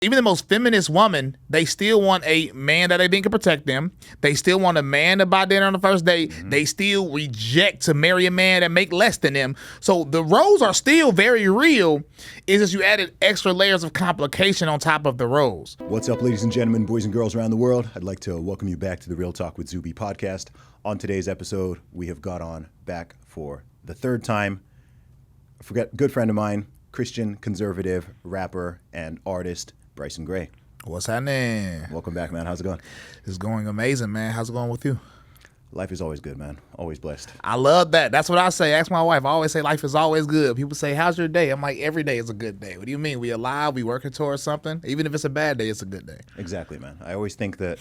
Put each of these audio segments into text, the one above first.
Even the most feminist woman, they still want a man that they think can protect them. They still want a man to buy dinner on the first date. Mm-hmm. They still reject to marry a man that make less than them. So the roles are still very real. It's just you added extra layers of complication on top of the roles. What's up, ladies and gentlemen, boys and girls around the world? I'd like to welcome you back to the Real Talk with Zuby podcast. On today's episode, we have got on back for the third time. Good friend of mine, Christian conservative rapper and artist, Bryson Gray. What's happening? Welcome back, man. How's it going? It's going amazing, man. How's it going with you? Life is always good, man. Always blessed. I love that. That's what I say. Ask my wife. I always say life is always good. People say, how's your day? I'm like, every day is a good day. What do you mean? We alive. We working towards something. Even if it's a bad day, it's a good day. Exactly, man. I always think that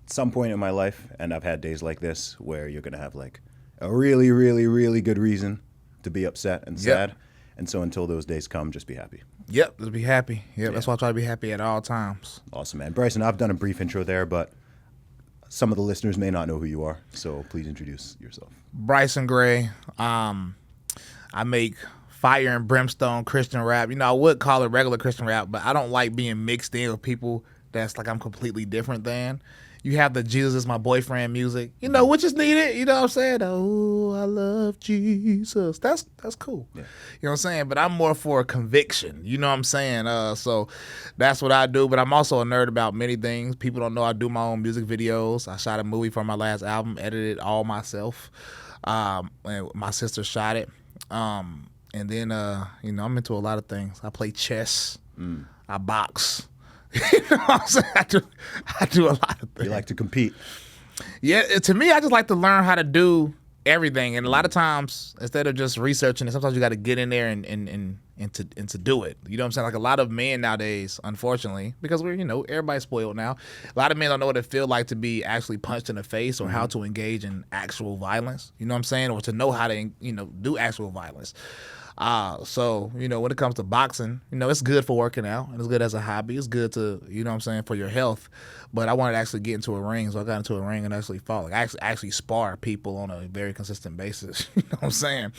at some point in my life, and I've had days like this, where you're going to have like a really, really, really good reason to be upset and sad. Yep. And so until those days come, just be happy. Yep, just be happy. Yep, that's why I try to be happy at all times. Awesome, man. Bryson, I've done a brief intro there, but some of the listeners may not know who you are, so please introduce yourself. Bryson Gray. I make fire and brimstone Christian rap. You know, I would call it regular Christian rap, but I don't like being mixed in with people that's like I'm completely different than. You have the Jesus is my boyfriend music, you know, which is needed. You know what I'm saying? Oh, I love Jesus. That's cool. Yeah. You know what I'm saying? But I'm more for conviction. You know what I'm saying? So that's what I do. But I'm also a nerd about many things. People don't know I do my own music videos. I shot a movie for my last album, edited it all myself. And my sister shot it. And then, you know, I'm into a lot of things. I play chess. I box. You know what I'm saying? I do a lot of things. You like to compete. Yeah, to me, I just like to learn how to do everything. And a lot of times, instead of just researching it, sometimes you got to get in there and to do it. You know what I'm saying? Like a lot of men nowadays, unfortunately, because we're, you know, everybody's spoiled now. A lot of men don't know what it feels like to be actually punched in the face or how to engage in actual violence. You know what I'm saying? Or to know how to, you know, do actual violence. So, you know, when it comes to boxing, you know, it's good for working out and it's good as a hobby. It's good to, you know what I'm saying, for your health. But I wanted to actually get into a ring, so I got into a ring and actually fought. Like, I actually spar people on a very consistent basis. You know what I'm saying?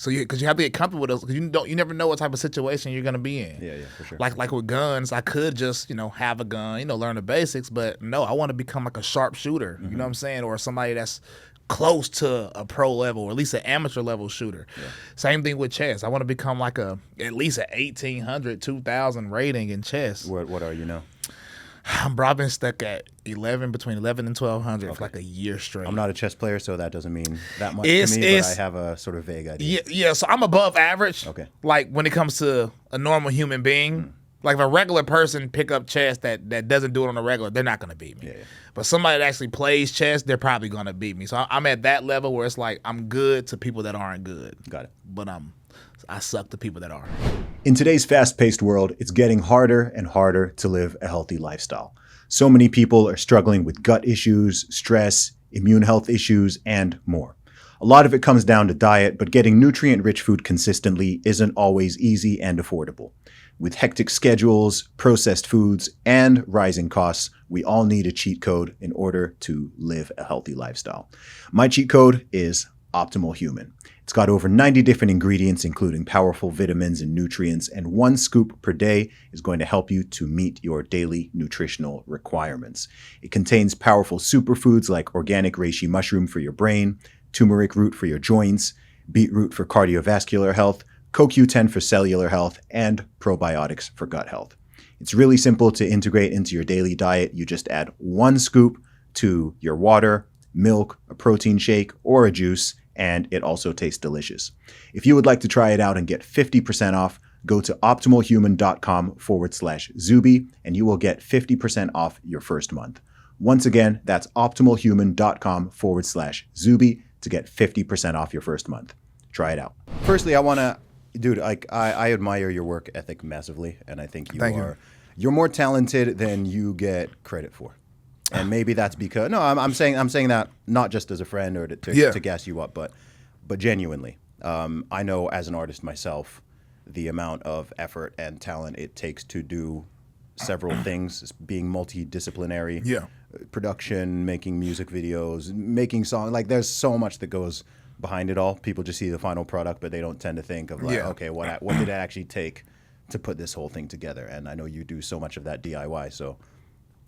Because you have to get comfortable with us, because you never know what type of situation you're gonna be in. Yeah, for sure. Like with guns, I could just, you know, have a gun, you know, learn the basics, but no, I want to become like a sharpshooter. Mm-hmm. You know what I'm saying, or somebody that's close to a pro level, or at least an amateur level shooter. Yeah. Same thing with chess. I want to become like at least an 1,800, 2,000 rating in chess. What are you now? I've been stuck at between 11 and 1,200 for like a year straight. I'm not a chess player, so that doesn't mean that much to me, but I have a sort of vague idea. Yeah, so I'm above average. Okay. Like when it comes to a normal human being. Like if a regular person pick up chess that doesn't do it on a regular, they're not going to beat me. Yeah. But somebody that actually plays chess, they're probably going to beat me. So I'm at that level where it's like I'm good to people that aren't good. Got it. But I suck to people that are. In today's fast-paced world, it's getting harder and harder to live a healthy lifestyle. So many people are struggling with gut issues, stress, immune health issues, and more. A lot of it comes down to diet, but getting nutrient-rich food consistently isn't always easy and affordable. With hectic schedules, processed foods, and rising costs, we all need a cheat code in order to live a healthy lifestyle. My cheat code is Optimal Human. It's got over 90 different ingredients, including powerful vitamins and nutrients, and 1 scoop per day is going to help you to meet your daily nutritional requirements. It contains powerful superfoods like organic reishi mushroom for your brain, turmeric root for your joints, beetroot for cardiovascular health, CoQ10 for cellular health, and probiotics for gut health. It's really simple to integrate into your daily diet. You just add 1 scoop to your water, milk, a protein shake, or a juice, and it also tastes delicious. If you would like to try it out and get 50% off, go to optimalhuman.com/Zuby, and you will get 50% off your first month. Once again, that's optimalhuman.com/Zuby to get 50% off your first month. Try it out. Firstly, Dude, I admire your work ethic massively, and I think you're more talented than you get credit for. And maybe that's because I'm saying that not just as a friend or to gas you up, but genuinely. I know as an artist myself, the amount of effort and talent it takes to do several things, being multidisciplinary. Yeah. Production, making music videos, making songs. Like there's so much that goes behind it all. People just see the final product, but they don't tend to think of like, okay, what did it actually take put this whole thing together. And I know you do so much of that DIY, so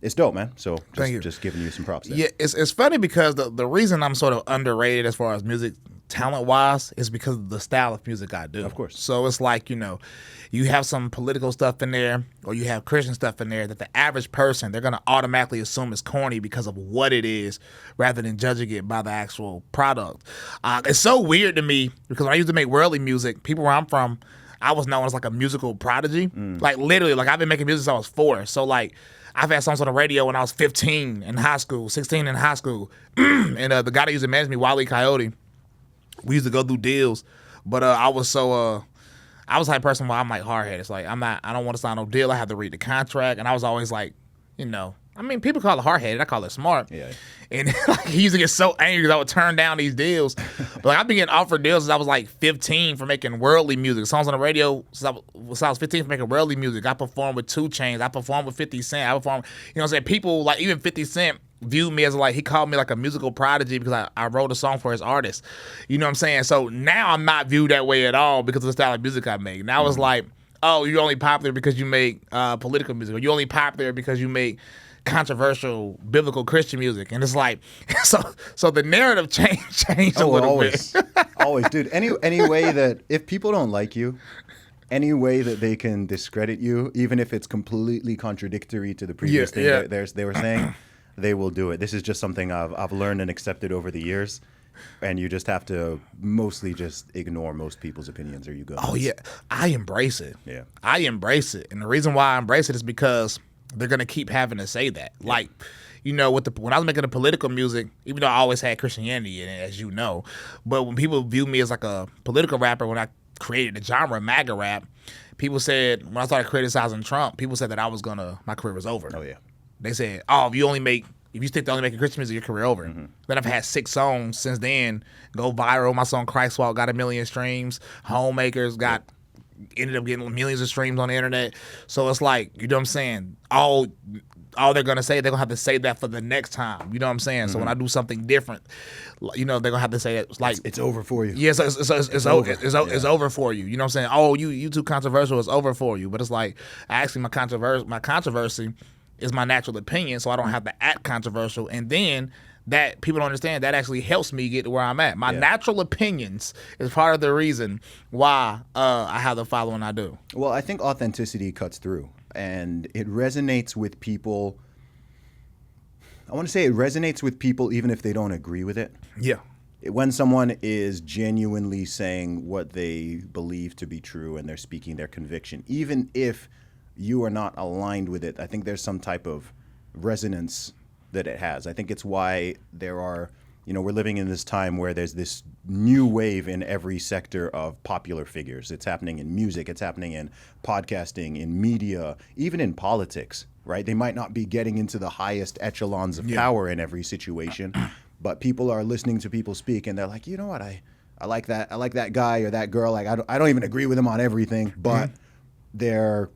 it's dope, man. So just giving you some props there. Yeah, it's funny because the reason I'm sort of underrated as far as music talent wise is because of the style of music I do. Of course. So it's like, you have some political stuff in there or you have Christian stuff in there that the average person, they're going to automatically assume is corny because of what it is rather than judging it by the actual product. It's so weird to me because when I used to make worldly music, people where I'm from, I was known as like a musical prodigy. Like literally, like I've been making music since I was 4. So like I've had songs on the radio when I was 15 in high school, 16 in high school. And the guy that used to manage me, Wile E. Coyote, we used to go through deals. But I was the type of person where I'm like hard-headed. It's like I don't want to sign no deal. I have to read the contract. And I was always like, people call it hard-headed. I call it smart. Yeah. And like, he used to get so angry because I would turn down these deals. But like, I've been getting offered deals since I was like 15 for making worldly music. Songs on the radio since I was 15 for making worldly music. I performed with 2 Chainz. I performed with 50 Cent. I performed, what I'm saying? People, like even 50 Cent viewed me as like, he called me like a musical prodigy because I wrote a song for his artist. You know what I'm saying? So now I'm not viewed that way at all because of the style of music I make. Now it's like, oh, you're only popular because you make political music, or you're only popular because you make controversial biblical Christian music. And it's like, so the narrative changed a little bit. Always, dude. Any way that if people don't like you, any way that they can discredit you, even if it's completely contradictory to the previous thing they were saying, they will do it. This is just something I've learned and accepted over the years. And you just have to mostly just ignore most people's opinions, or you go. Oh yeah, I embrace it. Yeah, I embrace it, and the reason why I embrace it is because they're gonna keep having to say that. Yeah. Like, when I was making the political music, even though I always had Christianity in it, as you know, but when people view me as like a political rapper, when I created the genre MAGA rap, people said, when I started criticizing Trump, people said that my career was over. Oh yeah. They said, oh, if you stick to only making Christian music, your career over. Mm-hmm. Then I've had 6 songs since then go viral. My song Christ Walk got 1 million streams. Homemakers ended up getting millions of streams on the internet. So it's like, you know what I'm saying? All they're gonna say, they're gonna have to say that for the next time. You know what I'm saying? Mm-hmm. So when I do something different, they're gonna have to say it. Like it's over for you. Yeah, so it's over for you. You know what I'm saying? Oh, you too controversial. It's over for you. But it's like, actually, my controversy is my natural opinion, so I don't have to act controversial. And then that people don't understand, that actually helps me get to where I'm at. My natural opinions is part of the reason why I have the following I do. Well, I think authenticity cuts through, and it resonates with people. I want to say it resonates with people even if they don't agree with it. Yeah. When someone is genuinely saying what they believe to be true and they're speaking their conviction, even if you are not aligned with it, I think there's some type of resonance that it has. I think it's why there are, we're living in this time where there's this new wave in every sector of popular figures. It's happening in music, it's happening in podcasting, in media, even in politics, right? They might not be getting into the highest echelons of power in every situation, but people are listening to people speak and they're like, you know what, I like that guy or that girl. Like I don't even agree with them on everything, but they're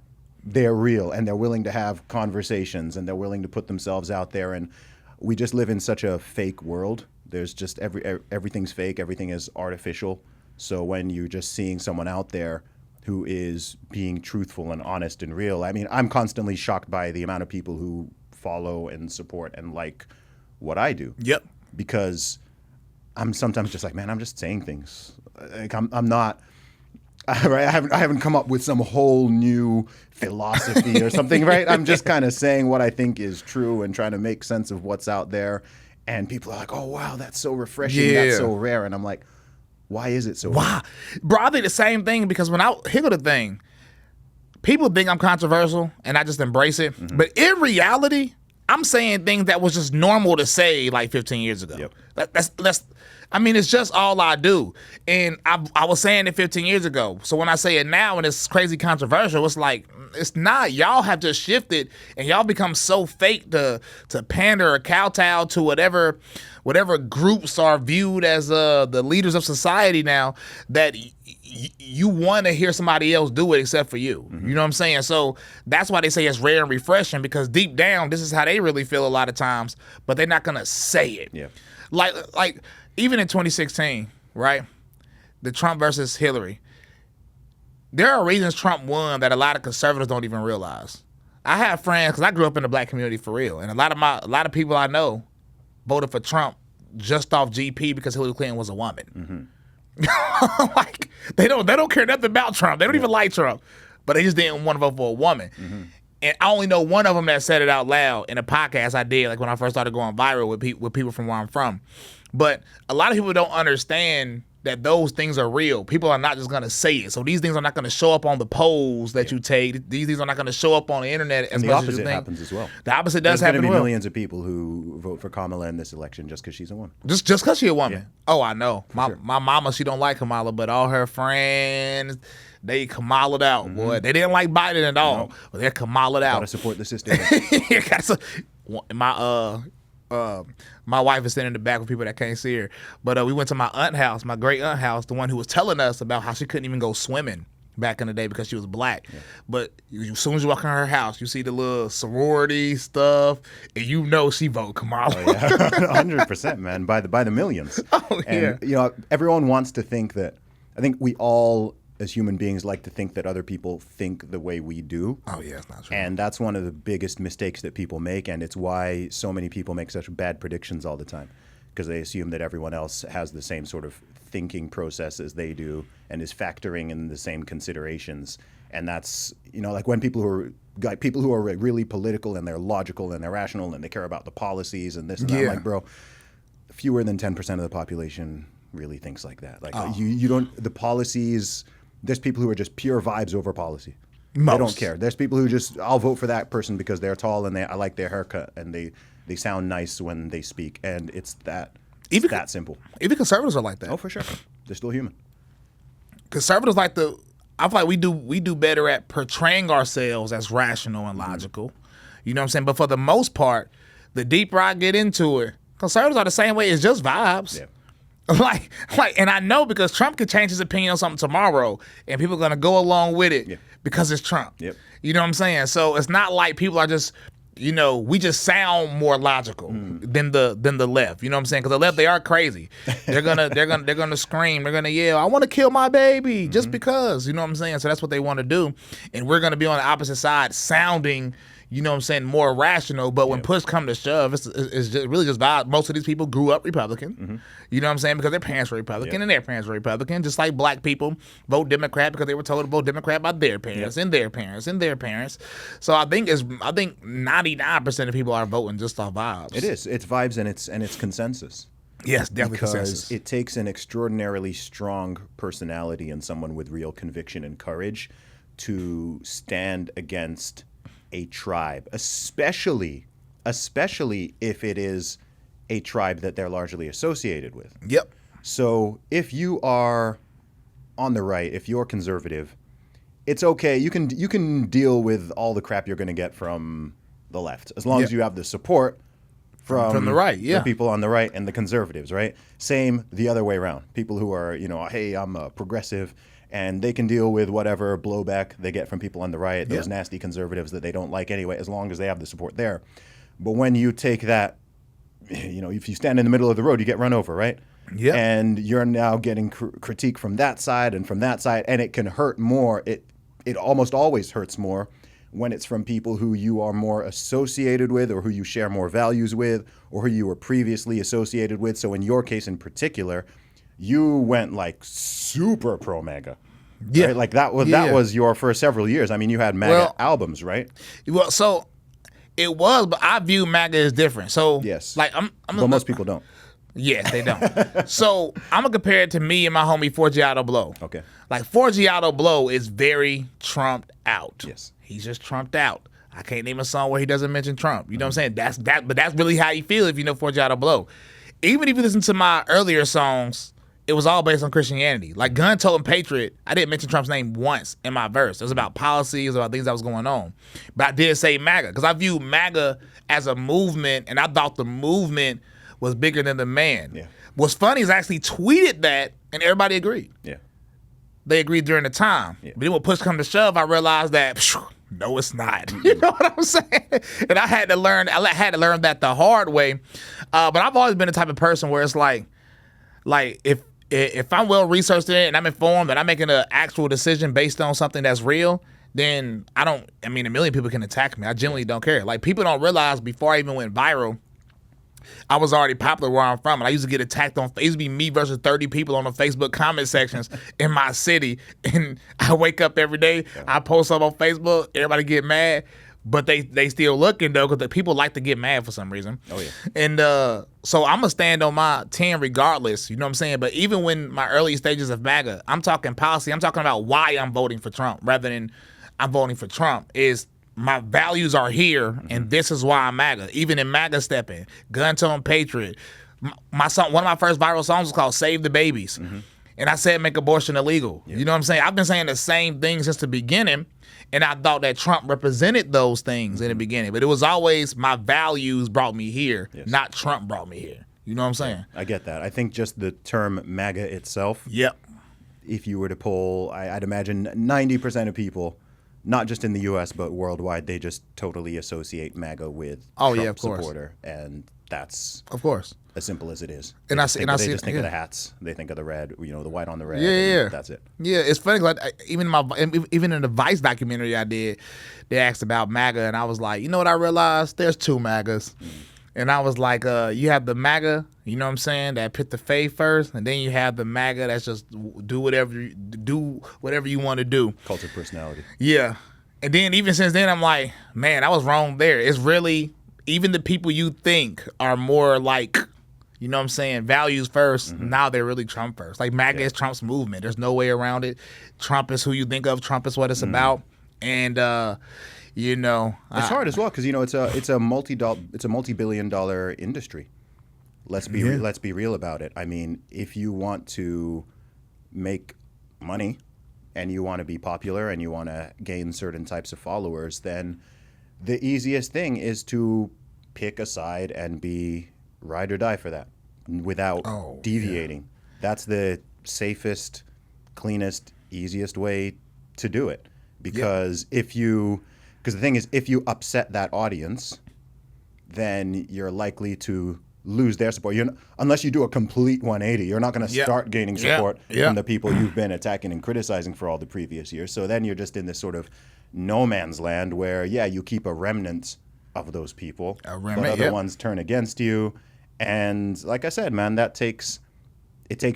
real and they're willing to have conversations and they're willing to put themselves out there. And we just live in such a fake world. There's just everything's fake. Everything is artificial. So when you're just seeing someone out there who is being truthful and honest and real, I mean, I'm constantly shocked by the amount of people who follow and support and like what I do. Yep. Because I'm sometimes just like, man, I'm just saying things. Like I'm not. Right, I haven't come up with some whole new philosophy or something, right? I'm just kind of saying what I think is true and trying to make sense of what's out there. And people are like, "Oh wow, that's so refreshing. That's so rare." And I'm like, "Why is it so rare?" Bro, I think the same thing because here's the thing: people think I'm controversial, and I just embrace it. Mm-hmm. But in reality, I'm saying things that was just normal to say like 15 years ago. Yep. It's just all I do. And I was saying it 15 years ago. So when I say it now and it's crazy controversial, it's like, it's not. Y'all have just shifted and y'all become so fake to pander or kowtow to whatever groups are viewed as the leaders of society now that you want to hear somebody else do it except for you. Mm-hmm. You know what I'm saying? So that's why they say it's rare and refreshing, because deep down, this is how they really feel a lot of times, but they're not going to say it. Yeah. Like even in 2016, right? The Trump versus Hillary. there are reasons Trump won that a lot of conservatives don't even realize. I have friends, because I grew up in the black community for real, and a lot of people I know voted for Trump just off GP because Hillary Clinton was a woman. Like they don't care nothing about Trump. They don't even like Trump, but they just didn't want to vote for a woman. And I only know one of them that said it out loud in a podcast I did, like when I first started going viral with people from where I'm from. But a lot of people don't understand that those things are real. People are not just going to say it. So these things are not going to show up on the polls that you take. These things are not going to show up on the internet as And much the as you opposite think. happens as well. The opposite does happen. There's going to be well. millions of people who vote for Kamala in this election just because she's a woman. Just because she's a woman. Yeah. Oh, I know. My sure. mama, she don't like Kamala, but all her friends, they Kamala'd out, boy. They didn't like Biden at all, but they're Kamala'd out. Gotta support the system. My wife is sitting in the back with people that can't see her. But we went to my aunt house, my great aunt house, the one who was telling us about how she couldn't even go swimming back in the day because she was black. Yeah. But as soon as you walk in her house, you see the little sorority stuff, and you know she vote Kamala. Oh, yeah. 100%, man, by the millions. Oh, and, yeah. Everyone wants to think that, I think we all, as human beings, like to think that other people think the way we do. Oh, yeah, it's not true. And that's one of the biggest mistakes that people make, and it's why so many people make such bad predictions all the time, because they assume that everyone else has the same sort of thinking process as they do and is factoring in the same considerations. And that's, like when people who are really political and they're logical and they're rational and they care about the policies and this and that, I'm like, bro, fewer than 10% of the population really thinks like that. Like you don't, the policies, there's people who are just pure vibes over policy. Most. They don't care. There's people who just, I'll vote for that person because they're tall and I like their haircut and they sound nice when they speak. And it's that simple. Even conservatives are like that. Oh, for sure. They're still human. Conservatives I feel like we do better at portraying ourselves as rational and logical. You know what I'm saying? But for the most part, the deeper I get into it, conservatives are the same way. It's just vibes. Yeah. Like, and I know because Trump could change his opinion on something tomorrow, and people are gonna go along with it because it's Trump. Yep. You know what I'm saying? So it's not like people are just, we just sound more logical than the left. You know what I'm saying? Because the left, they are crazy. They're gonna scream. They're gonna yell, "I want to kill my baby," just because. You know what I'm saying? So that's what they want to do, and we're gonna be on the opposite side, sounding, more rational. But when push come to shove, it's just really just vibe. Most of these people grew up Republican. You know what I'm saying? Because their parents were Republican and their parents were Republican. Just like black people vote Democrat because they were told to vote Democrat by their parents and their parents and their parents. So I think 99% of people are voting just off vibes. It is. It's vibes and it's consensus. Yes, definitely because consensus. It takes an extraordinarily strong personality and someone with real conviction and courage to stand against a tribe, especially if it is a tribe that they're largely associated with. Yep. So if you are on the right, if you're conservative, it's okay. You can deal with all the crap you're going to get from the left as long as you have the support from the right, the people on the right and the conservatives, right? Same the other way around. People who are, hey, I'm a progressive, and they can deal with whatever blowback they get from people on the right, those nasty conservatives that they don't like anyway, as long as they have the support there. But when you take that, if you stand in the middle of the road, you get run over, right? Yeah. And you're now getting critique from that side and from that side, and it can hurt more. It almost always hurts more when it's from people who you are more associated with or who you share more values with or who you were previously associated with. So in your case in particular, you went like super pro MAGA. Yeah. Right? Like that was your first several years. I mean, you had MAGA albums, right? Well, so it was, but I view MAGA as different. So yes. Like but most people don't. Yes, they don't. So I'm gonna compare it to me and my homie 4G Auto Blow. Okay. Like 4G Auto Blow is very trumped out. Yes. He's just trumped out. I can't name a song where he doesn't mention Trump. You know what I'm saying? But that's really how you feel if you know 4G Auto Blow. Even if you listen to my earlier songs, it was all based on Christianity. Like Gun Totem Patriot, I didn't mention Trump's name once in my verse. It was about policies, about things that was going on. But I did say MAGA because I view MAGA as a movement, and I thought the movement was bigger than the man. Yeah. What's funny is I actually tweeted that, and everybody agreed. Yeah. They agreed during the time. Yeah. But then when push come to shove, I realized that, no, it's not. You know what I'm saying? And I had to learn that the hard way. But I've always been the type of person where it's like if I'm well researched in it and I'm informed and I'm making an actual decision based on something that's real, then I mean, a million people can attack me. I genuinely don't care. Like, people don't realize before I even went viral, I was already popular where I'm from, and I used to get attacked on. It used to be me versus 30 people on the Facebook comment sections in my city. And I wake up every day, I post up on Facebook, everybody get mad, but they still looking though, because the people like to get mad for some reason. Oh yeah. And so I'm gonna stand on my 10 regardless. You know what I'm saying? But even when my early stages of MAGA, I'm talking policy. I'm talking about why I'm voting for Trump rather than I'm voting for Trump. Is my values are here, and this is why I'm MAGA. Even in MAGA stepping, gun tone patriot. My song, one of my first viral songs was called "Save the Babies," and I said make abortion illegal. Yep. You know what I'm saying? I've been saying the same thing since the beginning, and I thought that Trump represented those things in the beginning. But it was always my values brought me here, not Trump brought me here. You know what I'm saying? I get that. I think just the term MAGA itself. Yep. If you were to poll, I'd imagine 90% of people, not just in the U.S. but worldwide, they just totally associate MAGA with Trump supporter, and that's of course as simple as it is. And they just think of the hats, they think of the red, the white on the red. Yeah, that's it. Yeah, it's funny. Like even in the Vice documentary I did, they asked about MAGA, and I was like, you know what I realized? There's two MAGAs. And I was like, you have the MAGA, you know what I'm saying, that put the faith first, and then you have the MAGA that's just do whatever you want to do. Cult of personality. Yeah. And then even since then, I'm like, man, I was wrong there. It's really, even the people you think are more like, you know what I'm saying, values first, now they're really Trump first. Like MAGA is Trump's movement. There's no way around it. Trump is who you think of. Trump is what it's about. And it's hard as well because it's a multi-billion-dollar industry. Let's be real about it. I mean, if you want to make money and you want to be popular and you want to gain certain types of followers, then the easiest thing is to pick a side and be ride or die for that without deviating. Yeah. That's the safest, cleanest, easiest way to do it. Because because the thing is, if you upset that audience, then you're likely to lose their support. Unless you do a complete 180, you're not going to start gaining support from the people you've been attacking and criticizing for all the previous years. So then you're just in this sort of no man's land where, you keep a remnant of those people, but other ones turn against you. And like I said, man, it takes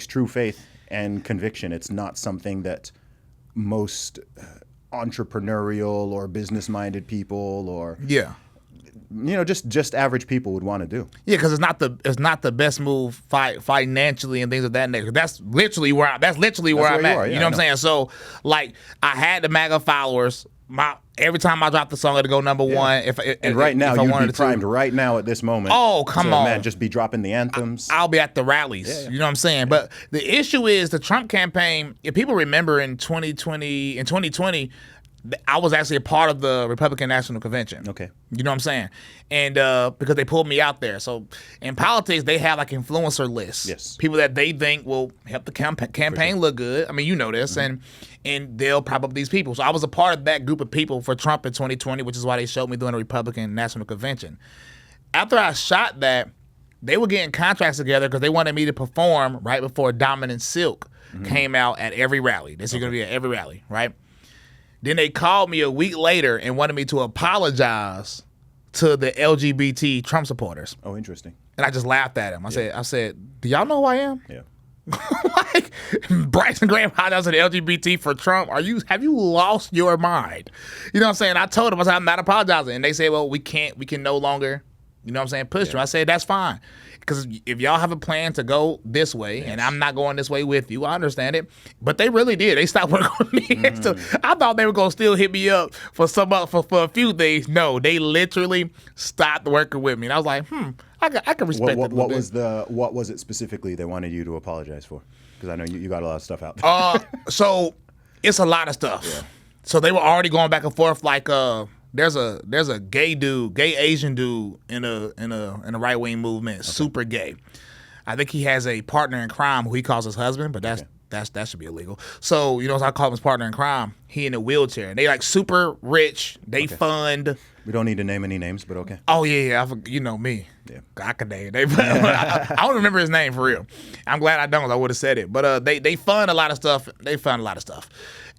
true faith and conviction. It's not something that most entrepreneurial or business-minded people or just average people would want to do. Yeah, because it's not the best move financially and things of that nature. That's literally where I'm at. You know what I'm saying? So like, I had the MAGA followers. Every time I drop the song, it'll go number one. And right now, you'd be primed right now at this moment. Oh, come on. Man, just be dropping the anthems. I'll be at the rallies. Yeah. You know what I'm saying? But the issue is the Trump campaign, if people remember in 2020, I was actually a part of the Republican National Convention. Okay. You know what I'm saying? And because they pulled me out there. So in politics, they have like influencer lists. Yes. People that they think will help the campaign look good. I mean, you know this. And they'll prop up these people. So I was a part of that group of people for Trump in 2020, which is why they showed me during the Republican National Convention. After I shot that, they were getting contracts together because they wanted me to perform right before Dominant Silk came out at every rally. This is going to be at every rally, right? Then they called me a week later and wanted me to apologize to the LGBT Trump supporters. Oh, interesting. And I just laughed at him. I said, do y'all know who I am? Yeah. Like, Bryson Gray apologized to the LGBT for Trump. Have you lost your mind? You know what I'm saying? I told them, I said, I'm not apologizing. And they said, well, we can no longer, you know what I'm saying, push you. I said, that's fine. Because if y'all have a plan to go this way, and I'm not going this way with you, I understand it. But they really did. They stopped working with me. So I thought they were going to still hit me up for a few things. No, they literally stopped working with me. And I was like, I can respect that. What was it specifically they wanted you to apologize for? Because I know you got a lot of stuff out there. So it's a lot of stuff. Yeah. So they were already going back and forth like there's a gay Asian dude in a right wing movement, super gay. I think he has a partner in crime who he calls his husband, but that should be illegal. So I call him his partner in crime. He in a wheelchair. And they like super rich. They fund We don't need to name any names, but okay. Oh yeah, you know me. Yeah. I could name it. I don't remember his name for real. I'm glad I don't. I would have said it. But they fund a lot of stuff.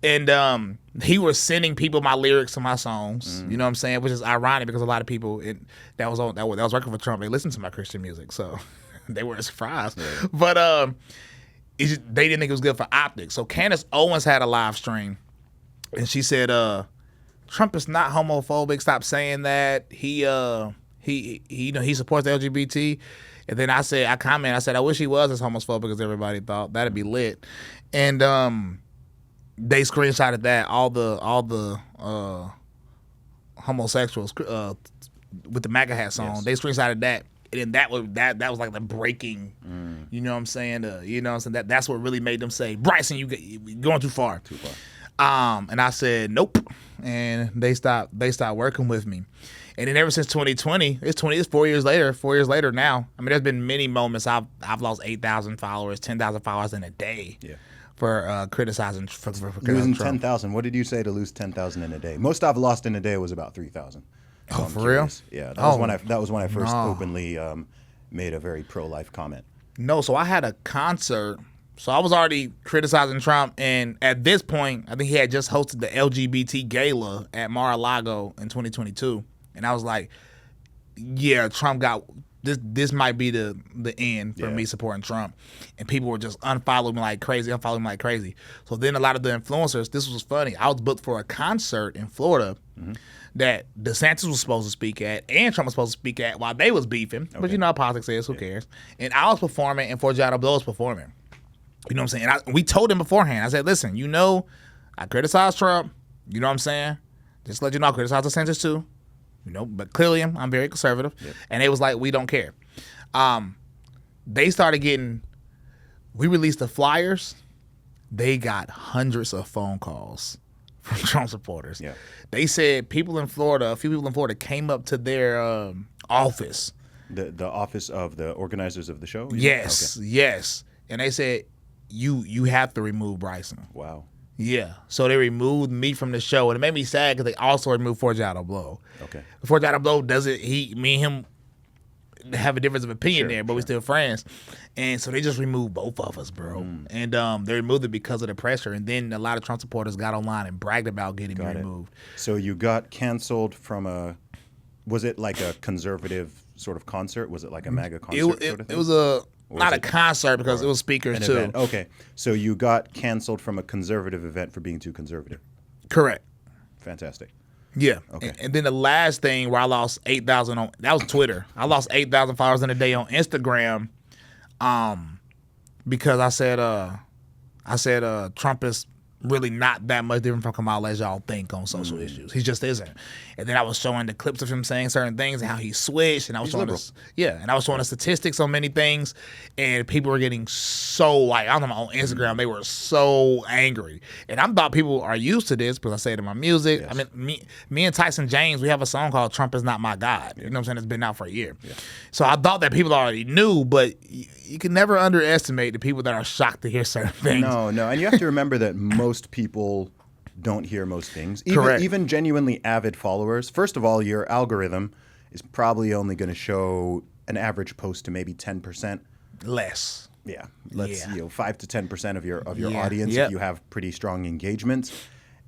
And he was sending people my lyrics to my songs. You know what I'm saying? Which is ironic because a lot of people that was working for Trump, they listened to my Christian music, so they weren't surprised. Yeah. But they didn't think it was good for optics. So Candace Owens had a live stream, and she said, Trump is not homophobic. Stop saying that. He supports the LGBT. And then I said, I wish he was as homophobic as everybody thought. That'd be lit. And they screenshotted that, all the homosexuals with the MAGA hats on. Yes. They screenshotted that. And that was like the breaking, you know what I'm saying? That's what really made them say, Bryson, you're going too far. Too far. And I said, nope. And they stopped working with me. And then ever since 2020, it's 4 years later. 4 years later now. I mean, there's been many moments I've lost 8,000 followers, 10,000 followers in a day. Yeah. For criticizing for losing 10,000. What did you say to lose 10,000 in a day? Most I've lost in a day was about 3,000. So for real? Yeah, that was when I first openly made a very pro-life comment. No, so I had a concert. So I was already criticizing Trump, and at this point, I think he had just hosted the LGBT gala at Mar-a-Lago in 2022, and I was like, yeah, Trump got this might be the end for me supporting Trump. And people were just unfollowing me like crazy. So then a lot of the influencers, this was funny, I was booked for a concert in Florida that DeSantis was supposed to speak at and Trump was supposed to speak at while they was beefing. Okay. But you know how politics is, who cares? And I was performing and Forgiato Blow was performing. You know what I'm saying? And we told him beforehand. I said, listen, I criticize Trump. You know what I'm saying? Just to let you know, I criticize DeSantis too. But clearly I'm very conservative. Yep. And it was like, we don't care. They started getting, we released the flyers. They got hundreds of phone calls from Trump supporters. Yeah. They said a few people in Florida came up to their office. The office of the organizers of the show? Yes, okay. Yes. And they said, you have to remove Bryson. Wow. Yeah. So they removed me from the show. And it made me sad because they also removed Forgiato Blow. Okay. Forgiato Blow me and him have a difference of opinion there, but we're still friends. And so they just removed both of us, bro. And they removed it because of the pressure. And then a lot of Trump supporters got online and bragged about getting me removed. So you got canceled from was it like a conservative sort of concert? Was it like a MAGA concert sort of thing? It was not a concert because it was speakers too. Event. Okay. So you got canceled from a conservative event for being too conservative. Correct. Fantastic. Yeah. Okay. And then the last thing where I lost 8,000 that was Twitter. I lost 8,000 followers in a day on Instagram, because I said Trump is really not that much different from Kamala as y'all think on social issues. He just isn't. And then I was showing the clips of him saying certain things and how he switched, and I was showing the statistics on many things, and people were getting so on Instagram, they were so angry. And I thought people are used to this because I say it in my music. Yes. I mean, me and Tyson James, we have a song called Trump Is Not My God. You know what I'm saying? It's been out for a year. Yeah. So I thought that people already knew, but you can never underestimate the people that are shocked to hear certain things. No. And you have to remember that most people don't hear most things. Even genuinely avid followers. First of all, your algorithm is probably only going to show an average post to maybe 10%. Less. Yeah. 5 to 10% of your audience if you have pretty strong engagements.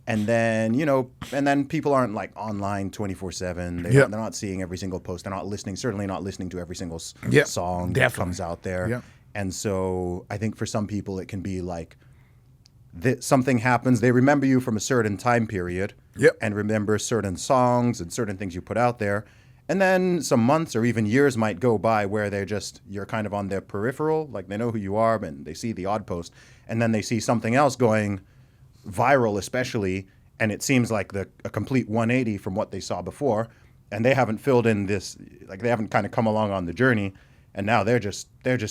And then, people aren't like online 24/7. They're not seeing every single post. They're not listening, certainly not listening to every single song that comes out there. Yep. And so I think for some people it can be like something happens. They remember you from a certain time period and remember certain songs and certain things you put out there. And then some months or even years might go by where you're kind of on their peripheral, like they know who you are, and they see the odd post. And then they see something else going viral especially, and it seems like a complete 180 from what they saw before, and they haven't filled in this, like they haven't kind of come along on the journey, and now they're just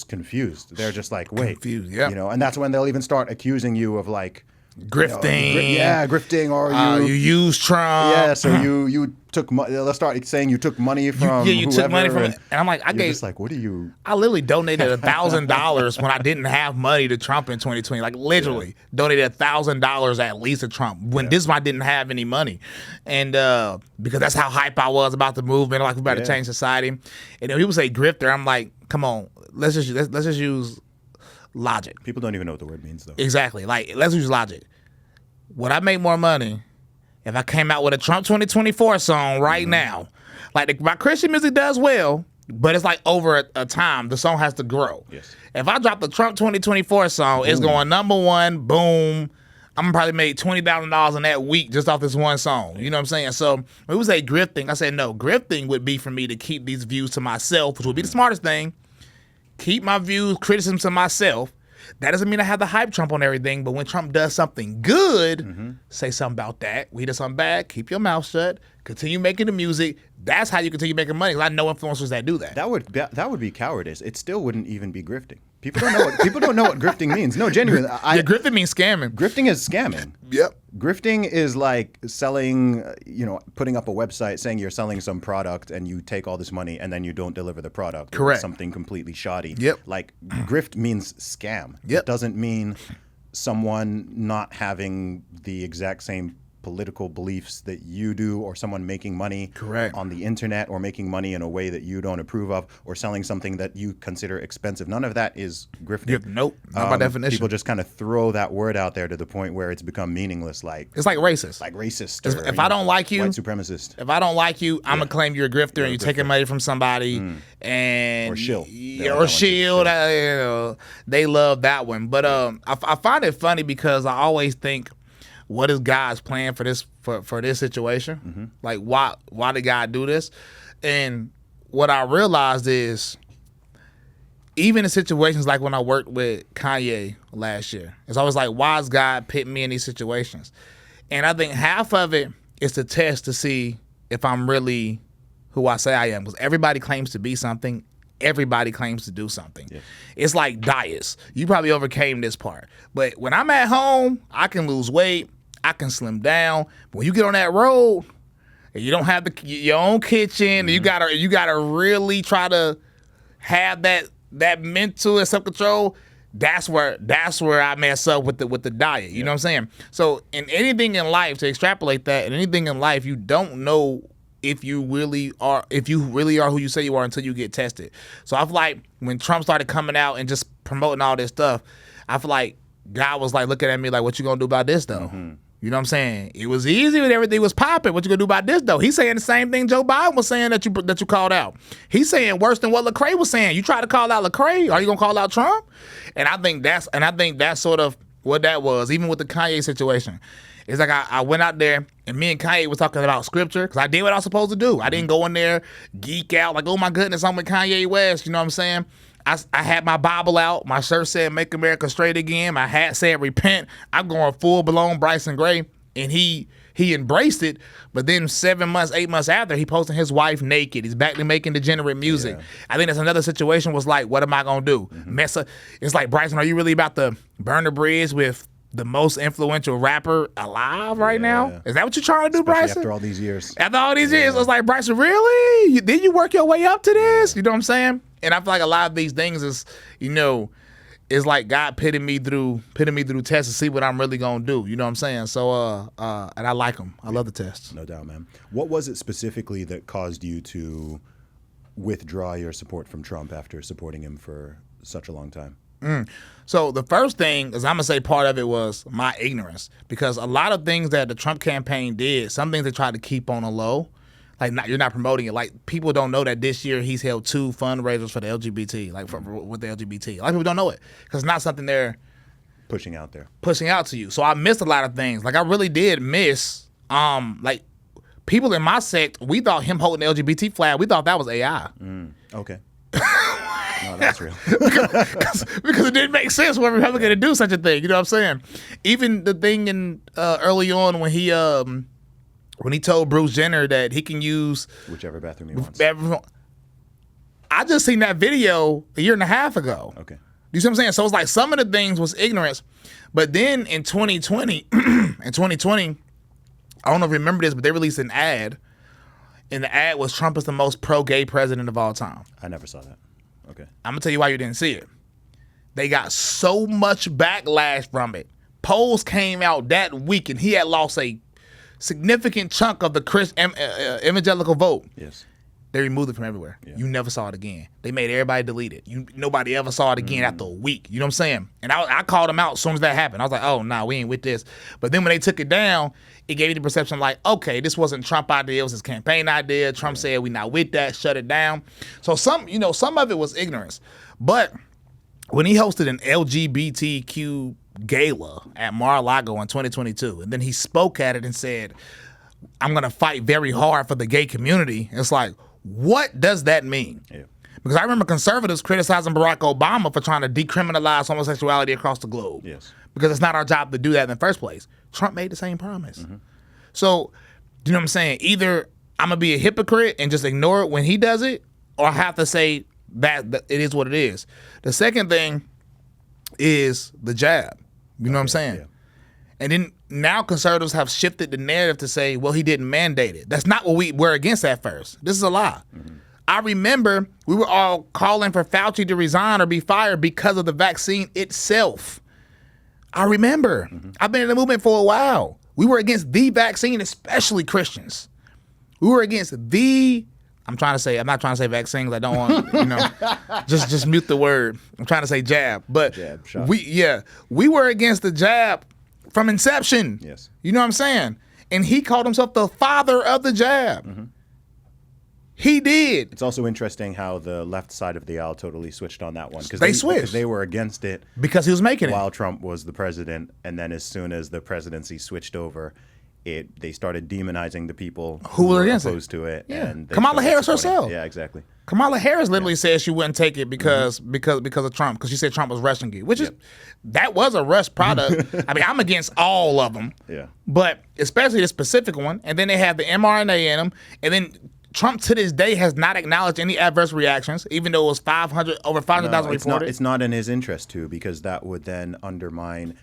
confused. They're just like, wait, confused, yeah. And that's when they'll even start accusing you of like, grifting. Grifting, or you use Trump. Yeah, so you took money. Let's start saying you took money from you took money from and it. And I'm like, just like, what do you? I literally donated $1,000 when I didn't have money to Trump in 2020. Like literally donated $1,000 at least to Trump when this one I didn't have any money, and because that's how hype I was about the movement. Like we about to change society. And then people say grifter. I'm like, come on, let's just use logic. People don't even know what the word means though. Exactly. Like let's use logic. Would I make more money if I came out with a Trump 2024 song right now? Like my Christian music does well, but it's like over a time, the song has to grow. Yes. If I drop the Trump 2024 song, it's going #1, boom. I'm gonna probably make $20,000 in that week just off this one song. You know what I'm saying? So when we say grifting, I said no. Grifting would be for me to keep these views to myself, which would be the smartest thing. Keep my views, criticism to myself. That doesn't mean I have the hype Trump on everything, but when Trump does something good, say something about that. When he does something bad, keep your mouth shut. Continue making the music. That's how you continue making money. 'Cause I know influencers that do that. That would be cowardice. It still wouldn't even be grifting. People don't know what grifting means. No, genuinely. Grifting means scamming. Grifting is scamming. Yep. Grifting is like selling, putting up a website saying you're selling some product and you take all this money and then you don't deliver the product. Correct. Something completely shoddy. Yep. Like grift means scam. Yep. It doesn't mean someone not having the exact same political beliefs that you do, or someone making money on the internet, or making money in a way that you don't approve of, or selling something that you consider expensive. None of that is grifting. Nope, not by definition. People just kind of throw that word out there to the point where it's become meaningless. It's like racist. Like racist. If I don't like you, white supremacist. If I don't like you, I'm gonna claim you're a grifter and you're taking money from somebody. And or shield. Or shield. They love that one. But I find it funny because I always think, what is God's plan for this situation? Like why did God do this? And what I realized is, even in situations like when I worked with Kanye last year, it's always like, why is God putting me in these situations? And I think half of it is to test to see if I'm really who I say I am. Because everybody claims to be something. Everybody claims to do something. Yeah. It's like diets. You probably overcame this part. But when I'm at home, I can lose weight. I can slim down. But when you get on that road and you don't have your own kitchen, and you gotta really try to have that mental and self-control, that's where I mess up with the diet. You know what I'm saying? So in anything in life, to extrapolate that, in anything in life, you don't know if you really are who you say you are until you get tested. So I feel like when Trump started coming out and just promoting all this stuff, I feel like God was like looking at me like, what you gonna do about this though? You know what I'm saying? It was easy when everything was popping. What you gonna do about this though? He's saying the same thing Joe Biden was saying that you called out. He's saying worse than what Lecrae was saying. You try to call out Lecrae, are you gonna call out Trump? And I think that's sort of what that was. Even with the Kanye situation, it's like I went out there and me and Kanye was talking about scripture because I did what I was supposed to do. I didn't go in there geek out like, oh my goodness, I'm with Kanye West. You know what I'm saying? I had my Bible out. My shirt said "Make America Straight Again." My hat said "Repent." I'm going full blown Bryson Gray, and he embraced it. But then 7 months, 8 months after, he posted his wife naked. He's back to making degenerate music. Yeah. I think that's another situation. Was like, what am I gonna do? Mess up? It's like, Bryson, are you really about to burn the bridge with the most influential rapper alive right now? Is that what you're trying to do, especially Bryson? After all these years. After all these years, it's like, Bryson, really? Did you work your way up to this? You know what I'm saying? And I feel like a lot of these things is, is like God putting me through tests to see what I'm really gonna do. You know what I'm saying? So, and I like them. I love the tests. No doubt, man. What was it specifically that caused you to withdraw your support from Trump after supporting him for such a long time? So the first thing is, I'm gonna say part of it was my ignorance, because a lot of things that the Trump campaign did, some things they tried to keep on a low. Like, you're not promoting it. Like, people don't know that this year he's held 2 fundraisers for the LGBT, with the LGBT. A lot of people don't know it because it's not something they're pushing out to you. So I missed a lot of things. Like, I really did miss, like, people in my sect, we thought him holding the LGBT flag, we thought that was AI. Okay. No, that's real. because it didn't make sense for a Republican to do such a thing. You know what I'm saying? Even the thing in early on when he told Bruce Jenner that he can use whichever bathroom he wants. I just seen that video a year and a half ago. Okay. You see what I'm saying? So it's like some of the things was ignorance. But then in 2020, I don't know if you remember this, but they released an ad. And the ad was Trump is the most pro-gay president of all time. I never saw that. Okay. I'm going to tell you why you didn't see it. They got so much backlash from it. Polls came out that week, and he had lost a significant chunk of the evangelical vote. Yes. They removed it from everywhere. Yeah. You never saw it again. They made everybody delete it. Nobody ever saw it again after a week. You know what I'm saying? And I called them out as soon as that happened. I was like, oh, nah, we ain't with this. But then when they took it down, it gave you the perception like, okay, this wasn't Trump idea. It was his campaign idea. Trump said we not with that. Shut it down. So some of it was ignorance. But when he hosted an LGBTQ gala at Mar-a-Lago in 2022, and then he spoke at it and said, I'm going to fight very hard for the gay community. It's like, what does that mean? Yeah. Because I remember conservatives criticizing Barack Obama for trying to decriminalize homosexuality across the globe. Yes. Because it's not our job to do that in the first place. Trump made the same promise. Mm-hmm. So, you know what I'm saying? Either I'm going to be a hypocrite and just ignore it when he does it, or I have to say that it is what it is. The second thing is the jab. You know what I'm saying? Yeah. And then now conservatives have shifted the narrative to say, well, he didn't mandate it. That's not what we were against at first. This is a lie. Mm-hmm. I remember we were all calling for Fauci to resign or be fired because of the vaccine itself. I remember. Mm-hmm. I've been in the movement for a while. We were against the vaccine, especially Christians. We were against the, I'm not trying to say vaccines. I don't want, just mute the word. I'm trying to say jab. But jab, shot. We were against the jab from inception. Yes. You know what I'm saying? And he called himself the father of the jab. Mm-hmm. He did. It's also interesting how the left side of the aisle totally switched on that one. They switched. Because they were against it. Because he was making it. While Trump was the president. And then as soon as the presidency switched over, they started demonizing the people who were opposed to it. Yeah. And Kamala Harris herself. Yeah, exactly. Kamala Harris literally said she wouldn't take it because of Trump, because she said Trump was Russian geek, which is, that was a Rush product. I mean, I'm against all of them. Yeah. But especially the specific one. And then they have the mRNA in them. And then Trump to this day has not acknowledged any adverse reactions, even though it was over 500,000 reported. It's not in his interest to, because that would then undermine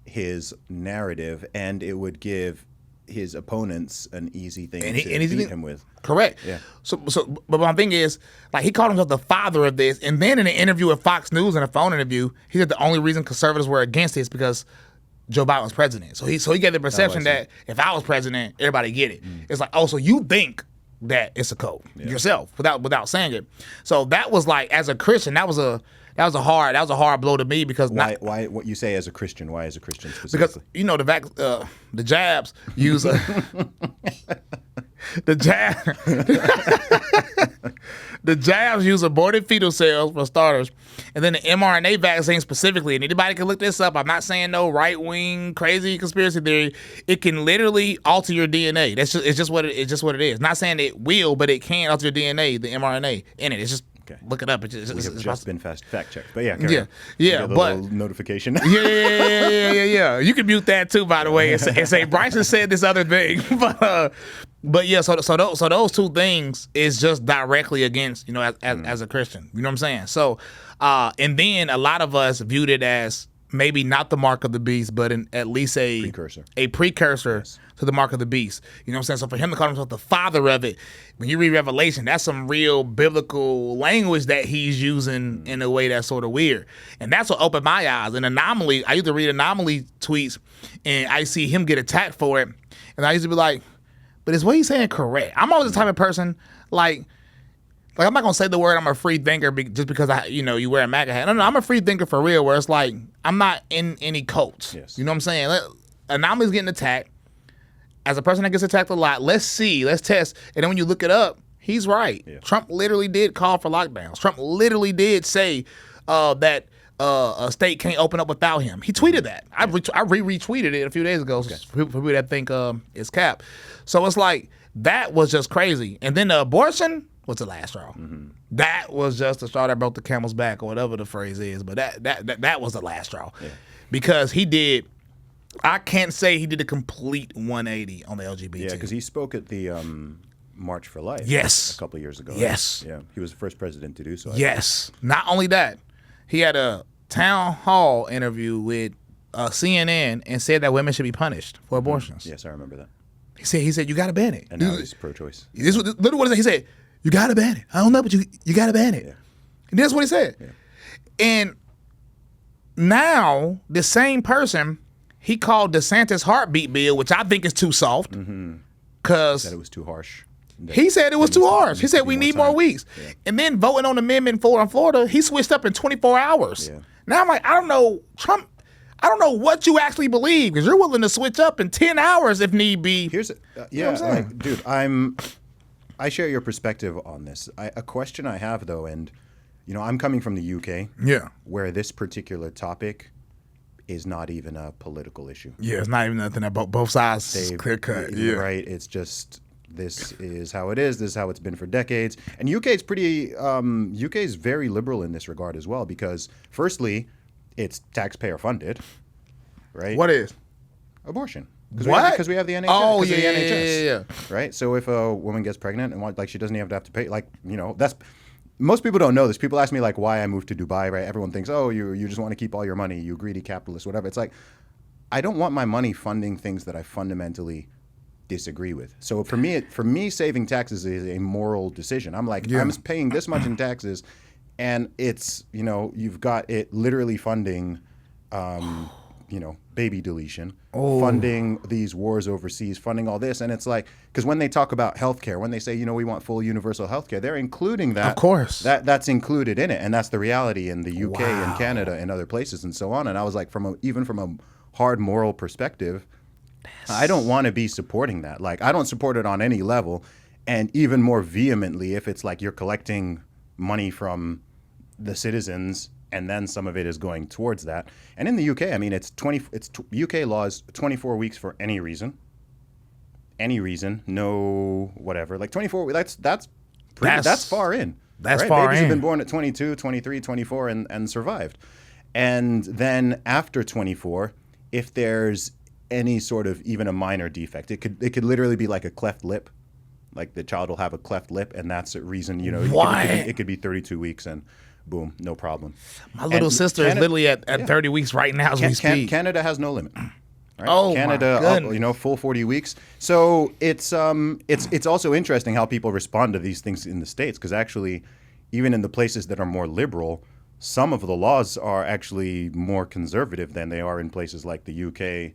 his narrative, and it would give his opponents an easy thing to beat him with. Correct. Yeah. But my thing is, like, he called himself the father of this, and then in an interview with Fox News, in a phone interview, he said the only reason conservatives were against it is because Joe Biden was president. So he gave the perception that if I was president, everybody get it. It's like, oh, so you think that it's a code yourself without saying it. So that was like, as a Christian, that was a hard blow to me, because why what you say as a Christian? Why as a Christian specifically? Because the jabs use the jabs use aborted fetal cells for starters, and then the mRNA vaccine specifically. And anybody can look this up. I'm not saying no right wing crazy conspiracy theory. It can literally alter your DNA. It's just what it is. Not saying it will, but it can alter your DNA. The mRNA in it. It's just. Okay. Look it up. We have just been fact checked, but yeah, but notification. yeah. You can mute that too, by the way, and say Bryson said this other thing, but yeah. So those two things is just directly against, as a Christian. You know what I'm saying? So, and then a lot of us viewed it as maybe not the mark of the beast, but at least a precursor yes. to the mark of the beast. You know what I'm saying? So for him to call himself the father of it, when you read Revelation, that's some real biblical language that he's using in a way that's sort of weird. And that's what opened my eyes. And Anomaly, I used to read Anomaly tweets, and I see him get attacked for it. And I used to be like, but is what he's saying correct? I'm always the type of person, like I'm not gonna say the word I'm a free thinker just because you wear a MAGA hat. No, I'm a free thinker for real. Where it's like I'm not in any cults. Yes. You know what I'm saying? Anomaly's getting attacked. As a person that gets attacked a lot, let's test. And then when you look it up, he's right. Yeah. Trump literally did call for lockdowns. Trump literally did say that a state can't open up without him. He tweeted that. I retweeted it a few days ago. Okay. For people that think it's cap. So it's like that was just crazy. And then the abortion was the last straw. Mm-hmm. That was just the straw that broke the camel's back, or whatever the phrase is. But that was the last straw, because he did. I can't say he did a complete 180 on the LGBT. Yeah, because he spoke at the March for Life. Yes. A couple of years ago. Yes. Yeah, he was the first president to do so. Yes. Not only that, he had a town hall interview with CNN and said that women should be punished for abortions. Yes, I remember that. He said you got to ban it. And now he's pro-choice. This was literally what he said. You got to ban it. I don't know, but you got to ban it. Yeah. And that's what he said. Yeah. And now the same person, he called DeSantis' heartbeat bill, which I think is too soft, because That it was too harsh. he said it was too harsh. He said we need more time. weeks. Yeah. And then voting on Amendment 4 in Florida, he switched up in 24 hours. Yeah. Now I'm like, I don't know, Trump, I don't know what you actually believe, because you're willing to switch up in 10 hours if need be. Here's know what I'm saying? like, dude, I share your perspective on this. A question I have though, and I'm coming from the UK, Yeah. where this particular topic is not even a political issue. Yeah, it's not even nothing about both sides. It's clear cut. Yeah. Right. It's just this is how it is. This is how it's been for decades. And UK is very liberal in this regard as well, because firstly, it's taxpayer funded, right? What is? Abortion. What? Because we have the NHS. Oh, the yeah, NHS, yeah. Right. So if a woman gets pregnant and she doesn't even have to pay, that's. Most people don't know this. People ask me why I moved to Dubai, right? Everyone thinks, oh, you just want to keep all your money, you greedy capitalist, whatever. It's like, I don't want my money funding things that I fundamentally disagree with. So for me, saving taxes is a moral decision. I'm like, I'm paying this much in taxes, and it's, you've got it literally funding, baby deletion, funding these wars overseas, funding all this. And it's like, because when they talk about healthcare, when they say, we want full universal healthcare, they're including that. Of course. That's included in it. And that's the reality in the UK and Canada and other places and so on. And I was like, even from a hard moral perspective, I don't want to be supporting that. Like, I don't support it on any level. And even more vehemently, if it's like you're collecting money from the citizens and then some of it is going towards that. And in the UK, I mean, UK law is 24 weeks for any reason, no whatever. Like 24, that's far in. That's right? far Babies in. have been born at 22, 23, 24 and survived. And then after 24, if there's any sort of even a minor defect, it could literally be like a cleft lip. Like the child will have a cleft lip, and that's a reason, it could be 32 weeks and boom, no problem. My little sister is literally at 30 weeks right now as we speak. Canada has no limit. Right? Oh, Canada, my goodness. full 40 weeks. So it's also interesting how people respond to these things in the States, because actually, even in the places that are more liberal, some of the laws are actually more conservative than they are in places like the UK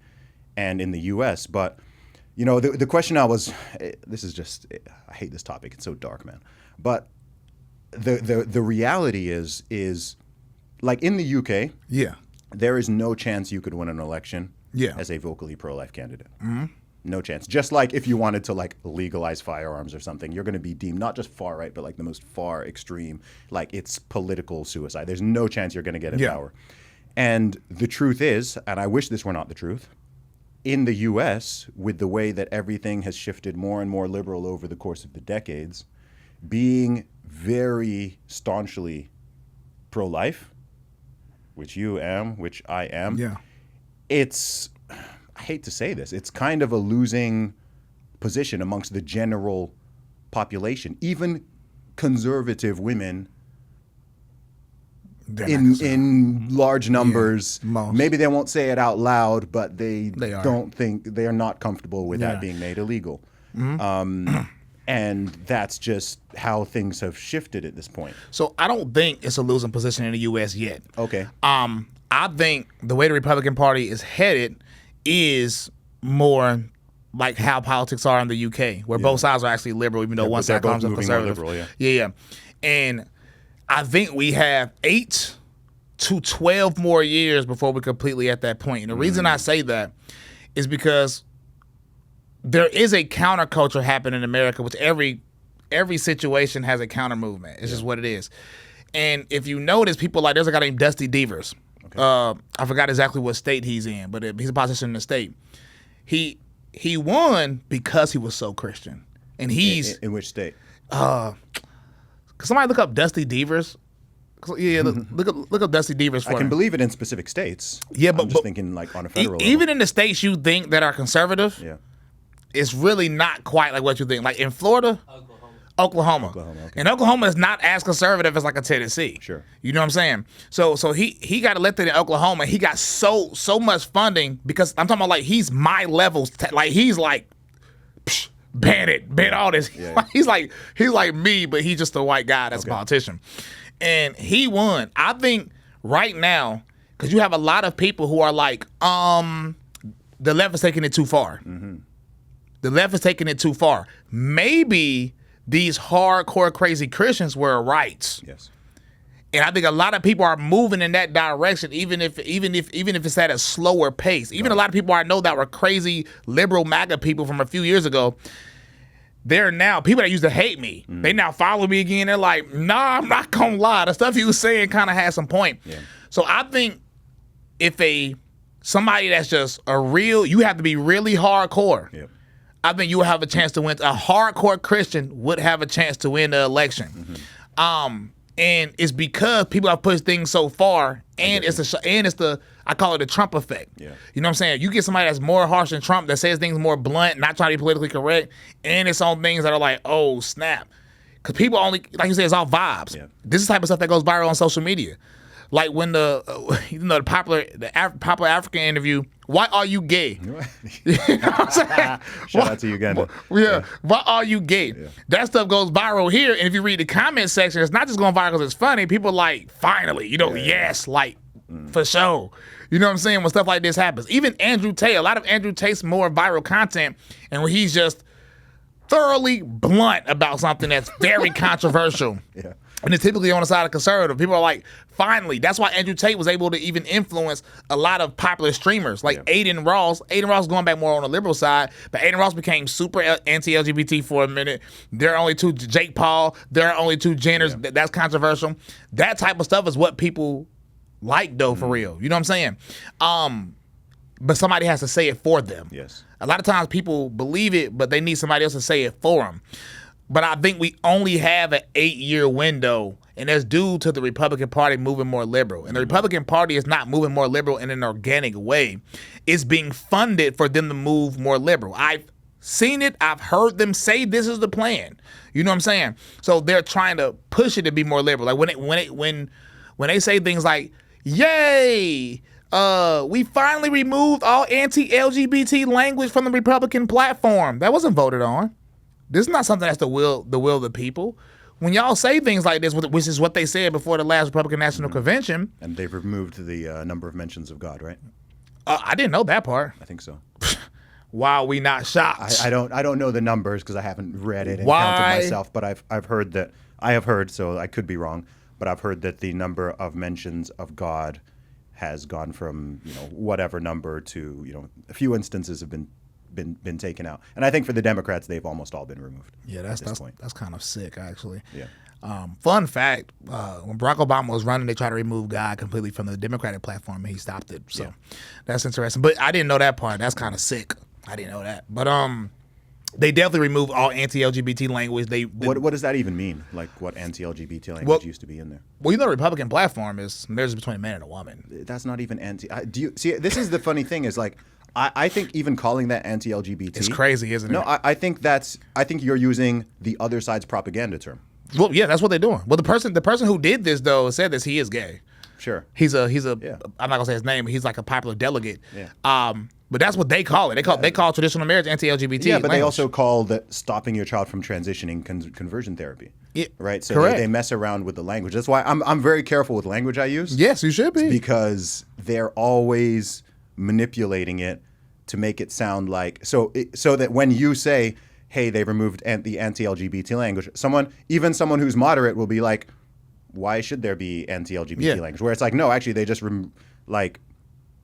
and in the US. But the question this is just, I hate this topic. It's so dark, man. But the reality is like in the UK, there is no chance you could win an election as a vocally pro-life candidate. Mm-hmm. No chance. Just like if you wanted to legalize firearms or something, you're going to be deemed not just far right, but like the most far extreme. Like it's political suicide. There's no chance you're going to get in power. And the truth is, and I wish this were not the truth, in the US, with the way that everything has shifted more and more liberal over the course of the decades, being very staunchly pro-life, which you am, which I am, it's, I hate to say this, it's kind of a losing position amongst the general population. Even conservative women in large numbers, maybe they won't say it out loud, but they are not comfortable with that being made illegal. Mm-hmm. And that's just how things have shifted at this point. So I don't think it's a losing position in the U.S. yet. Okay. I think the way the Republican Party is headed is more like how politics are in the UK, where both sides are actually liberal, even though one side comes up conservative. Liberal, yeah. And I think we have 8 to 12 more years before we're completely at that point. And the reason I say that is because there is a counterculture happening in America, which every situation has a counter movement. It's just what it is. And if you notice, people like, there's a guy named Dusty Devers. Okay. I forgot exactly what state he's in, but he's a politician in the state. He won because he was so Christian. And he's... In which state? Could somebody look up Dusty Devers? Yeah, look up Dusty Devers for I can me. believe it in specific states. Yeah, I'm just thinking like on a federal level. Even in the states you think that are conservative, it's really not quite like what you think. Like in Florida, Oklahoma. Okay. And Oklahoma is not as conservative as like a Tennessee. Sure. You know what I'm saying? So he got elected in Oklahoma. He got so much funding because I'm talking about like he's my levels. Like he's like, ban all this. Yeah. He's like me, but he's just a white guy that's a politician. And he won. I think right now, because you have a lot of people who are like, the left is taking it too far. Mm-hmm. The left is taking it too far. Maybe these hardcore crazy Christians were right. Yes. And I think a lot of people are moving in that direction, even if it's at a slower pace. Even a lot of people I know that were crazy liberal MAGA people from a few years ago, they're now people that used to hate me. They now follow me again. They're like, nah, I'm not gonna lie. The stuff he was saying kind of had some point. Yeah. So I think if somebody that's just you have to be really hardcore. Yep. I think you will have a chance to win. A hardcore Christian would have a chance to win the election. Mm-hmm. And it's because people have pushed things so far, and it's the I call it the Trump effect. Yeah. You know what I'm saying? You get somebody that's more harsh than Trump, that says things more blunt, not trying to be politically correct, and it's on things that are like, oh snap, because people only, like you said, it's all vibes. Yeah. This is the type of stuff that goes viral on social media. Like when the popular African interview, why are you gay? You know what I'm saying? Shout out to Uganda. Yeah, why are you gay? Yeah. That stuff goes viral here, and if you read the comment section, it's not just going viral because it's funny. People like, finally, yes, like, for sure. You know what I'm saying? When stuff like this happens. Even Andrew Tate, a lot of Andrew Tate's more viral content, and when he's just thoroughly blunt about something that's very controversial. Yeah. And it's typically on the side of conservative. People are like, finally. That's why Andrew Tate was able to even influence a lot of popular streamers like Aiden Ross. Aiden Ross going back more on the liberal side, but Aiden Ross became super anti-LGBT for a minute. There are only two, Jake Paul. There are only two Jenners. Yeah. That's controversial. That type of stuff is what people like, though, for real. You know what I'm saying? But somebody has to say it for them. Yes. A lot of times people believe it, but they need somebody else to say it for them. But I think we only have an 8-year window, and that's due to the Republican Party moving more liberal. And the Republican Party is not moving more liberal in an organic way. It's being funded for them to move more liberal. I've seen it. I've heard them say this is the plan. You know what I'm saying? So they're trying to push it to be more liberal. Like when they say things like, "Yay! We finally removed all anti-LGBT language from the Republican platform." That wasn't voted on. This is not something that's the will of the people. When y'all say things like this, which is what they said before the last Republican National Convention. And they've removed the number of mentions of God, right? I didn't know that part. I think so. Why are we not shocked? I don't know the numbers because I haven't read it and counted myself, but I've heard that, so I could be wrong, but I've heard that the number of mentions of God has gone from, whatever number to, a few instances have been taken out, and I think for the Democrats they've almost all been removed. Yeah, that's kind of sick, actually. Yeah. Fun fact: when Barack Obama was running, they tried to remove God completely from the Democratic platform, and he stopped it. So that's interesting. But I didn't know that part. That's kind of sick. I didn't know that. But they definitely removed all anti-LGBT language. What does that even mean? Like what anti-LGBT language used to be in there? Well, the Republican platform is marriage between a man and a woman. That's not even anti. Do you see? This is the funny thing is like. I think even calling that anti-LGBT is crazy, isn't it? No, I think you're using the other side's propaganda term. Well, yeah, that's what they're doing. Well, the person who did this though said this. He is gay. Sure. He's a. I'm not gonna say his name, but he's like a popular delegate. Yeah. But that's what they call it. They call traditional marriage anti-LGBT. Yeah, but they also call that stopping your child from transitioning conversion therapy. Yeah. Right. So they mess around with the language. That's why I'm very careful with language I use. Yes, you should be. Because they're always manipulating it to make it sound like so that when you say, hey, they removed the anti-LGBT language, someone who's moderate will be like, why should there be anti-LGBT language? Where it's like, no, actually they just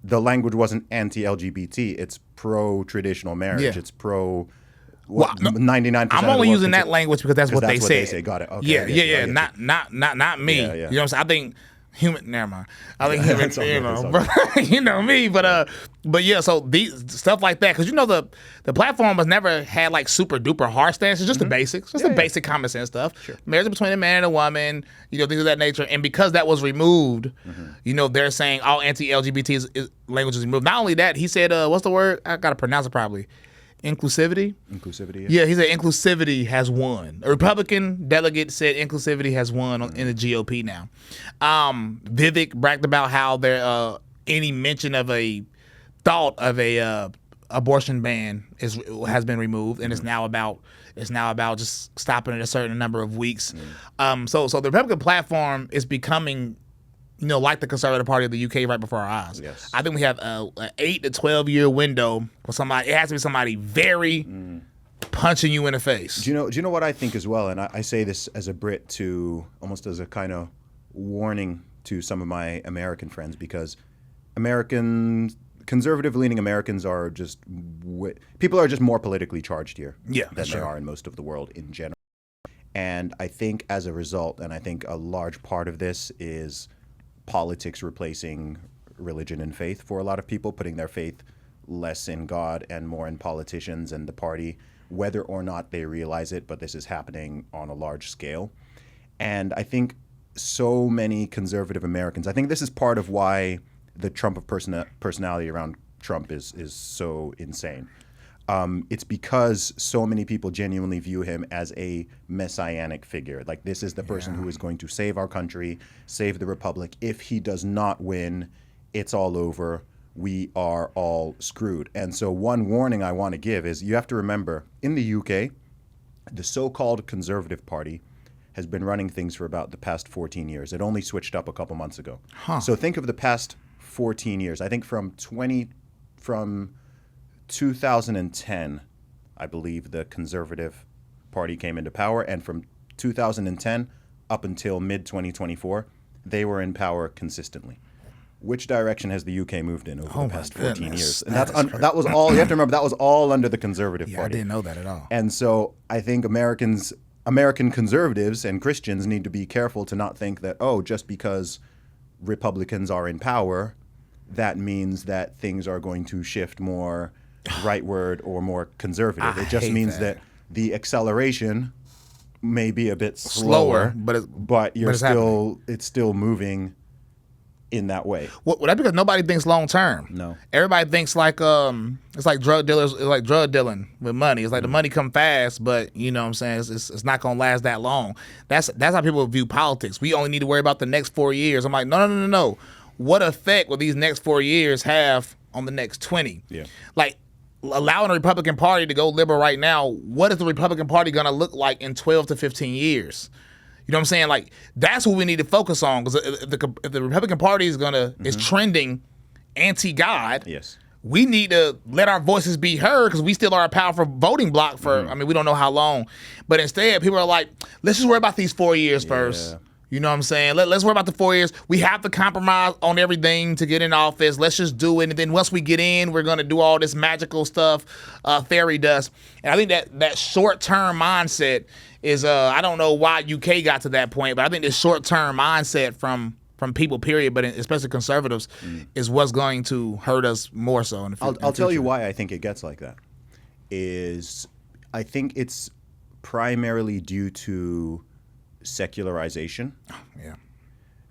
the language wasn't anti-LGBT, it's pro-traditional marriage. Yeah. It's pro 99%. I'm only using that language because that's what they say. They say. Got it. Okay, yeah. Not me. Yeah. You know what I'm saying? I think never mind. I think you know me, but yeah. So these stuff like that, because the platform has never had like super duper harsh stances, just the basics, the basic common sense stuff. Sure. Marriage between a man and a woman, things of that nature. And because that was removed, they're saying all anti-LGBT language is removed. Not only that, he said, what's the word? I gotta pronounce it properly. inclusivity. Inclusivity. Yeah, he said inclusivity has won. A Republican delegate said inclusivity has won in the GOP now. Vivek bragged about how there any mention of a thought of a abortion ban has been removed, and it's now about just stopping at a certain number of weeks. So the Republican platform is becoming, like the Conservative Party of the UK right before our eyes. Yes. I think we have an 8 to 12 year window for somebody. It has to be somebody very punching you in the face. Do you know what I think as well? And I say this as a Brit to almost as a kind of warning to some of my American friends, because conservative-leaning Americans are just people are just more politically charged here than they are in most of the world in general. And I think as a result, and I think a large part of this is politics replacing religion and faith for a lot of people, putting their faith less in God and more in politicians and the party, whether or not they realize it, but this is happening on a large scale. And I think so many conservative Americans, I think this is part of why the Trump of personality around Trump is so insane. It's because so many people genuinely view him as a messianic figure. Like, this is the person who is going to save our country, save the republic. If he does not win, it's all over. We are all screwed. And so one warning I want to give is you have to remember, in the UK, the so-called Conservative Party has been running things for about the past 14 years. It only switched up a couple months ago. So think of the past 14 years. I think from 2010, I believe the Conservative Party came into power, and from 2010 up until mid-2024, they were in power consistently. Which direction has the UK moved in over the past 14 years? And that was all, you have to remember, that was all under the Conservative Party. I didn't know that at all. And so I think American conservatives and Christians need to be careful to not think that, just because Republicans are in power, that means that things are going to shift more rightward or more conservative. It just means that the acceleration may be a bit slower, but it's still moving in that way. Well, that's because nobody thinks long term. No, everybody thinks like it's like drug dealers. It's like drug dealing with money. It's like the money come fast, but you know what I'm saying, it's not gonna last that long. That's how people view politics. We only need to worry about the next 4 years. I'm like, no. What effect will these next 4 years have on the next 20? Yeah. Like, allowing the Republican Party to go liberal right now, what is the Republican Party going to look like in 12 to 15 years? You know what I'm saying? Like, that's what we need to focus on, because if the Republican Party is trending anti-God, yes, we need to let our voices be heard, because we still are a powerful voting bloc for, we don't know how long. But instead, people are like, let's just worry about these 4 years first. You know what I'm saying? Let's worry about the 4 years. We have to compromise on everything to get in office. Let's just do it. And then once we get in, we're going to do all this magical stuff, fairy dust. And I think that short-term mindset is, I don't know why UK got to that point, but I think this short-term mindset from people, period, but especially conservatives, is what's going to hurt us more so in the future. I'll tell you why I think it gets like that. I think it's primarily due to secularization. Yeah.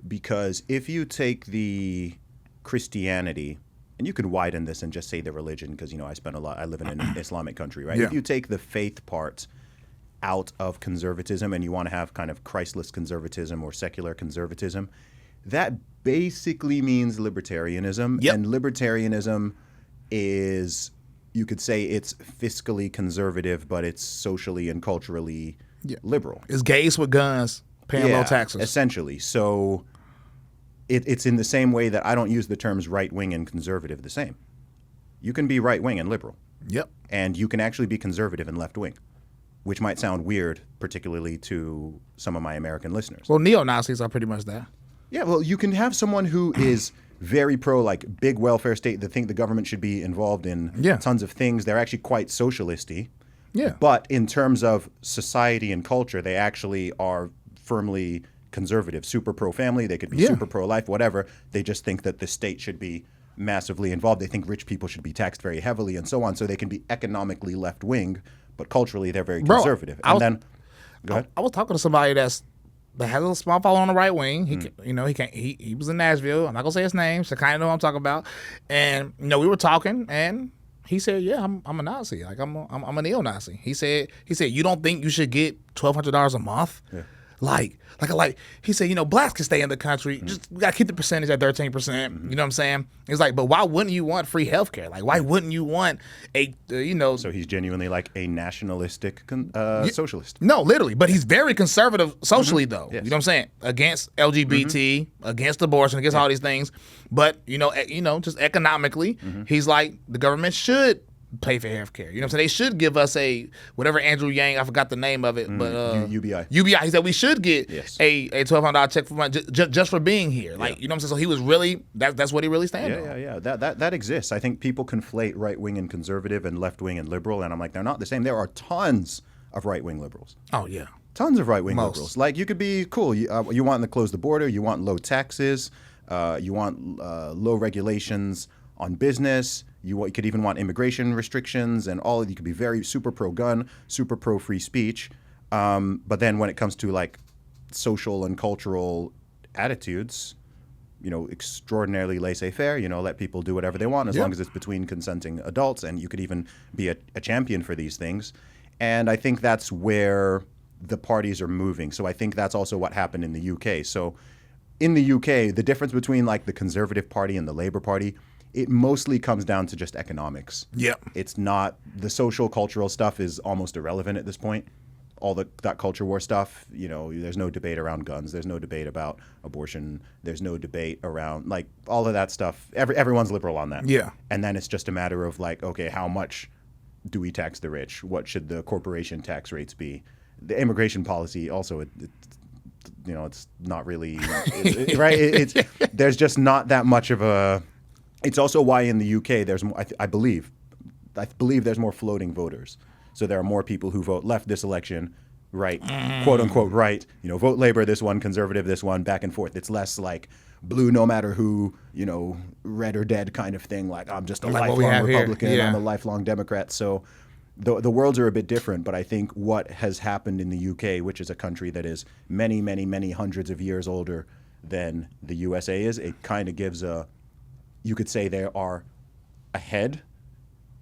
Because if you take the Christianity, and you can widen this and just say the religion, because I live in an Islamic country, right? Yeah. If you take the faith part out of conservatism and you want to have kind of Christless conservatism or secular conservatism, that basically means libertarianism. Yep. And libertarianism is, you could say it's fiscally conservative, but it's socially and culturally liberal. It's gays with guns paying low taxes. Essentially. So it's in the same way that I don't use the terms right-wing and conservative the same. You can be right-wing and liberal. Yep. And you can actually be conservative and left-wing, which might sound weird, particularly to some of my American listeners. Well, neo-Nazis are pretty much that. Yeah, well, you can have someone who is very pro, like, big welfare state, that think the government should be involved in tons of things. They're actually quite socialisty. Yeah. But in terms of society and culture, they actually are firmly conservative, super pro-family. They could be super pro-life, whatever. They just think that the state should be massively involved. They think rich people should be taxed very heavily and so on. So they can be economically left-wing, but culturally they're very conservative. Go ahead. I was talking to somebody that has a small following on the right wing. He was in Nashville. I'm not gonna say his name, so kind of know what I'm talking about. And we were talking, and He said, "Yeah, I'm a Nazi. Like I'm a neo-Nazi." He said, "You don't think you should get $1,200 a month?" Yeah. Like he said, blacks can stay in the country. Just we gotta keep the percentage at 13%. You know what I'm saying? It's like, but why wouldn't you want free healthcare? Like, why wouldn't you want a So he's genuinely like a nationalistic socialist. No, literally, but he's very conservative socially though. Yes. You know what I'm saying? Against LGBT, against abortion, against all these things. But just economically, he's like the government should pay for health care. You know what I'm saying? They should give us whatever Andrew Yang, I forgot the name of it, but UBI. UBI. He said we should get a $1,200 check for money just for being here. Like, you know what I'm saying? So he was really that's what he really stands on. Yeah. That exists. I think people conflate right wing and conservative and left wing and liberal, and I'm like, they're not the same. There are tons of right wing liberals. Oh yeah. Tons of right wing liberals. Like, you could be cool. You want to close the border. You want low taxes. You want low regulations on business. You could even want immigration restrictions and all. You could be very super pro-gun, super pro-free speech. But then when it comes to like social and cultural attitudes, extraordinarily laissez-faire. Let people do whatever they want as long as it's between consenting adults. And you could even be a champion for these things. And I think that's where the parties are moving. So I think that's also what happened in the UK. So in the UK, the difference between like the Conservative Party and the Labour Party, it mostly comes down to just economics. Yep. It's not, the social, cultural stuff is almost irrelevant at this point. All that culture war stuff, there's no debate around guns. There's no debate about abortion. There's no debate around, like, all of that stuff. Everyone's liberal on that. Yeah. And then it's just a matter of like, okay, how much do we tax the rich? What should the corporation tax rates be? The immigration policy also, it's not really, right? There's just not that much of a... It's also why in the UK there's more, I believe there's more floating voters. So there are more people who vote left this election, right, quote unquote right, vote Labour this one, Conservative this one, back and forth. It's less like blue no matter who, red or dead kind of thing. Like, I'm just a lifelong Republican, I'm a lifelong Democrat. So the worlds are a bit different, but I think what has happened in the UK, which is a country that is many, many, many hundreds of years older than the USA is, it kind of gives you could say they are ahead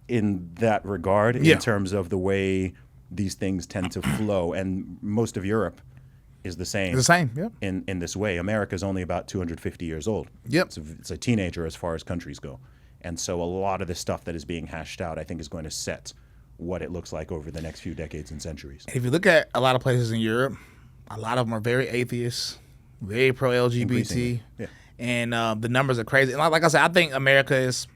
in that regard in terms of the way these things tend to flow. And most of Europe is the same. The same, yeah. In this way. America's only about 250 years old. Yep. It's a teenager as far as countries go. And so a lot of the stuff that is being hashed out, I think, is going to set what it looks like over the next few decades and centuries. If you look at a lot of places in Europe, a lot of them are very atheist, very pro-LGBT. Yeah. And the numbers are crazy. And like I said, I think America is...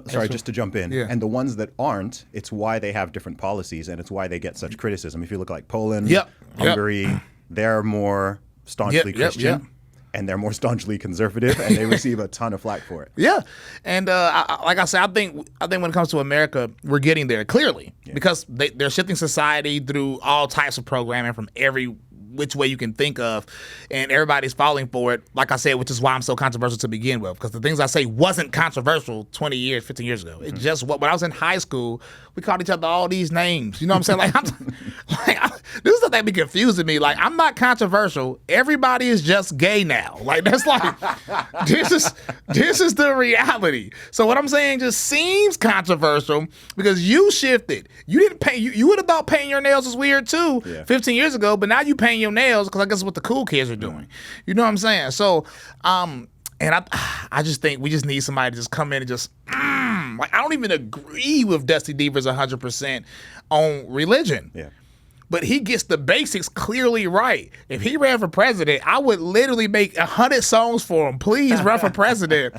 Sorry, just to jump in. Yeah. And the ones that aren't, it's why they have different policies and it's why they get such criticism. If you look like Poland, Hungary, they're more staunchly Christian and they're more staunchly conservative and they receive a ton of flack for it. Yeah. And like I said, I think when it comes to America, we're getting there clearly because they're shifting society through all types of programming from every which way you can think of, and everybody's falling for it, like I said, which is why I'm so controversial to begin with, because the things I say wasn't controversial 20 years, 15 years ago. It's just when I was in high school, we called each other all these names. You know what I'm saying? This is the thing that be confusing me. Like, I'm not controversial. Everybody is just gay now. Like, that's like, this is the reality. So what I'm saying just seems controversial because you shifted. You didn't pay. You would have thought painting your nails was weird too 15 years ago, but now you paint your nails because I guess it's what the cool kids are doing. You know what I'm saying? So, and I just think we just need somebody to just come in and just, like, I don't even agree with Dusty Deevers 100% on religion. Yeah. But he gets the basics clearly right. If he ran for president, I would literally make 100 songs for him. Please run for president,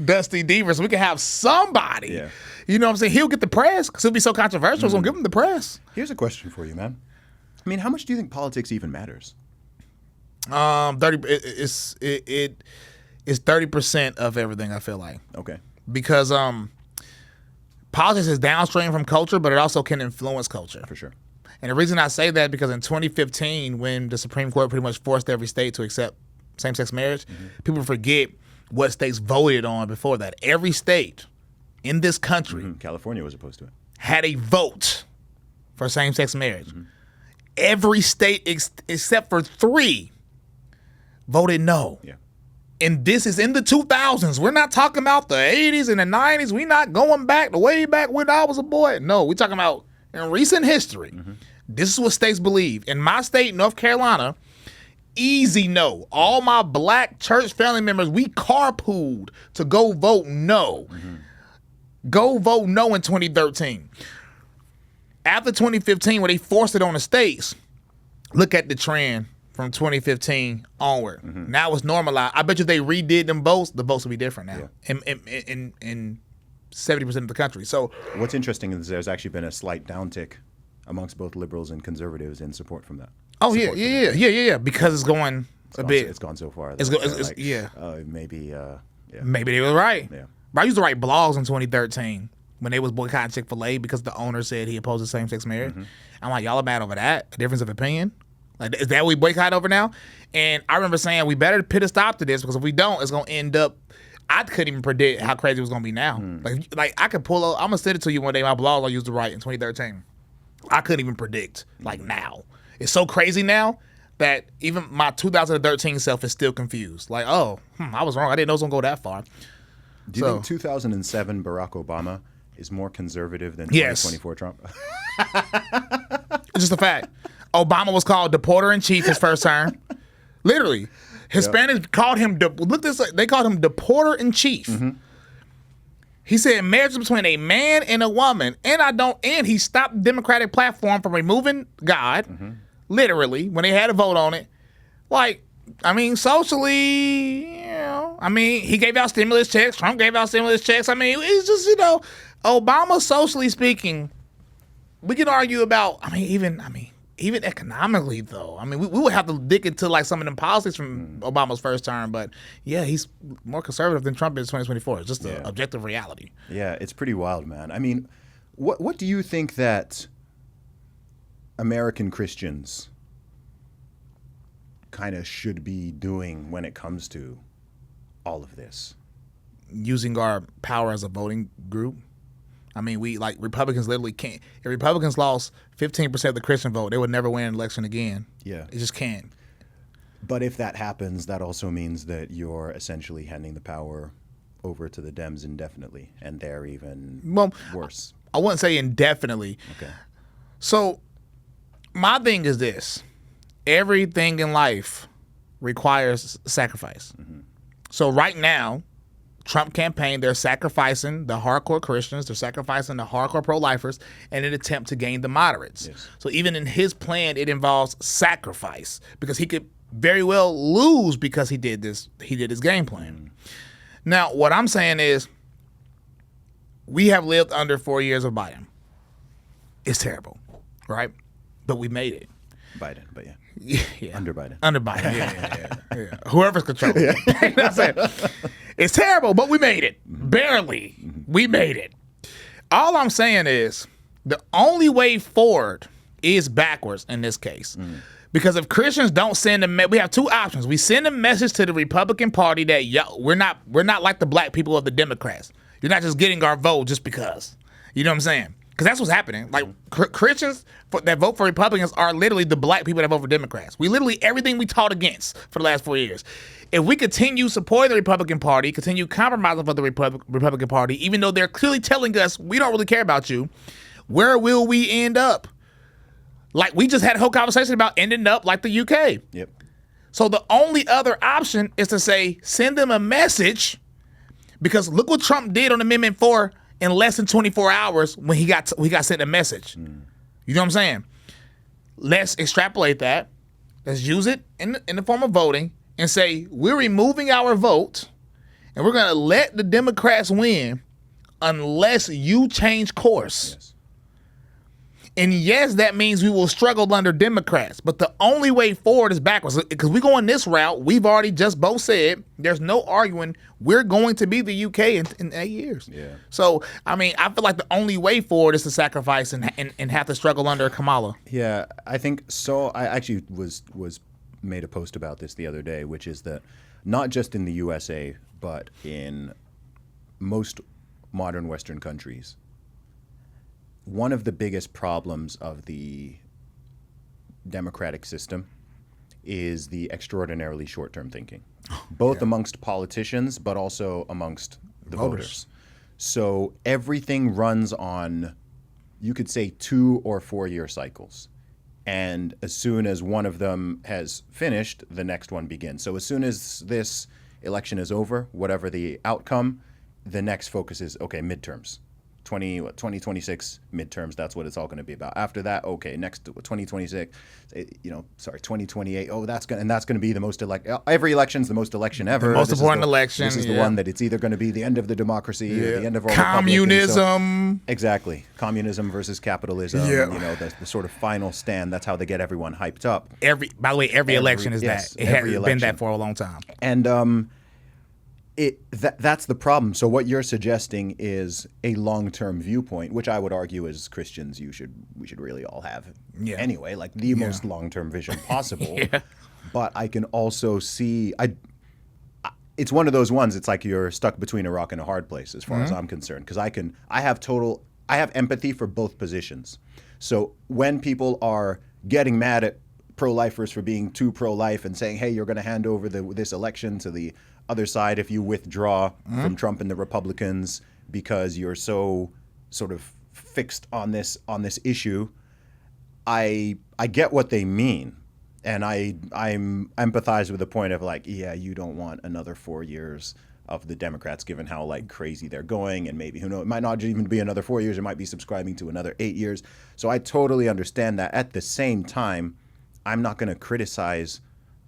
Dusty Deevers. We can have somebody. Yeah. You know what I'm saying? He'll get the press because he'll be so controversial. So give him the press. Here's a question for you, man. I mean, how much do you think politics even matters? 30. It's 30% of everything. I feel like. Okay. Because politics is downstream from culture, but it also can influence culture. For sure. And the reason I say that because in 2015, when the Supreme Court pretty much forced every state to accept same-sex marriage, people forget what states voted on before that. Every state in this country, California was opposed to it, had a vote for same-sex marriage. Every state except for 3 voted no. Yeah. And this is in the 2000s. We're not talking about the 80s and the 90s. We're not going back the way back when I was a boy. No, we're talking about in recent history. This is what states believe. In my state, North Carolina, easy no. All my black church family members, we carpooled to go vote no. Go vote no in 2013. After 2015, when they forced it on the states, look at the trend from 2015 onward. Now it's normalized. I bet you if they redid them votes, the votes would be different now in 70% of the country. So what's interesting is there's actually been a slight downtick amongst both liberals and conservatives in support from that. Oh yeah, because it's going It's gone so far. Maybe they were right. Yeah. But I used to write blogs in 2013 when they was boycotting Chick-fil-A because the owner said he opposes same-sex marriage. I'm like, y'all are mad over that? A difference of opinion? Like, is that what we boycott over now? And I remember saying we better put a stop to this because if we don't, it's gonna end up. I couldn't even predict how crazy it was gonna be now. Like I could pull up. I'm gonna send it to you one day. My blog I used to write in 2013. I couldn't even predict like now. It's so crazy now that even my 2013 self is still confused. Like, oh, I was wrong. I didn't know it was gonna go that far. Do you think 2007 Barack Obama is more conservative than 2024 Trump? It's just a fact. Obama was called deporter-in-chief his first term. Literally. Hispanics called him, they called him deporter-in-chief. He said marriage is between a man and a woman, and he stopped the Democratic platform from removing God, literally, when they had a vote on it. Like, I mean, socially, he gave out stimulus checks. Trump gave out stimulus checks. I mean, it's just, Obama, socially speaking, we can argue about, even economically, though. I mean, we would have to dig into like some of them policies from Obama's first term, but yeah, he's more conservative than Trump is in 2024. It's just an objective reality. Yeah, it's pretty wild, man. I mean, what do you think that American Christians kind of should be doing when it comes to all of this? Using our power as a voting group. I mean, Republicans literally can't. If Republicans lost 15% of the Christian vote, they would never win an election again. Yeah. It just can't. But if that happens, that also means that you're essentially handing the power over to the Dems indefinitely, and they're even worse. I wouldn't say indefinitely. Okay. So my thing is this. Everything in life requires sacrifice. So right now, Trump campaign, they're sacrificing the hardcore Christians, they're sacrificing the hardcore pro-lifers in an attempt to gain the moderates. Yes. So even in his plan, it involves sacrifice because he could very well lose because he did his game plan. Now, what I'm saying is we have lived under 4 years of Biden. It's terrible, right? But we made it. Biden, but yeah. Under Biden. Under Biden, yeah. Whoever's controlling it. You know what I'm saying? It's terrible, but we made it. Barely. We made it. All I'm saying is the only way forward is backwards in this case. Because if Christians don't send we have two options. We send a message to the Republican Party that we're not like the black people of the Democrats. You're not just getting our vote just because. You know what I'm saying? Because that's what's happening. Like Christians that vote for Republicans are literally the black people that vote for Democrats. We literally everything we taught against for the last 4 years. If we continue supporting the Republican Party, continue compromising for the Republican Party, even though they're clearly telling us we don't really care about you, where will we end up? Like we just had a whole conversation about ending up like the UK. Yep. So the only other option is to say send them a message, because look what Trump did on Amendment 4 in less than 24 hours when he got sent a message. You know what I'm saying? Let's extrapolate that. Let's use it in the form of voting and say we're removing our vote and we're going to let the Democrats win unless you change course. Yes. And yes, that means we will struggle under Democrats, but the only way forward is backwards. Because we go on this route, we've already just both said, there's no arguing, we're going to be the UK in 8 years. Yeah. So, I mean, I feel like the only way forward is to sacrifice and have to struggle under Kamala. Yeah, I think so. I actually was made a post about this the other day, which is that not just in the USA, but in most modern Western countries, one of the biggest problems of the democratic system is the extraordinarily short-term thinking, both amongst politicians, but also amongst the voters. So everything runs on, you could say, 2 or 4 year cycles. And as soon as one of them has finished, the next one begins. So as soon as this election is over, whatever the outcome, the next focus is, okay, midterms. 2026 midterms, that's what it's all going to be about. After that, okay, next 2026, 2028. Oh, that's going to be the most every election's the most election ever. The most important election. This is the one that it's either going to be the end of the democracy or the end of our communism. Exactly, communism versus capitalism. Yeah. The sort of final stand. That's how they get everyone hyped up. By the way, every election is that. It has been that for a long time. And that's the problem. So what you're suggesting is a long-term viewpoint, which I would argue as Christians we should really all have anyway, like the most long-term vision possible. But I can also see it's one of those ones. It's like you're stuck between a rock and a hard place as far as I'm concerned, because I have empathy for both positions. So when people are getting mad at pro-lifers for being too pro-life and saying, hey, you're going to hand over this election to the other side if you withdraw from Trump and the Republicans because you're so sort of fixed on this issue, I get what they mean, and I'm empathize with the point of like, yeah, you don't want another 4 years of the Democrats, given how like crazy they're going, and maybe, who knows, it might not even be another 4 years, it might be subscribing to another 8 years. So I totally understand that. At the same time, I'm not going to criticize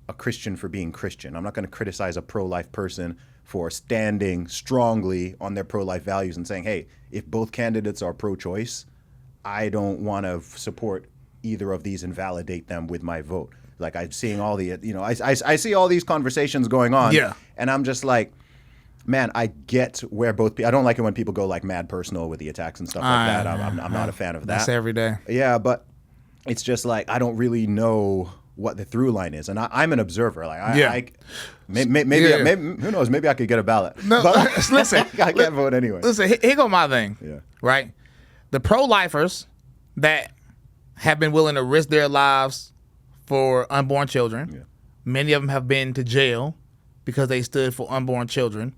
a Christian for being Christian. I'm not going to criticize a pro-life person for standing strongly on their pro-life values and saying, hey, if both candidates are pro-choice, I don't want to support either of these and validate them with my vote. Like, I'm seeing all the, I see all these conversations going on, and I'm just like, man, I get where both I don't like it when people go like mad personal with the attacks and stuff like that. I'm not a fan of that. That's every day. Yeah, but it's just like, I don't really know what the through line is, and I'm an observer. Like, maybe who knows? Maybe I could get a ballot. No, but listen, I can't vote anyway. Listen, here go my thing. Yeah. Right, the pro-lifers that have been willing to risk their lives for unborn children. Yeah. Many of them have been to jail because they stood for unborn children.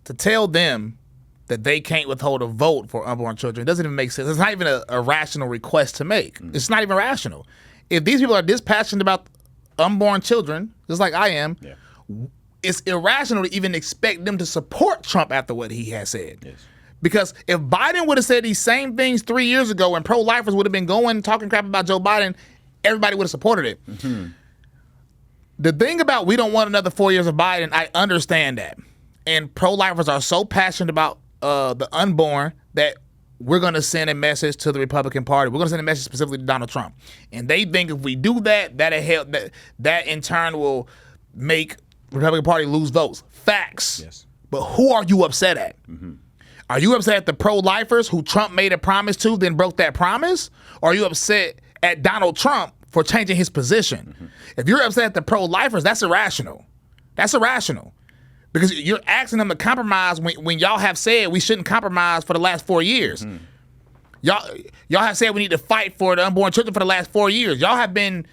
To tell them that they can't withhold a vote for unborn children doesn't even make sense. It's not even a rational request to make. It's not even rational. If these people are this passionate about unborn children, just like I am, it's irrational to even expect them to support Trump after what he has said. Yes. Because if Biden would have said these same things 3 years ago and pro-lifers would have been going talking crap about Joe Biden, everybody would have supported it. Mm-hmm. The thing about we don't want another 4 years of Biden, I understand that. And pro-lifers are so passionate about the unborn that we're going to send a message to the Republican Party. We're going to send a message specifically to Donald Trump. And they think if we do that, that in turn will make the Republican Party lose votes. Facts. Yes. But who are you upset at? Mm-hmm. Are you upset at the pro-lifers who Trump made a promise to, then broke that promise? Or are you upset at Donald Trump for changing his position? Mm-hmm. If you're upset at the pro-lifers, that's irrational. That's irrational. Because you're asking them to compromise when y'all have said we shouldn't compromise for the last 4 years. Mm. Y'all have said we need to fight for the unborn children for the last 4 years. Y'all have been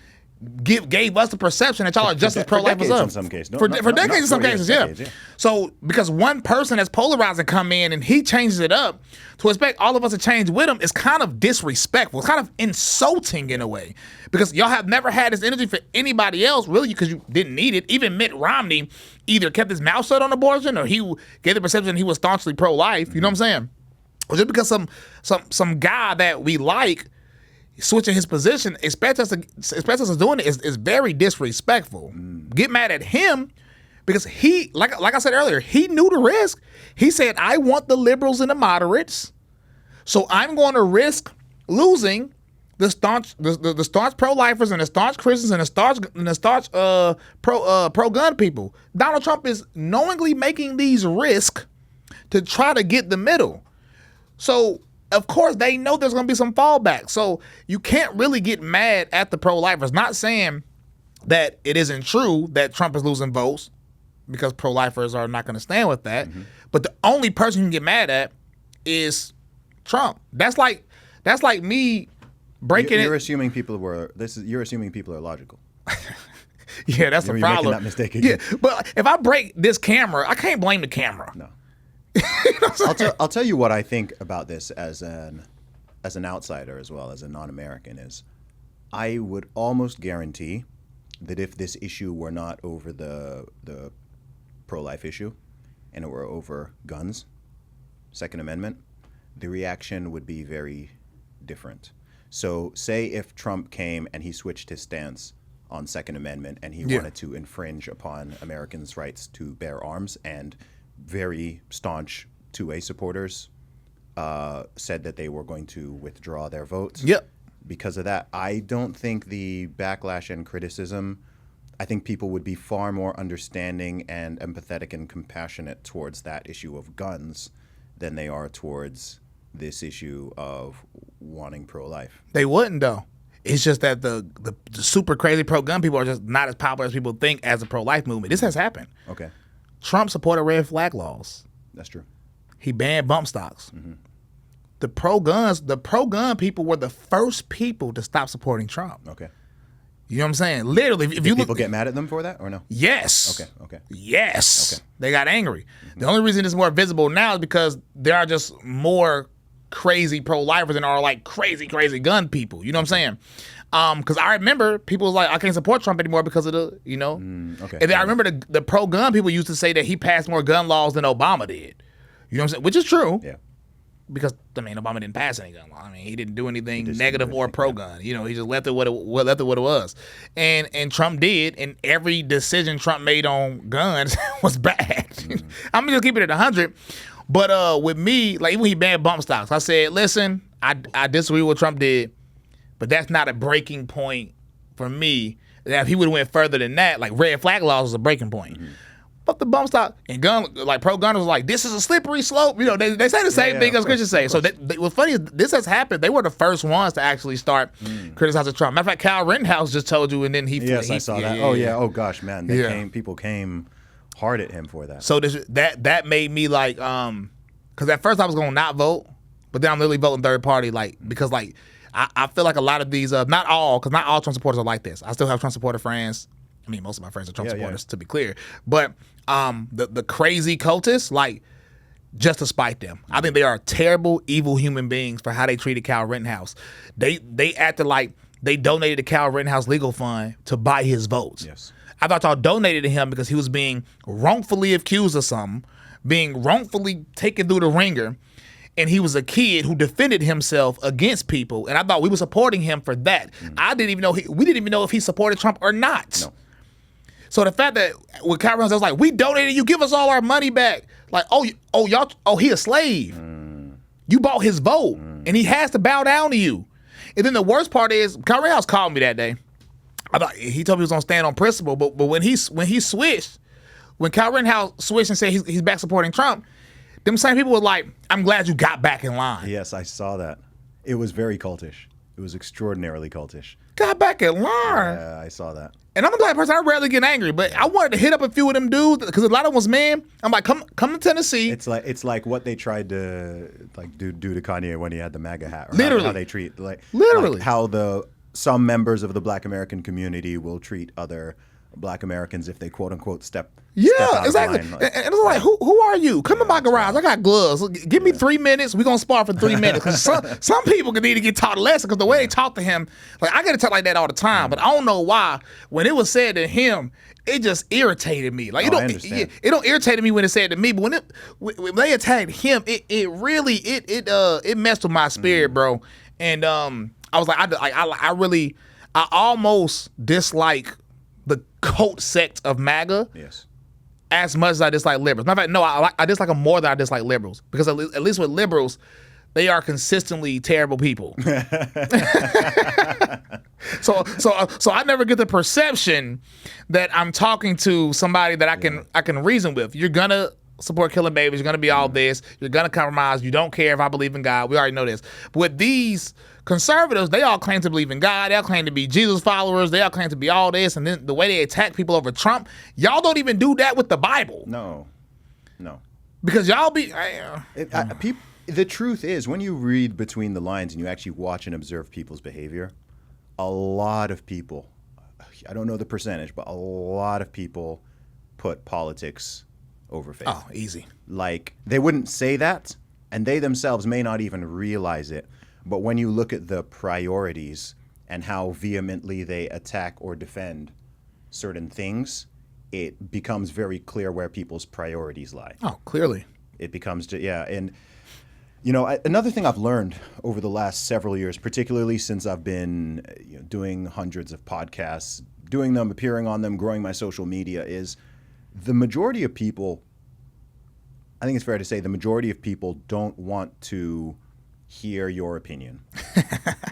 gave us the perception that y'all are just as pro-life as us. In some cases. For decades in some cases, yeah. So because one person that's polarizing come in and he changes it up, to expect all of us to change with him is kind of disrespectful. It's kind of insulting in a way. Because y'all have never had this energy for anybody else, really, because you didn't need it. Even Mitt Romney either kept his mouth shut on abortion or he gave the perception he was staunchly pro-life. You know what I'm saying? Or just because some guy that we like switching his position, expect us doing it is very disrespectful. Get mad at him because he, like I said earlier, he knew the risk. He said, I want the liberals and the moderates, so I'm going to risk losing the staunch pro-lifers and the staunch Christians and the staunch pro-gun people. Donald Trump is knowingly making these risks to try to get the middle. So of course, they know there's going to be some fallback. So you can't really get mad at the pro-lifers. Not saying that it isn't true that Trump is losing votes because pro-lifers are not going to stand with that. Mm-hmm. But the only person you can get mad at is Trump. That's like me breaking You're assuming people are logical. Yeah, that's the You're problem. making that mistake again. Yeah, but if I break this camera, I can't blame the camera. No. You know what I'm saying? I'll tell you what I think about this as an outsider as well as a non-American is I would almost guarantee that if this issue were not over the pro-life issue and it were over guns, Second Amendment, the reaction would be very different. So say if Trump came and he switched his stance on Second Amendment and he wanted to infringe upon Americans' rights to bear arms, and very staunch 2A supporters said that they were going to withdraw their votes. Yep. Because of that, I don't think the backlash and criticism, I think people would be far more understanding and empathetic and compassionate towards that issue of guns than they are towards this issue of wanting pro-life. They wouldn't, though. It's just that the super crazy pro-gun people are just not as popular as people think as a pro-life movement. This has happened. Okay. Trump supported red flag laws. That's true. He banned bump stocks. Mm-hmm. The pro-gun people were the first people to stop supporting Trump. Okay. You know what I'm saying? Literally, if you look, people get mad at them for that or no? Yes. Okay. Yes. Okay. They got angry. Mm-hmm. The only reason it's more visible now is because there are just more crazy pro-lifers than are like crazy gun people. You know what I'm saying? Because I remember people was like, I can't support Trump anymore because of the, you know. Okay. And then I remember the pro-gun people used to say that he passed more gun laws than Obama did. You know what I'm saying? Which is true. Yeah. Because, I mean, Obama didn't pass any gun law. I mean, he didn't do anything negative or pro-gun. Yeah. You know, he just left it what it was. And Trump did, and every decision Trump made on guns was bad. Mm. I'm going to keep it at 100. But with me, like, even when he banned bump stocks, I said, listen, I disagree with what Trump did, but that's not a breaking point for me. That if he would have went further than that, like red flag laws was a breaking point. Mm-hmm. But the bump stock and pro-gunners was like, this is a slippery slope. You know, they say the same thing as Christians say. So what's funny is this has happened. They were the first ones to actually start criticizing Trump. Matter of fact, Kyle Rittenhouse just told you, and then he. Yes, I saw that. Yeah. Oh gosh, man. People came hard at him for that. So that made me like, because at first I was gonna not vote, but then I'm literally voting third party, like, because like I feel like a lot of these, not all Trump supporters are like this. I still have Trump supporter friends. I mean, most of my friends are Trump supporters, to be clear. But the crazy cultists, like, just to spite them. I think they are terrible, evil human beings for how they treated Kyle Rittenhouse. They acted like they donated to Kyle Rittenhouse legal fund to buy his votes. Yes. I thought y'all donated to him because he was being wrongfully accused of something, being wrongfully taken through the ringer, and he was a kid who defended himself against people, and I thought we were supporting him for that. I didn't even know we didn't even know if he supported Trump or not. No. So the fact that with Kyle Rittenhouse, I was like, we donated, you give us all our money back. Like, he a slave. You bought his vote, and he has to bow down to you. And then the worst part is, Kyle Rittenhouse called me that day. I thought he told me he was gonna stand on principle, but when he switched, when Kyle Rittenhouse switched and said he's back supporting Trump, them same people were like, I'm glad you got back in line. Yes, I saw that. It was very cultish. It was extraordinarily cultish. Got back in line. Yeah, I saw that. And I'm a black person. I rarely get angry, but I wanted to hit up a few of them dudes because a lot of them was men. I'm like, come to Tennessee. It's like what they tried to do to Kanye when he had the MAGA hat. Or literally, how they treat literally how some members of the Black American community will treat other Black Americans if they quote unquote step out exactly. of line. And it's like, who are you? Come to my garage. I got gloves. Give me 3 minutes. We're gonna spar for 3 minutes. Because some people need to get taught a lesson because the way they talk to him, like I get to talk like that all the time, but I don't know why. When it was said to him, it just irritated me. Like it don't irritate me when it's said to me, but when they attacked him, it really messed with my spirit, bro. And I was like, I almost dislike the cult sect of MAGA as much as I dislike liberals. Matter of fact, no, I dislike them more than I dislike liberals, because at least with liberals, they are consistently terrible people. So I never get the perception that I'm talking to somebody that I can reason with. You're gonna support killing babies. You're gonna be all this. You're gonna compromise. You don't care if I believe in God. We already know this. But with these conservatives, they all claim to believe in God. They all claim to be Jesus followers. They all claim to be all this. And then the way they attack people over Trump, y'all don't even do that with the Bible. No. Because y'all be... The truth is, when you read between the lines and you actually watch and observe people's behavior, a lot of people, I don't know the percentage, but a lot of people put politics over faith. Oh, easy. Like, they wouldn't say that, and they themselves may not even realize it. But when you look at the priorities and how vehemently they attack or defend certain things, it becomes very clear where people's priorities lie. Oh, clearly. It becomes, yeah. And, you know, another thing I've learned over the last several years, particularly since I've been doing hundreds of podcasts, doing them, appearing on them, growing my social media, is the majority of people, I think it's fair to say, the majority of people don't want to hear your opinion.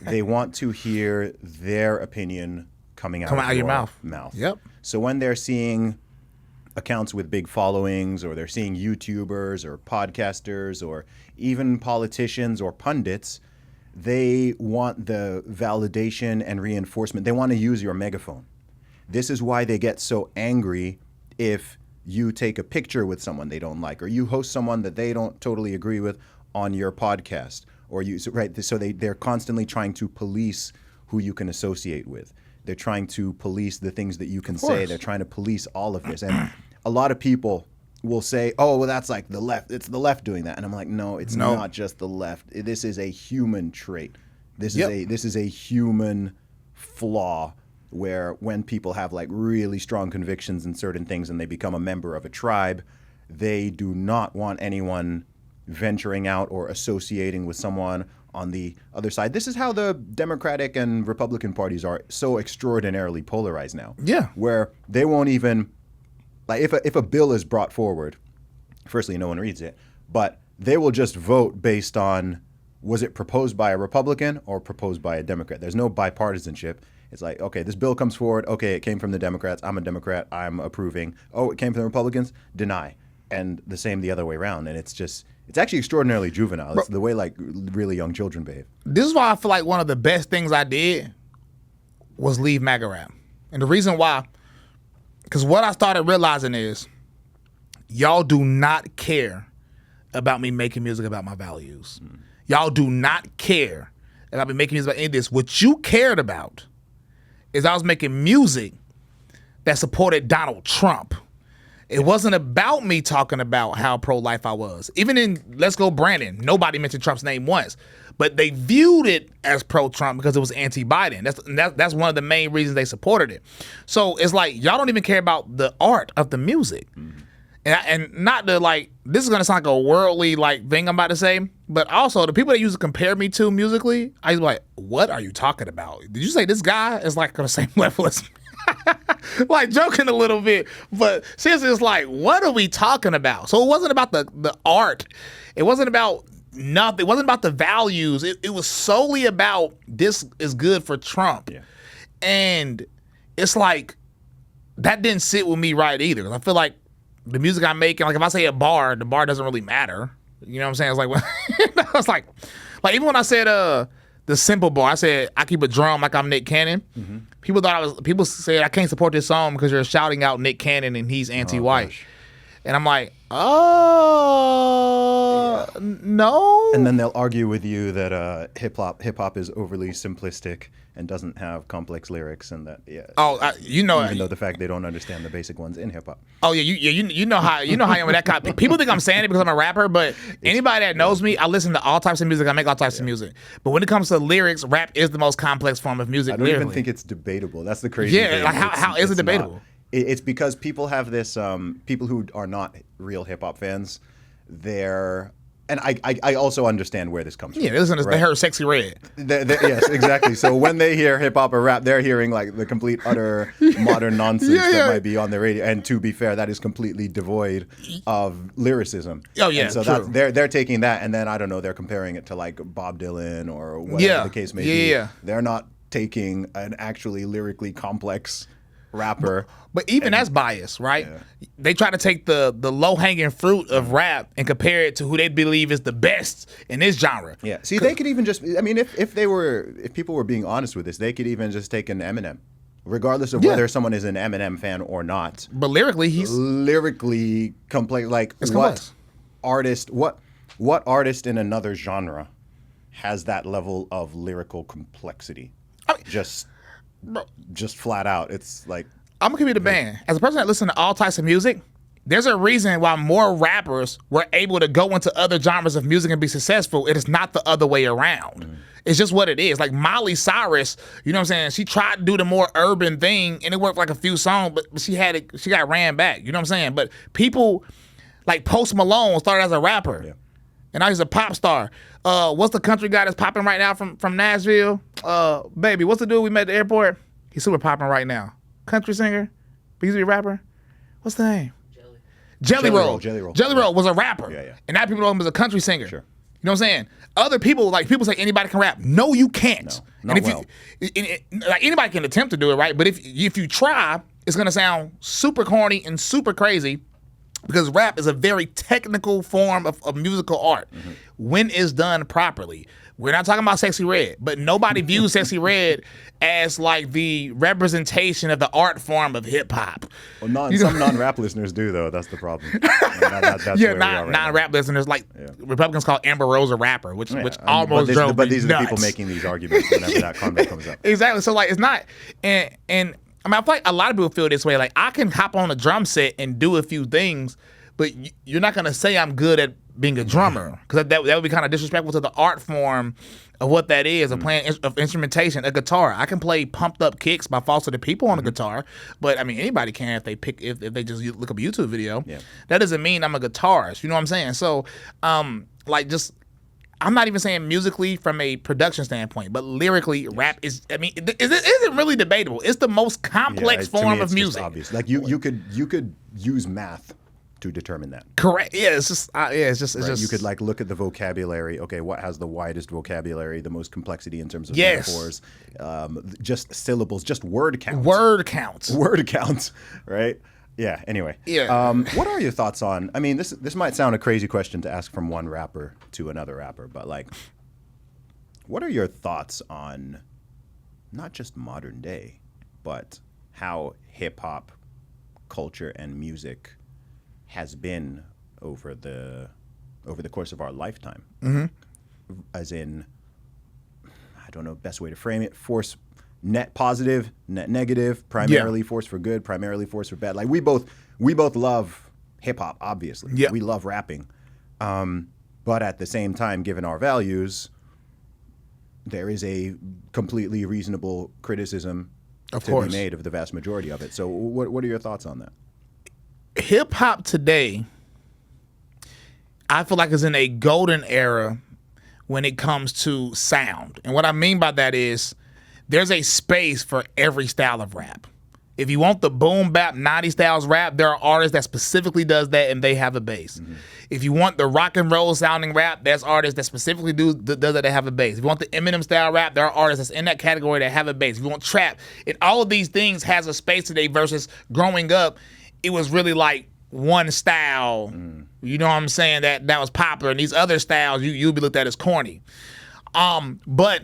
They want to hear their opinion coming out of your mouth. Yep. So when they're seeing accounts with big followings, or they're seeing YouTubers or podcasters or even politicians or pundits, they want the validation and reinforcement. They want to use your megaphone. This is why they get so angry if you take a picture with someone they don't like, or you host someone that they don't totally agree with on your podcast, or so they're constantly trying to police who you can associate with. They're trying to police the things that you can say. They're trying to police all of this. And a lot of people will say, oh, well, that's like the left. It's the left doing that. And I'm like, no, it's not just the left. This is a human trait. This is a human flaw, where when people have like really strong convictions in certain things and they become a member of a tribe, they do not want anyone venturing out or associating with someone on the other side. This is how the Democratic and Republican parties are so extraordinarily polarized now. Yeah. Where they won't even, like, if a bill is brought forward, firstly, no one reads it, but they will just vote based on, was it proposed by a Republican or proposed by a Democrat? There's no bipartisanship. It's like, okay, this bill comes forward. Okay, it came from the Democrats. I'm a Democrat. I'm approving. Oh, it came from the Republicans. Deny. And the same the other way around. And it's actually extraordinarily juvenile. It's the way like really young children behave. This is why I feel like one of the best things I did was leave MAGA rap. And the reason why, because what I started realizing is y'all do not care about me making music about my values. Y'all do not care about me making music about any of this. What you cared about is I was making music that supported Donald Trump. It wasn't about me talking about how pro-life I was. Even in Let's Go Brandon, nobody mentioned Trump's name once. But they viewed it as pro-Trump because it was anti-Biden. That's one of the main reasons they supported it. So it's like, y'all don't even care about the art of the music. And not the, like, this is going to sound like a worldly like thing I'm about to say, but also the people that used to compare me to musically, I was like, what are you talking about? Did you say this guy is like on the same level as me? Like, joking a little bit, but seriously, it's like, what are we talking about? So it wasn't about the art. It wasn't about nothing. It wasn't about the values. It was solely about this is good for Trump. Yeah. And it's like, that didn't sit with me right either. I feel like the music I'm making, like if I say a bar, the bar doesn't really matter. You know what I'm saying? It's like, well, it's like even when I said the simple bar, I said I keep a drum like I'm Nick Cannon. Mm-hmm. People said I can't support this song because you're shouting out Nick Cannon and he's anti-white. And I'm like, no. And then they'll argue with you that hip hop is overly simplistic and doesn't have complex lyrics, and that even though the fact they don't understand the basic ones in hip hop. Oh yeah, you know how I am with that kind of, people think I'm saying it because I'm a rapper, but anybody that knows me, I listen to all types of music. I make all types of music. But when it comes to lyrics, rap is the most complex form of music. I don't even think it's debatable. That's the crazy thing. Yeah, like how is it debatable? Not. It's because people have this, people who are not real hip hop fans, and I also understand where this comes from. Yeah, they heard Sexy Red. Yes, exactly. So when they hear hip hop or rap, they're hearing like the complete utter modern nonsense that might be on the radio. And to be fair, that is completely devoid of lyricism. Oh yeah, and so true. they're taking that, and then I don't know, they're comparing it to like Bob Dylan or whatever the case may be. Yeah. They're not taking an actually lyrically complex rapper. But even that's bias, right? Yeah. They try to take the low-hanging fruit of rap and compare it to who they believe is the best in this genre. Yeah. See, they could even just, I mean, if people were being honest with this, they could even just take an Eminem, regardless of whether someone is an Eminem fan or not. But lyrically, he's like what artist in another genre has that level of lyrical complexity? I mean, just just flat out. It's like, I'm gonna give you the band. As a person that listens to all types of music, there's a reason why more rappers were able to go into other genres of music and be successful. It is not the other way around. It's just what it is. Like Miley Cyrus, you know what I'm saying? She tried to do the more urban thing and it worked like a few songs, but she got ran back. You know what I'm saying? But people like Post Malone started as a rapper. Yeah. And now he's a pop star. What's the country guy that's popping right now from Nashville? Baby, what's the dude we met at the airport? He's super popping right now. Country singer? But he's a rapper? What's the name? Jelly Roll. Jelly Roll was a rapper. Yeah. And now people know him as a country singer. Sure. You know what I'm saying? Other people, like people say anybody can rap. No, you can't. No, not well. Like anybody can attempt to do it, right? But if you try, it's gonna sound super corny and super crazy because rap is a very technical form of musical art when it's done properly. We're not talking about Sexy Red, but nobody views Sexy Red as like the representation of the art form of hip hop. Well, some non-rap listeners do though. That's the problem. That's where we are right non-rap listeners like Republicans call Amber Rose a rapper, which almost drove But me these are nuts. the people making these arguments whenever that comment comes up. Exactly. So like it's not and I mean I feel like a lot of people feel this way. Like I can hop on a drum set and do a few things, but you're not gonna say I'm good at being a drummer because that would be kind of disrespectful to the art form of what that is, of playing of instrumentation. A guitar, I can play pumped up kicks by Foster the People on a guitar, but I mean anybody can if they just look up a YouTube video. Yeah. That doesn't mean I'm a guitarist. You know what I'm saying? So, like just. I'm not even saying musically from a production standpoint, but lyrically, rap is. I mean, it isn't really debatable. It's the most complex form of music. Just obvious. Like you could use math to determine that. Correct. Yeah, it's just. It's just. You could like look at the vocabulary. Okay, what has the widest vocabulary, the most complexity in terms of Yes. metaphors, just syllables, just word counts. Word counts. Word counts. Right. Yeah. Anyway. Yeah. What are your thoughts on? I mean, this might sound a crazy question to ask from one rapper to another rapper, but like, what are your thoughts on not just modern day, but how hip hop culture and music has been over the course of our lifetime? As in, I don't know, best way to frame it. Force. Net positive, net negative, primarily force for good, primarily force for bad. Like we both love hip hop, obviously. Yeah. We love rapping. But at the same time, given our values, there is a completely reasonable criticism to be made of the vast majority of it. So what are your thoughts on that? Hip hop today, I feel like is in a golden era when it comes to sound. And what I mean by that is there's a space for every style of rap. If you want the boom bap 90s styles rap, there are artists that specifically does that and they have a base. If you want the rock and roll sounding rap, there's artists that specifically does that, they have a base. If you want the Eminem style rap, there are artists that's in that category that have a base. If you want trap, and all of these things has a space today versus growing up, it was really like one style, you know what I'm saying, that was popular, and these other styles you'll be looked at as corny. But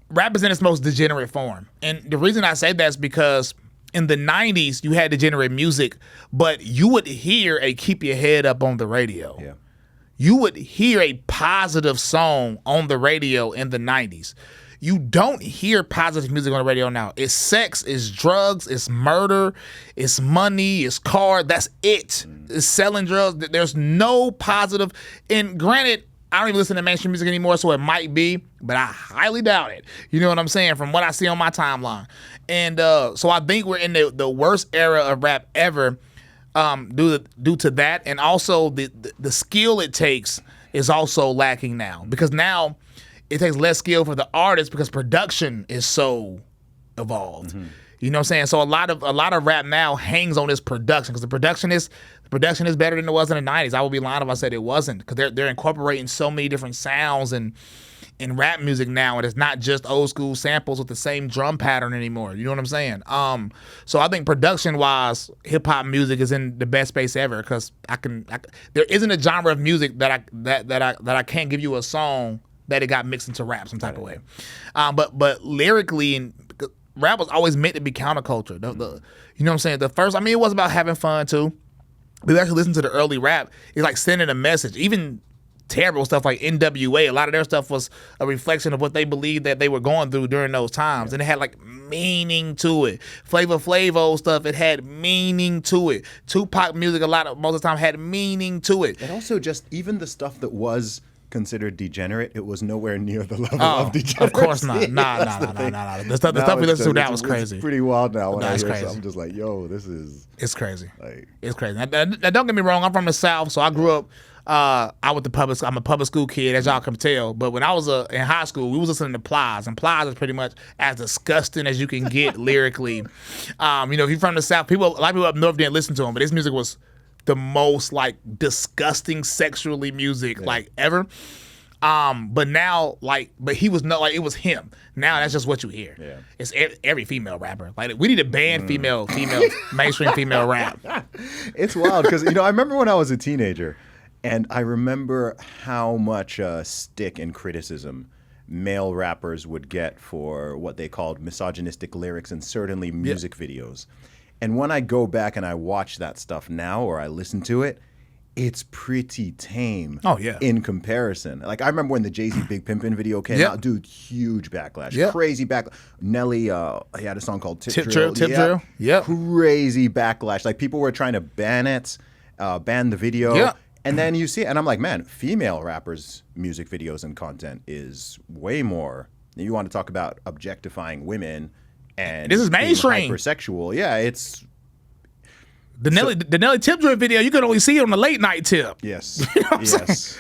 rap is in its most degenerate form. And the reason I say that is because in the 90s, you had degenerate music, but you would hear a keep your head up on the radio. Yeah. You would hear a positive song on the radio in the 90s. You don't hear positive music on the radio now. It's sex, it's drugs, it's murder, it's money, it's car. That's it. It's selling drugs. There's no positive. And granted, I don't even listen to mainstream music anymore, so it might be, but I highly doubt it. You know what I'm saying? From what I see on my timeline. And so I think we're in the worst era of rap ever due to that. And also the skill it takes is also lacking now. Because now it takes less skill for the artist because production is so evolved. You know what I'm saying? So a lot of rap now hangs on this production because the production is better than it was in the 90s. I would be lying if I said it wasn't because they're incorporating so many different sounds and in rap music now, and it's not just old school samples with the same drum pattern anymore. You know what I'm saying? So I think production wise, hip hop music is in the best space ever because there isn't a genre of music that I can't give you a song that it got mixed into rap some type of way. But lyrically and rap was always meant to be counterculture. You know what I'm saying? It was about having fun too. We actually listened to the early rap. It's like sending a message. Even terrible stuff like NWA. A lot of their stuff was a reflection of what they believed that they were going through during those times, and it had like meaning to it. Flavor Flav old stuff, it had meaning to it. Tupac music, most of the time had meaning to it. And also just even the stuff that was considered degenerate, it was nowhere near the level of degeneracy. Of course not. Nah. The stuff we listened to that was crazy. It's pretty wild now when I hear crazy. something. I'm just like, yo, this is... It's crazy. Like, it's crazy. Now, don't get me wrong. I'm from the South, so I grew up. I'm a public school kid, as y'all can tell. But when I was in high school, we was listening to Plies, and Plies is pretty much as disgusting as you can get lyrically. If you're from the South, a lot of people up north didn't listen to him, but his music was the most like disgusting sexually music like ever. But now but he was not like it was him. Now that's just what you hear. Yeah. It's every female rapper. Like we need to ban female mainstream female rap. It's wild because I remember when I was a teenager, and I remember how much stick and criticism male rappers would get for what they called misogynistic lyrics and certainly music videos. And when I go back and I watch that stuff now or I listen to it, it's pretty tame in comparison. Like, I remember when the Jay-Z Big Pimpin' video came out, dude, huge backlash, crazy backlash. Nelly, he had a song called Tip Drill. Tip Drill, crazy backlash. Like, people were trying to ban it, ban the video. Yeah. And then you see it, and I'm like, man, female rappers' music videos and content is way more. You want to talk about objectifying women and this is mainstream. Hypersexual. Yeah, it's... The Nelly Tip Drill video, you could only see it on the late night tip. Yes. You know what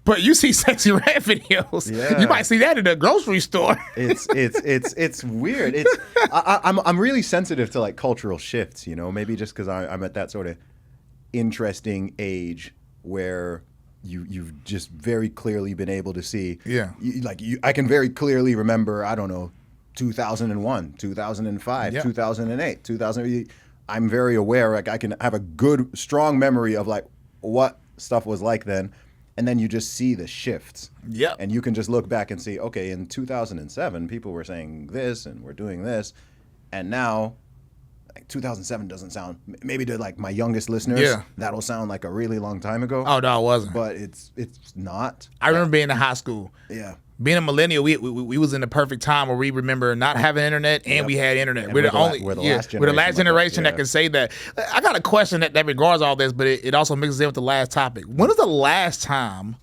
But you see Sexy Red videos. Yeah. You might see that in a grocery store. It's weird. I'm really sensitive to like cultural shifts, maybe just because I'm at that sort of interesting age where you've just very clearly been able to see. Yeah. I can very clearly remember, I don't know, 2001, 2005, 2008, 2000. I'm very aware, like I can have a good, strong memory of like what stuff was like then, and then you just see the shifts. Yeah. And you can just look back and see, okay, in 2007, people were saying this and we're doing this, and now, like 2007 doesn't sound, maybe to like my youngest listeners, that'll sound like a really long time ago. Oh no, it wasn't. But it's not. I remember being in high school. Yeah. Being a millennial, we was in the perfect time where we remember not having internet and we had internet. And we're the last generation that can say that. I got a question that regards all this, but it also mixes in with the last topic. When was the last time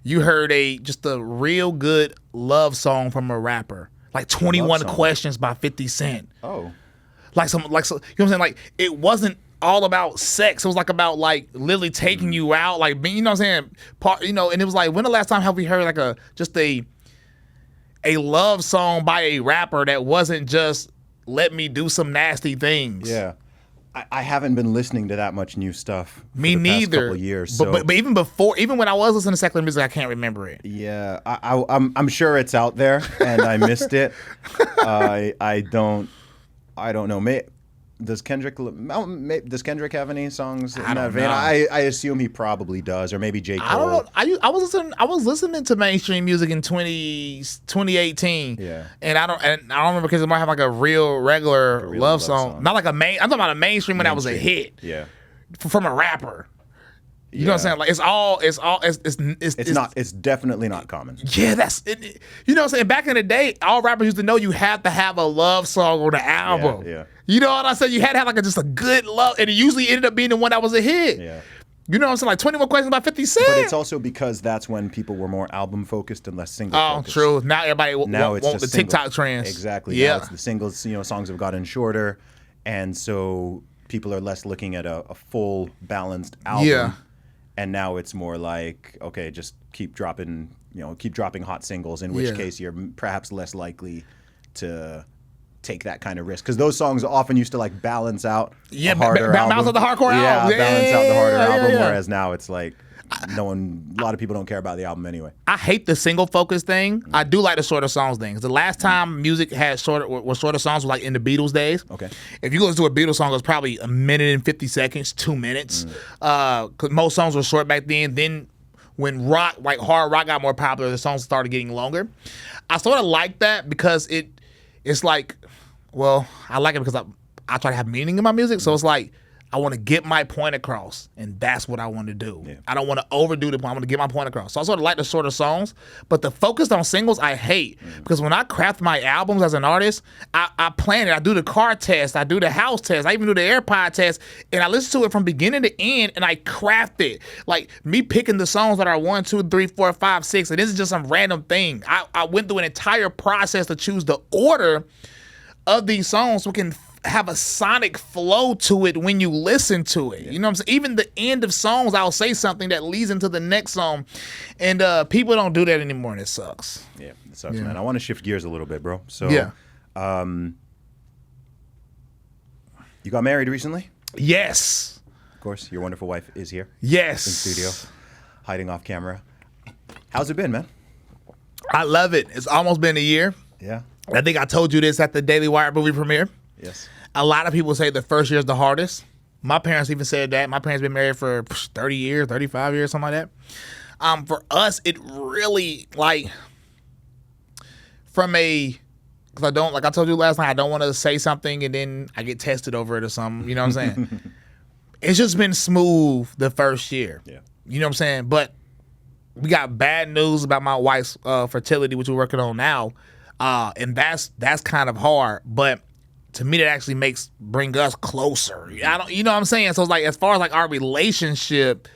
you heard just a real good love song from a rapper? Like 21 Questions by 50 Cent. Oh. You know what I'm saying? Like it wasn't all about sex. It was like about like literally taking you out, like being, you know what I'm saying? And it was like, when the last time have we heard like a love song by a rapper that wasn't just let me do some nasty things? Yeah. I haven't been listening to that much new stuff. Me neither. Past couple years. So. But even when I was listening to secular music, I can't remember it. Yeah, I'm sure it's out there, and I missed it. I don't know. Does Kendrick have any songs in that vein? I assume he probably does, or maybe J. Cole. I don't know. I was listening to mainstream music in 2018. Yeah. And I don't remember because it might have like a regular love song. Not like I'm talking about a mainstream when that was a hit. Yeah. From a rapper. You know what I'm saying? Like it's definitely not common. Yeah, that's it. You know what I'm saying? Back in the day, all rappers used to know you have to have a love song on the album. Yeah. You know what I'm saying? You had to have like just a good love, and it usually ended up being the one that was a hit. Yeah. You know what I'm saying? Like 21 Questions about 50 Cent. But it's also because that's when people were more album focused and less single focused. Oh, true. Now everybody wants the just TikTok trends. Exactly. Yeah. Now it's the singles, songs have gotten shorter, and so people are less looking at a full balanced album. Yeah. And now it's more like, okay, just keep dropping hot singles, in which case you're perhaps less likely to take that kind of risk. Because those songs often used to like balance out the harder album. Balance out the hardcore album. Yeah, balance out the harder album, whereas now it's like a lot of people don't care about the album anyway. I hate the single focus thing. I do like the shorter songs thing. The last time music had shorter songs was like in the Beatles days. Okay. If you listen to a Beatles song, it was probably a minute and 50 seconds, 2 minutes. Because most songs were short back then. Then when hard rock got more popular, the songs started getting longer. I sort of like that because it's like, well, I like it because I try to have meaning in my music. So it's like, I want to get my point across, and that's what I want to do. Yeah. I don't want to overdo the point. I want to get my point across. So I sort of like the shorter songs, but the focus on singles I hate because when I craft my albums as an artist, I plan it. I do the car test. I do the house test. I even do the AirPod test, and I listen to it from beginning to end, and I craft it. Like me picking the songs that are 1, 2, 3, 4, 5, 6, and this is just some random thing. I went through an entire process to choose the order of these songs so we can have a sonic flow to it when you listen to it. You know what I'm saying? Even the end of songs, I'll say something that leads into the next song. And people don't do that anymore, and it sucks. Yeah, it sucks, man. I want to shift gears a little bit, bro. So, you got married recently? Yes. Of course, your wonderful wife is here. Yes. In studio, hiding off camera. How's it been, man? I love it. It's almost been a year. Yeah. I think I told you this at the Daily Wire movie premiere. Yes. A lot of people say the first year is the hardest. My parents even said that. My parents been married for 30 years, 35 years, something like that. For us, it really, like, because I don't, like I told you last night, I don't want to say something and then I get tested over it or something. You know what I'm saying? It's just been smooth the first year. Yeah. You know what I'm saying? But we got bad news about my wife's fertility, which we're working on now. And that's kind of hard. But to me, that actually bring us closer. You know what I'm saying? So it's like, as far as like our relationship,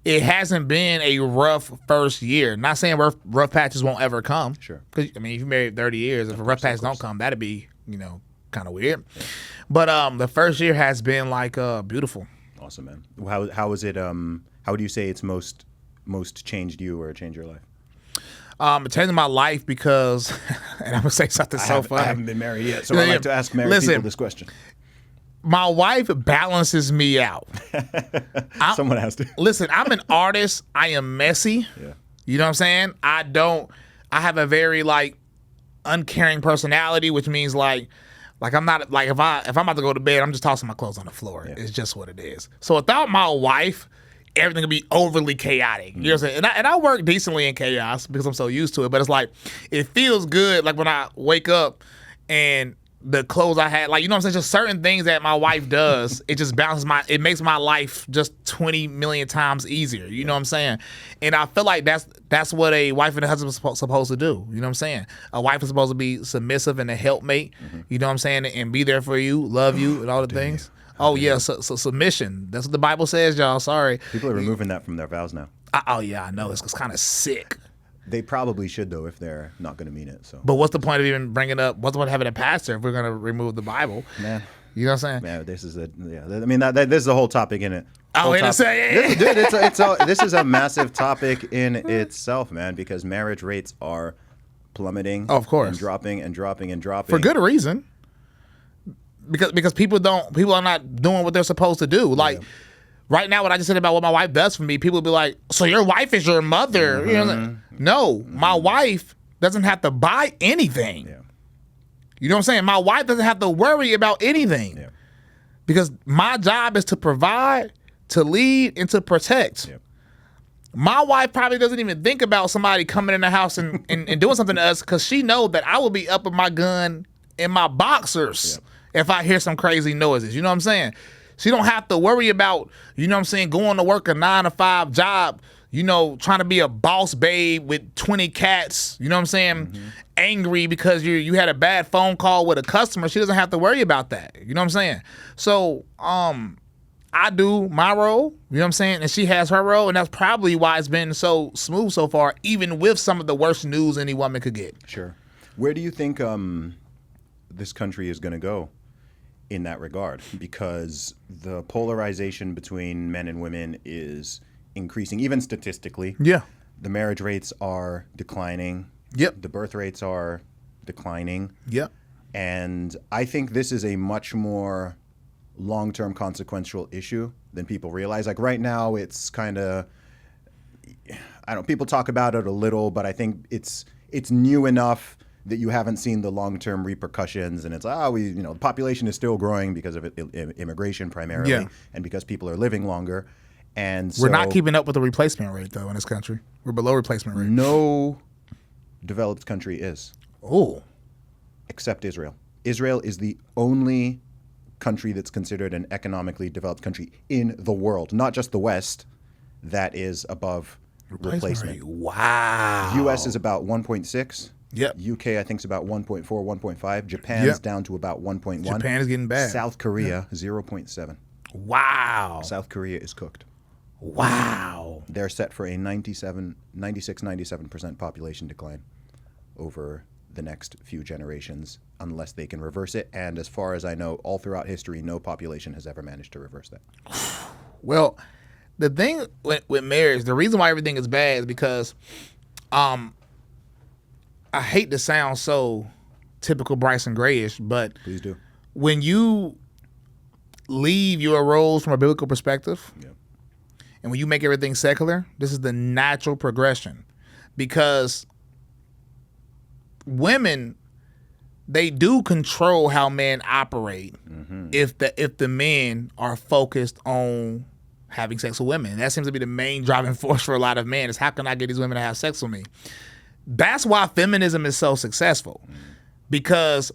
it hasn't been a rough first year. Not saying rough patches won't ever come. Sure. Because I mean, if you married 30 years, if a rough patches don't come, that'd be kind of weird. Yeah. But the first year has been like beautiful. Awesome, man. How is it? How do you say it's most changed you or changed your life? It changed my life because, and I'm gonna say something so funny. I haven't been married yet, so I like to ask married people this question. My wife balances me out. Someone has to. Listen, I'm an artist. I am messy. Yeah. You know what I'm saying? I have a very like uncaring personality, which means like I'm not like if I'm about to go to bed, I'm just tossing my clothes on the floor. Yeah. It's just what it is. So without my wife, everything would be overly chaotic. You know what I'm saying? And I work decently in chaos because I'm so used to it. But it's like, it feels good like when I wake up and the clothes I had, like, you know what I'm saying? Just certain things that my wife does, it just it makes my life just 20 million times easier. You know what I'm saying? And I feel like that's what a wife and a husband is supposed to do. You know what I'm saying? A wife is supposed to be submissive and a helpmate. You know what I'm saying? And be there for you, love you, and all the things. Oh, yeah, so submission. That's what the Bible says, y'all. Sorry. People are removing that from their vows now. Oh, yeah, I know. It's kind of sick. They probably should, though, if they're not going to mean it. So. But what's the point of even bringing up, what's the point of having a pastor if we're going to remove the Bible? Man. You know what I'm saying? Man, this is I mean, this is the whole topic in it. Oh, and say, dude, this is a massive topic in itself, man, because marriage rates are plummeting. Oh, of course. And dropping and dropping and dropping. For good reason. Because people are not doing what they're supposed to do. Like right now, what I just said about what my wife does for me, people will be like, "So your wife is your mother?" You know, no, my wife doesn't have to buy anything. Yeah. You know what I'm saying? My wife doesn't have to worry about anything. Yeah. Because my job is to provide, to lead, and to protect. Yeah. My wife probably doesn't even think about somebody coming in the house and doing something to us because she knows that I will be up with my gun in my boxers. Yeah. If I hear some crazy noises, you know what I'm saying? She don't have to worry about, you know what I'm saying, going to work a 9-to-5 job, you know, trying to be a boss babe with 20 cats, you know what I'm saying, angry because you had a bad phone call with a customer. She doesn't have to worry about that, you know what I'm saying? So, I do my role, you know what I'm saying, and she has her role, and that's probably why it's been so smooth so far, even with some of the worst news any woman could get. Sure. Where do you think this country is going to go in that regard? Because the polarization between men and women is increasing, even statistically. Yeah. The marriage rates are declining. Yep. The birth rates are declining. Yep. And I think this is a much more long-term consequential issue than people realize. Like right now, it's kind of, people talk about it a little, but I think it's new enough that you haven't seen the long-term repercussions, and it's the population is still growing because of immigration primarily, and because people are living longer, and so we're not keeping up with the replacement rate though in this country. We're below replacement rate. No developed country is. Oh, except Israel. Israel is the only country that's considered an economically developed country in the world, not just the West, that is above replacement. Wow. US is about 1.6. Yep. UK, I think, is about 1.4, 1.5. Japan's down to about 1.1. Japan is getting bad. South Korea, 0.7. Wow. South Korea is cooked. Wow. They're set for a 97% population decline over the next few generations, unless they can reverse it. And as far as I know, all throughout history, no population has ever managed to reverse that. Well, the thing with marriage, the reason why everything is bad is because I hate to sound so typical Bryson Grayish, but Please do. when you leave your roles from a biblical perspective, Yeah. and when you make everything secular, this is the natural progression. Because women, they do control how men operate if the men are focused on having sex with women. And that seems to be the main driving force for a lot of men is how can I get these women to have sex with me? That's why feminism is so successful. Because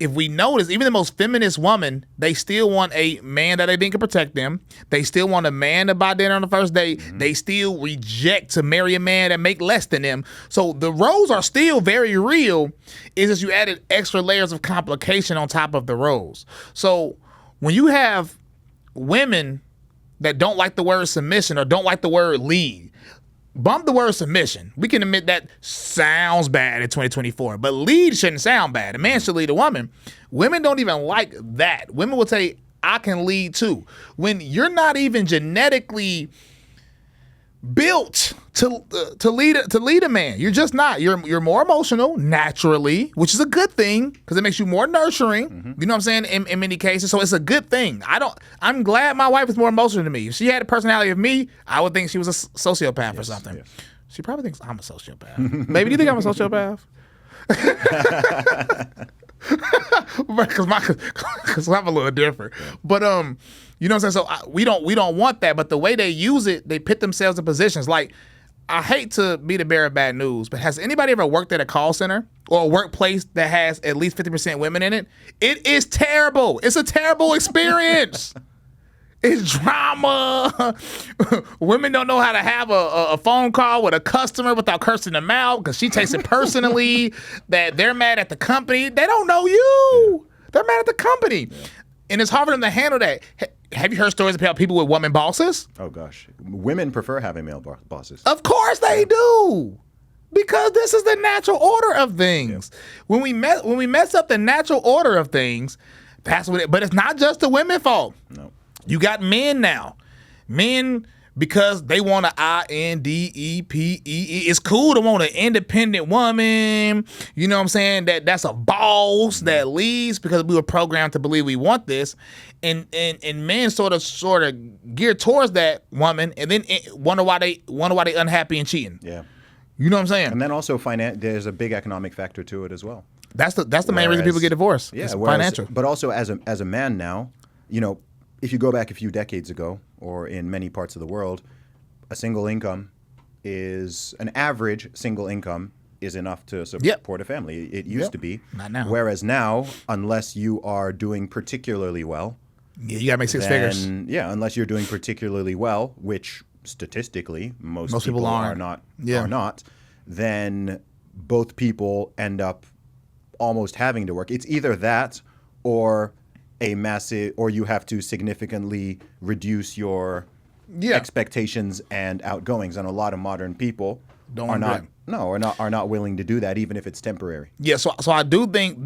if we notice, even the most feminist woman, they still want a man that they think can protect them. They still want a man to buy dinner on the first date. They still reject to marry a man that make less than them. So the roles are still very real. It's just you added extra layers of complication on top of the roles. So when you have women that don't like the word submission or don't like the word lead, bump the word submission. We can admit that sounds bad in 2024, but lead shouldn't sound bad. A man should lead a woman. Women don't even like that. Women will say, I can lead too. When you're not even genetically built to lead a man. You're just not. You're more emotional naturally, which is a good thing because it makes you more nurturing. You know what I'm saying? In many cases, so it's a good thing. I'm glad my wife is more emotional than me. If she had the personality of me, I would think she was a sociopath or something. Yes. She probably thinks I'm a sociopath. Baby, do you think I'm a sociopath? Because I'm a little different. But you know what I'm saying? So we don't want that. But the way they use it, they put themselves in positions. Like, I hate to be the bearer of bad news, but has anybody ever worked at a call center or a workplace that has at least 50% women in it? It is terrible. It's a terrible experience. It's drama. Women don't know how to have a phone call with a customer without cursing them out because she takes it personally that they're mad at the company. They don't know you. They're mad at the company. Yeah. And it's hard for them to handle that. Have you heard stories about people with women bosses? Oh, gosh. Women prefer having male bosses. Of course they do. Because this is the natural order of things. Yeah. When we mess up the natural order of things, that's what but it's not just the women's fault. No. You got men now. Men, because they want an INDEPEE. It's cool to want an independent woman. You know what I'm saying? That's a boss that leads because we were programmed to believe we want this. And men sort of gear towards that woman and then wonder why they unhappy and cheating. Yeah. You know what I'm saying? And then also there's a big economic factor to it as well. That's the main reason people get divorced. Yeah, financial. But also as a man now, you know, if you go back a few decades ago, or in many parts of the world, an average single income is enough to support a family. It used to be. Not now. Whereas now, unless you are doing particularly well, you gotta make six figures. Yeah, unless you're doing particularly well, which statistically most people are not, then both people end up almost having to work. It's either that or you have to significantly reduce your expectations and outgoings, and a lot of modern people are not willing to do that, even if it's temporary. Yeah, so I do think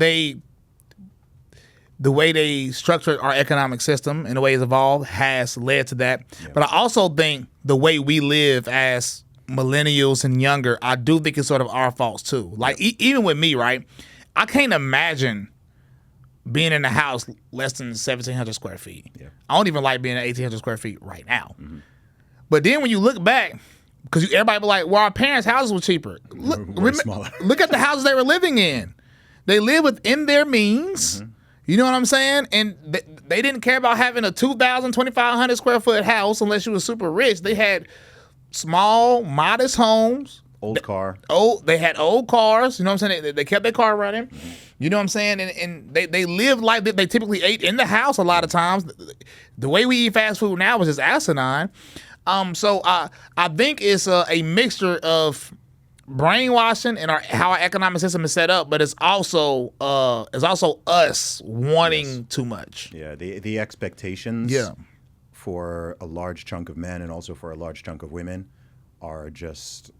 the way they structured our economic system and the way it's evolved has led to that. Yeah. But I also think the way we live as millennials and younger, I do think it's sort of our faults too. Like even with me, right? I can't imagine being in a house less than 1,700 square feet. Yeah. I don't even like being at 1,800 square feet right now. Mm-hmm. But then when you look back, because everybody be like, well, our parents' houses were cheaper. Look at the houses they were living in. They live within their means. Mm-hmm. You know what I'm saying? And they didn't care about having a 2,000, 2,500 square foot house unless you were super rich. They had small, modest homes Old car. Oh, they had old cars. You know what I'm saying? They kept their car running. Mm-hmm. You know what I'm saying? And they lived like they typically ate in the house a lot of times. The way we eat fast food now is just asinine. So I think it's a mixture of brainwashing and how our economic system is set up, but it's also us wanting too much. Yeah, the expectations for a large chunk of men and also for a large chunk of women are just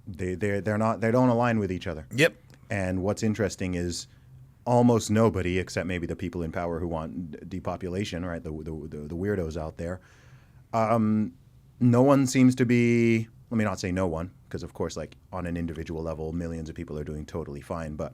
they don't align with each other. Yep. And what's interesting is almost nobody, except maybe the people in power who want depopulation, right? The weirdos out there. No one seems to be. Let me not say no one, because of course, like on an individual level, millions of people are doing totally fine. But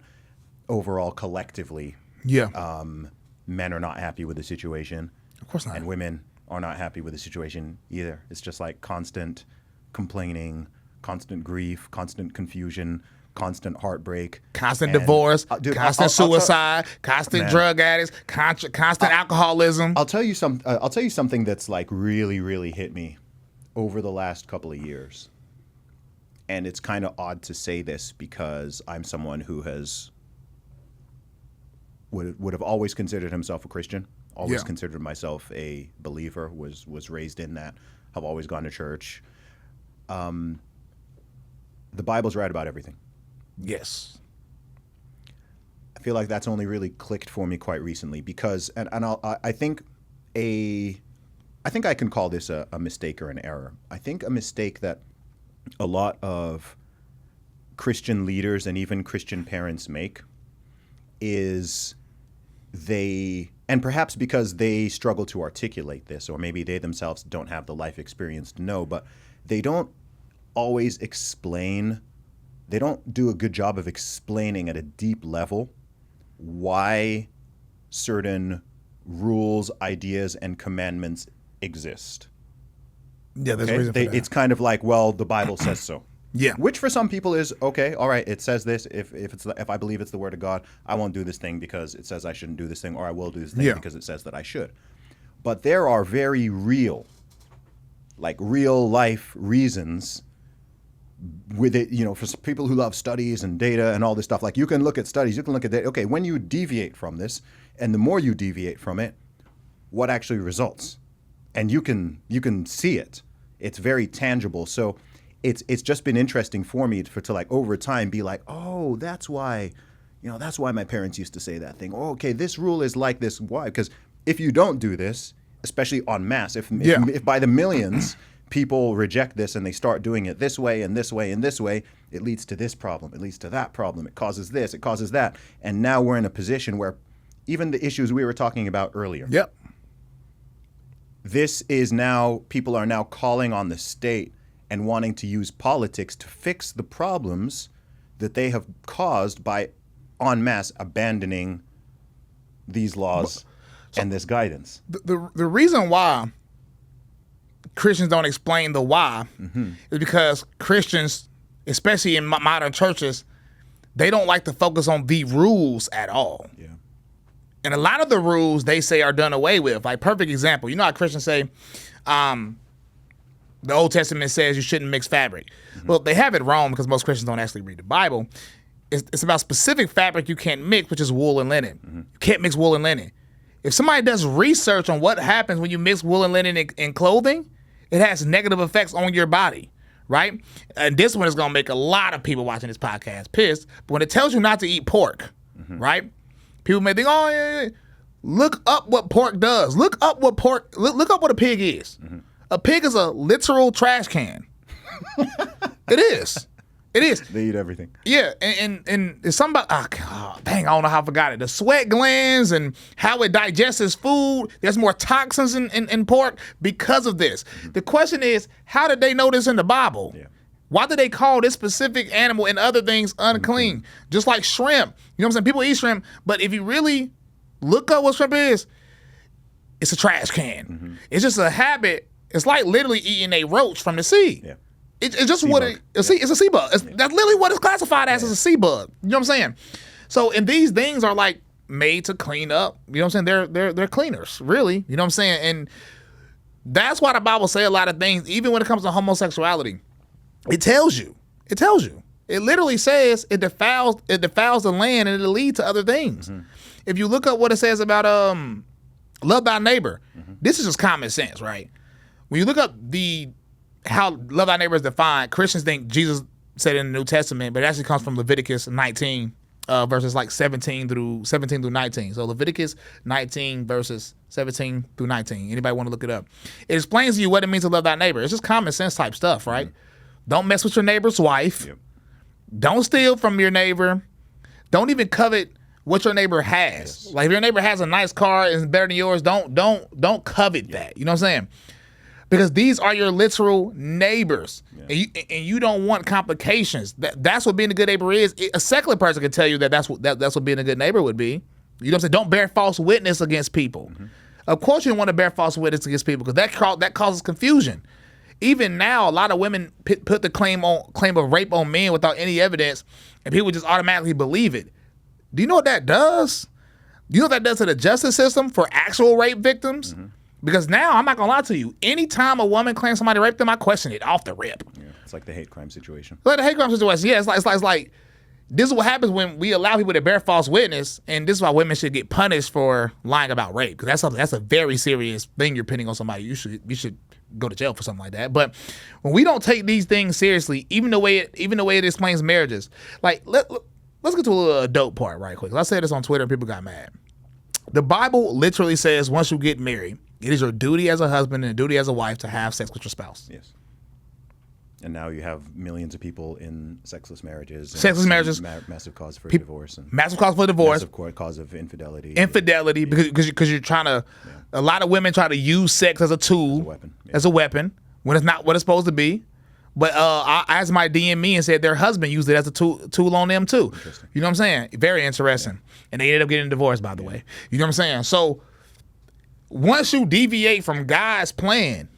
overall, collectively, men are not happy with the situation. Of course not. And women are not happy with the situation either. It's just like constant complaining, constant grief, constant confusion, constant heartbreak, constant divorce, constant suicide, constant drug addicts, constant alcoholism. I'll tell you something that's like really, really hit me over the last couple of years. And it's kind of odd to say this because I'm someone who would have always considered himself a Christian, always considered myself a believer, was raised in that, have always gone to church. The Bible's right about everything. Yes. I feel like that's only really clicked for me quite recently because, I think I can call this a mistake or an error. I think a mistake that a lot of Christian leaders and even Christian parents make is and perhaps because they struggle to articulate this, or maybe they themselves don't have the life experience to know, but they don't always explain, they don't do a good job of explaining at a deep level why certain rules, ideas, and commandments exist. Yeah, there's a reason for that. It's kind of like, well, the Bible says so. Yeah. Which for some people is, okay, all right, it says this. If I believe it's the word of God, I won't do this thing because it says I shouldn't do this thing, or I will do this thing because it says that I should. But there are very real life reasons with it, for people who love studies and data and all this stuff. Like, you can look at studies, you can look at data. Okay, when you deviate from this, and the more you deviate from it, what actually results? And you can see it. It's very tangible. So it's just been interesting for me to like over time be like, oh, that's why my parents used to say that thing. Oh, okay, this rule is like this. Why? Because if you don't do this, especially en masse, if by the millions people reject this and they start doing it this way and this way and this way, it leads to this problem. It leads to that problem. It causes this. It causes that. And now we're in a position where even the issues we were talking about earlier. Yep. This is now, people are now calling on the state and wanting to use politics to fix the problems that they have caused by en masse abandoning these laws and this guidance. The reason why Christians don't explain the why is because Christians, especially in modern churches, they don't like to focus on the rules at all. Yeah. And a lot of the rules they say are done away with. Like, perfect example, you know how Christians say, the Old Testament says you shouldn't mix fabric. Well, they have it wrong because most Christians don't actually read the Bible. It's about specific fabric you can't mix, which is wool and linen. You can't mix wool and linen. If somebody does research on what happens when you mix wool and linen in clothing, it has negative effects on your body, right? And this one is going to make a lot of people watching this podcast pissed. But when it tells you not to eat pork, right? People may think, oh, yeah. Look up what pork does. Look up what a pig is. A pig is a literal trash can. It is. It is. They eat everything. Yeah, and it's something about, dang, I don't know how I forgot it. The sweat glands and how it digests its food. There's more toxins in pork because of this. The question is, how did they know this in the Bible? Yeah. Why did they call this specific animal and other things unclean? Just like shrimp. You know what I'm saying? People eat shrimp, but if you really look up what shrimp is, it's a trash can. It's just a habit. It's like literally eating a roach from the sea. Yeah. It's just what it's a sea bug. That's literally what it's classified as a sea bug. You know what I'm saying? So, and these things are like made to clean up. You know what I'm saying? They're cleaners, really. You know what I'm saying? And that's why the Bible say a lot of things, even when it comes to homosexuality. It tells you It tells you. It literally says it defiles the land and it'll lead to other things. If you look up what it says about love thy neighbor, this is just common sense, right? When you look up how love thy neighbor is defined, Christians think Jesus said in the New Testament, but it actually comes from Leviticus 19, verses like 17 through 19. So Leviticus 19 verses 17 through 19. Anybody want to look it up? It explains to you what it means to love thy neighbor. It's just common sense type stuff, right? Don't mess with your neighbor's wife. Yep. Don't steal from your neighbor. Don't even covet what your neighbor has. Like if your neighbor has a nice car and it's better than yours, don't covet that. You know what I'm saying? Because these are your literal neighbors, and you don't want complications. That's what being a good neighbor is. A secular person can tell you that's what being a good neighbor would be. You know what I'm saying? Don't bear false witness against people. Of course, you don't want to bear false witness against people because that causes confusion. Even now, a lot of women put the claim of rape on men without any evidence, and people just automatically believe it. Do you know what that does? Do you know what that does to the justice system for actual rape victims? Because now, I'm not going to lie to you, anytime a woman claims somebody raped them, I question it off the rip. Yeah, it's like the hate crime situation. Like the hate crime situation, yeah. It's like this is what happens when we allow people to bear false witness, and this is why women should get punished for lying about rape. Because that's a very serious thing you're pinning on somebody. You should go to jail for something like that. But when we don't take these things seriously, even the way it explains marriages, like let's get to a little adult part right quick. I said this on Twitter and people got mad. The Bible literally says once you get married, it is your duty as a husband and a duty as a wife to have sex with your spouse. Yes. And now you have millions of people in sexless marriages. Sexless marriages. Massive cause for divorce. And massive cause for divorce. Massive cause of infidelity. Infidelity, because you're trying to, a lot of women try to use sex as a tool. As a weapon, when it's not what it's supposed to be. But I asked my DM me and said their husband used it as a tool on them too. You know what I'm saying? Very interesting. And they ended up getting divorced, by the way. You know what I'm saying? So once you deviate from God's plan,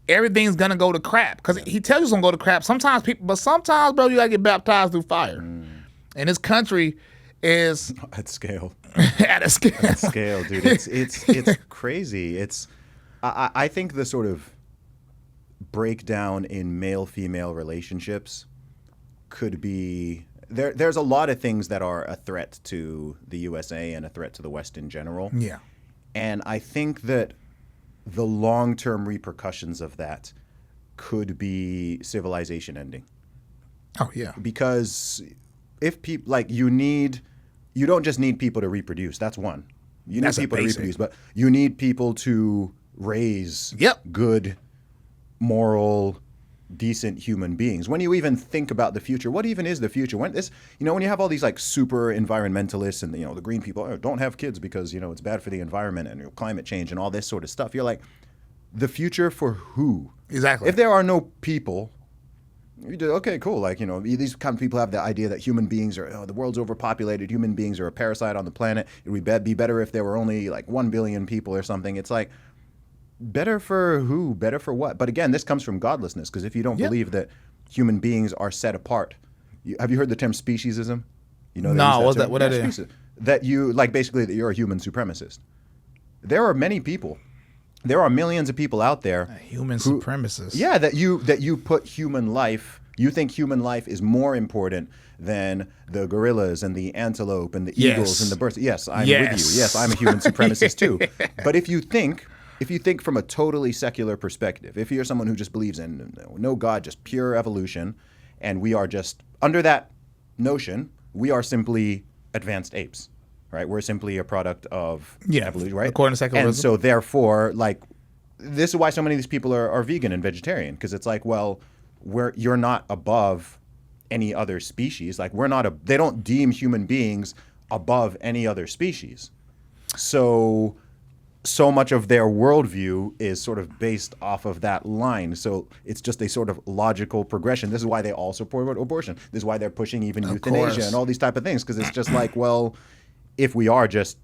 everything's gonna go to crap. Because he tells you it's gonna go to crap. Sometimes, bro, you gotta get baptized through fire. And this country is at scale. At a scale. At scale, dude. It's crazy. I think the sort of breakdown in male-female relationships could be there's a lot of things that are a threat to the USA and a threat to the West in general. Yeah. And I think that the long-term repercussions of that could be civilization ending. Oh, yeah. Because if people, like, you don't just need people to reproduce. That's one. You need people to reproduce, but you need people to raise good, moral, decent human beings. When you even think about the future, what even is the future? When you have all these like super environmentalists and the green people, don't have kids because it's bad for the environment and climate change and all this sort of stuff. You're like, the future for who? Exactly. If there are no people, okay, cool. Like, these kind of people have the idea that human beings are, the world's overpopulated. Human beings are a parasite on the planet. It would be better if there were only like 1 billion people or something. It's like, better for who? Better for what? But again, this comes from godlessness, because if you don't believe that human beings are set apart, have you heard the term speciesism? No, what's that? What that is? That you basically that you're a human supremacist. There are many people. There are millions of people out there. Human supremacists. Yeah, that you put human life. You think human life is more important than the gorillas and the antelope and the eagles and the birds. Yes, I'm with you. Yes, I'm a human supremacist too. But if you think from a totally secular perspective, if you're someone who just believes in no God, just pure evolution, and we are just under that notion, we are simply advanced apes, right? We're simply a product of evolution, right? According to secularism. And so therefore, this is why so many of these people are vegan and vegetarian, because it's like, well, you're not above any other species. Like they don't deem human beings above any other species. So much of their worldview is sort of based off of that line. So it's just a sort of logical progression. This is why they all support abortion. This is why they're pushing even euthanasia and all these type of things, because it's just like, well, if we are just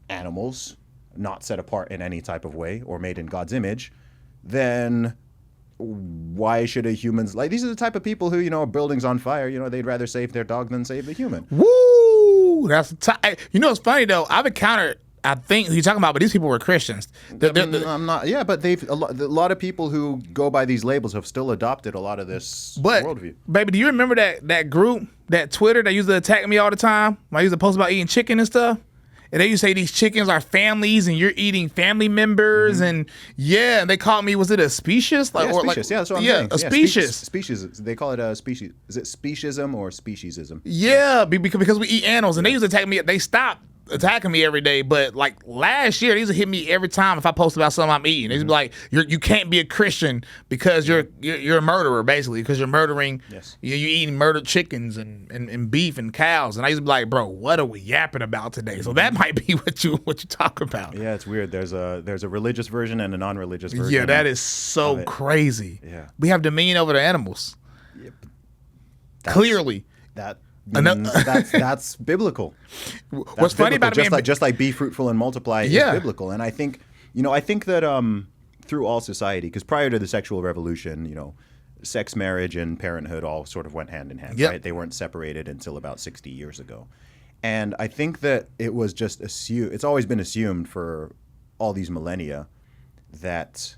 animals, not set apart in any type of way or made in God's image, then why should humans, these are the type of people who, a building's on fire, they'd rather save their dog than save the human. Woo! That's what's funny though. I've encountered I think who you're talking about, but these people were Christians. I'm not. Yeah, but a lot of people who go by these labels have still adopted a lot of this worldview. Baby, do you remember that group, that Twitter that used to attack me all the time when I used to post about eating chicken and stuff? And they used to say these chickens are families and you're eating family members. And they called me, was it a species? Like, specious. That's what I'm saying. A species. Species. They call it a species. Is it speciesism or speciesism? Yeah, because we eat animals. And they used to attack me. They stopped attacking me every day, but like last year, they used to hit me every time if I post about something I'm eating. They used to be like, you can't be a Christian because you're a murderer, basically, because you're murdering, you're eating murdered chickens and beef and cows. And I used to be like, bro, what are we yapping about today? So that might be what you talk about. Yeah, it's weird. There's a religious version and a non-religious version. Yeah, that is so crazy. Yeah, we have dominion over the animals. Yep. Clearly. That's biblical. What's funny about it, just like be fruitful and multiply is biblical. And I think that through all society, because prior to the sexual revolution, sex, marriage, and parenthood all sort of went hand in hand. Right? They weren't separated until about 60 years ago. And I think that it was just assumed. It's always been assumed for all these millennia that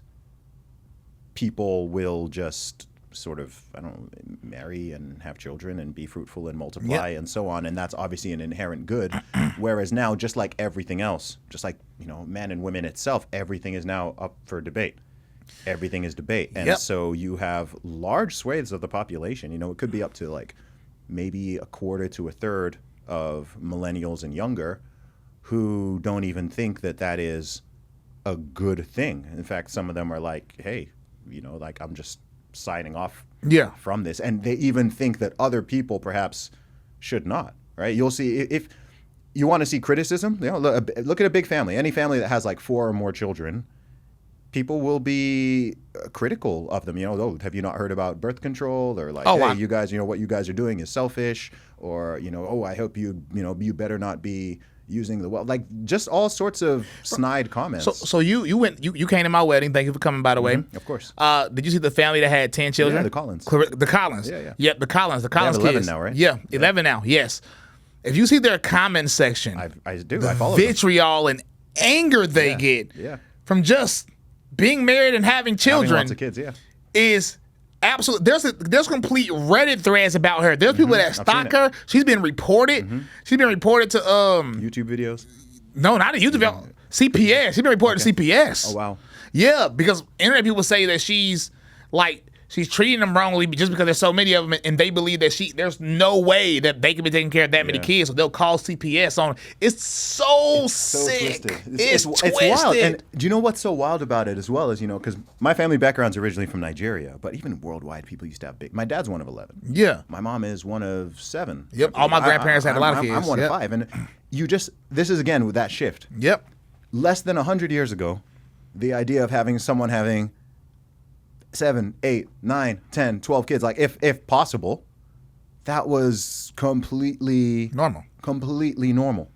people will just sort of, marry and have children and be fruitful and multiply and so on. And that's obviously an inherent good. Whereas now, just like everything else, just like, men and women itself, everything is now up for debate. Everything is debate. And so you have large swathes of the population, it could be up to like maybe a quarter to a third of millennials and younger who don't even think that is a good thing. In fact, some of them are like, hey, like I'm just signing off from this. And they even think that other people perhaps should not, right? You'll see, if you want to see criticism, look at a big family. Any family that has like 4 or more children, people will be critical of them. Have you not heard about birth control? Or like, hey, you guys, what you guys are doing is selfish. Or, I hope you better not be using the well, like just all sorts of snide comments. So you came to my wedding. Thank you for coming, by the way. Of course. Did you see the family that had 10 children? Yeah, the Collins. The Collins. Yeah. Yep, the Collins. The Collins kids. 11 now, right? Yeah, 11 now. Yes. If you see their comment section, I do. I follow vitriol and anger they get from just being married and having children. Having lots of kids. Yeah. Is absolutely, there's complete Reddit threads about her. There's people that stalk her. She's been reported. She's been reported to YouTube videos. No, not a YouTube video. CPS. She's been reported to CPS. Oh wow. Yeah, because internet people say that she's treating them wrongly just because there's so many of them, and they believe that there's no way that they can be taking care of that many kids, so they'll call CPS on. It's so sick. Twisted. It's wild. And do you know what's so wild about it as well is, because my family background's originally from Nigeria, but even worldwide, people used to have big. My dad's one of 11. Yeah. My mom is one of 7. Yep. All my grandparents had a lot of kids. I'm one of 5, and this is again with that shift. Yep. Less than 100 years ago, the idea of having someone having 7, 8, 9, 10, 12 kids, like if possible, that was completely normal. Completely normal.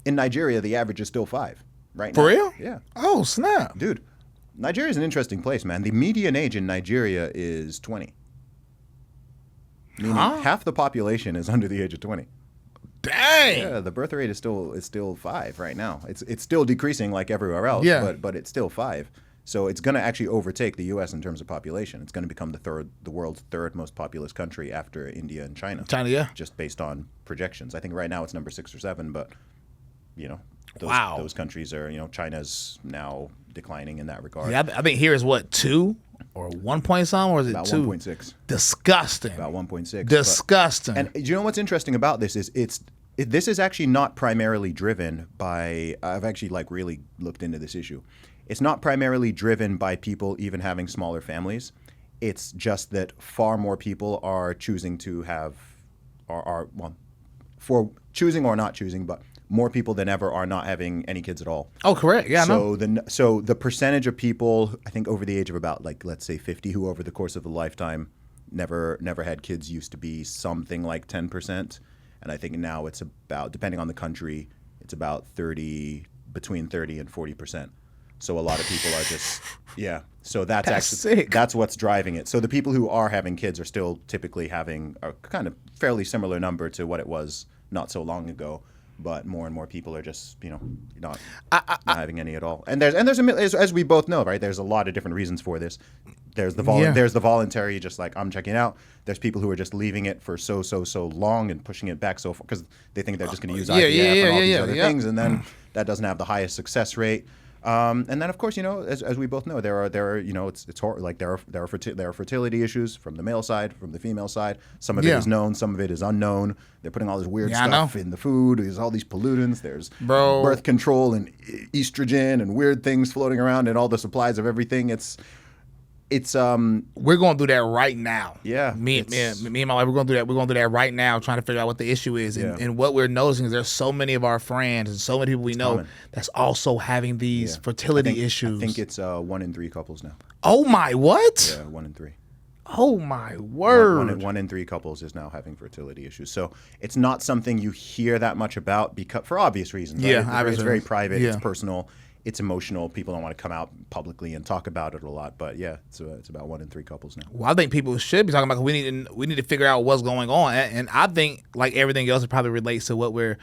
In Nigeria, the average is still 5 right now. For real? Yeah. Oh, snap. Dude, Nigeria is an interesting place, man. The median age in Nigeria is 20. Meaning half the population is under the age of 20. Dang. Yeah, the birth rate is still 5 right now. It's still decreasing like everywhere else, but it's still 5. So it's going to actually overtake the U.S. in terms of population. It's going to become the world's 3rd most populous country after India and China. Just based on projections. I think right now it's number 6 or 7, but those countries are, China's now declining in that regard. Yeah, I think here is what, 2 or 1 point something, or is it about 2? 1.6. Disgusting. About 1.6. Disgusting. And do you know what's interesting about this is this is actually not primarily driven by. I've actually really looked into this issue. It's not primarily driven by people even having smaller families. It's just that far more people are choosing to have, for choosing or not choosing, but more people than ever are not having any kids at all. Oh, correct. Yeah, So the percentage of people, I think over the age of about let's say 50, who over the course of a lifetime never had kids used to be something like 10%. And I think now it's about, depending on the country, it's about between 30 and 40%. So a lot of people are just, So that's actually sick. That's what's driving it. So the people who are having kids are still typically having a kind of fairly similar number to what it was not so long ago. but more and more people are just, not having any at all. And as we both know, right? There's a lot of different reasons for this. There's the voluntary, just like I'm checking out. There's people who are just leaving it for so long and pushing it back so far because they think they're just going to use IVF and all these other things, and then that doesn't have the highest success rate. And then, of course, as we both know, there are it's hard, like there are fertility issues from the male side, from the female side. Some of it is known, some of it is unknown. They're putting all this weird stuff in the food. There's all these pollutants. There's birth control and estrogen and weird things floating around and all the supplies of everything. We're going through that right now. Yeah. Me and my wife, we're going through that. We're going through that right now, trying to figure out what the issue is. And what we're noticing is there's so many of our friends and so many people we know that's also having these fertility issues. I think it's 1 in 3 couples now. Oh my, what? Yeah, 1 in 3. Oh my word. One in 3 couples is now having fertility issues. So it's not something you hear that much about because for obvious reasons. Right? Yeah, it's very private. It's personal. It's emotional. People don't want to come out publicly and talk about it a lot. But yeah, it's about 1 in 3 couples now. Well, I think people should be talking about. We need to figure out what's going on, and I think like everything else, it probably relates to what we're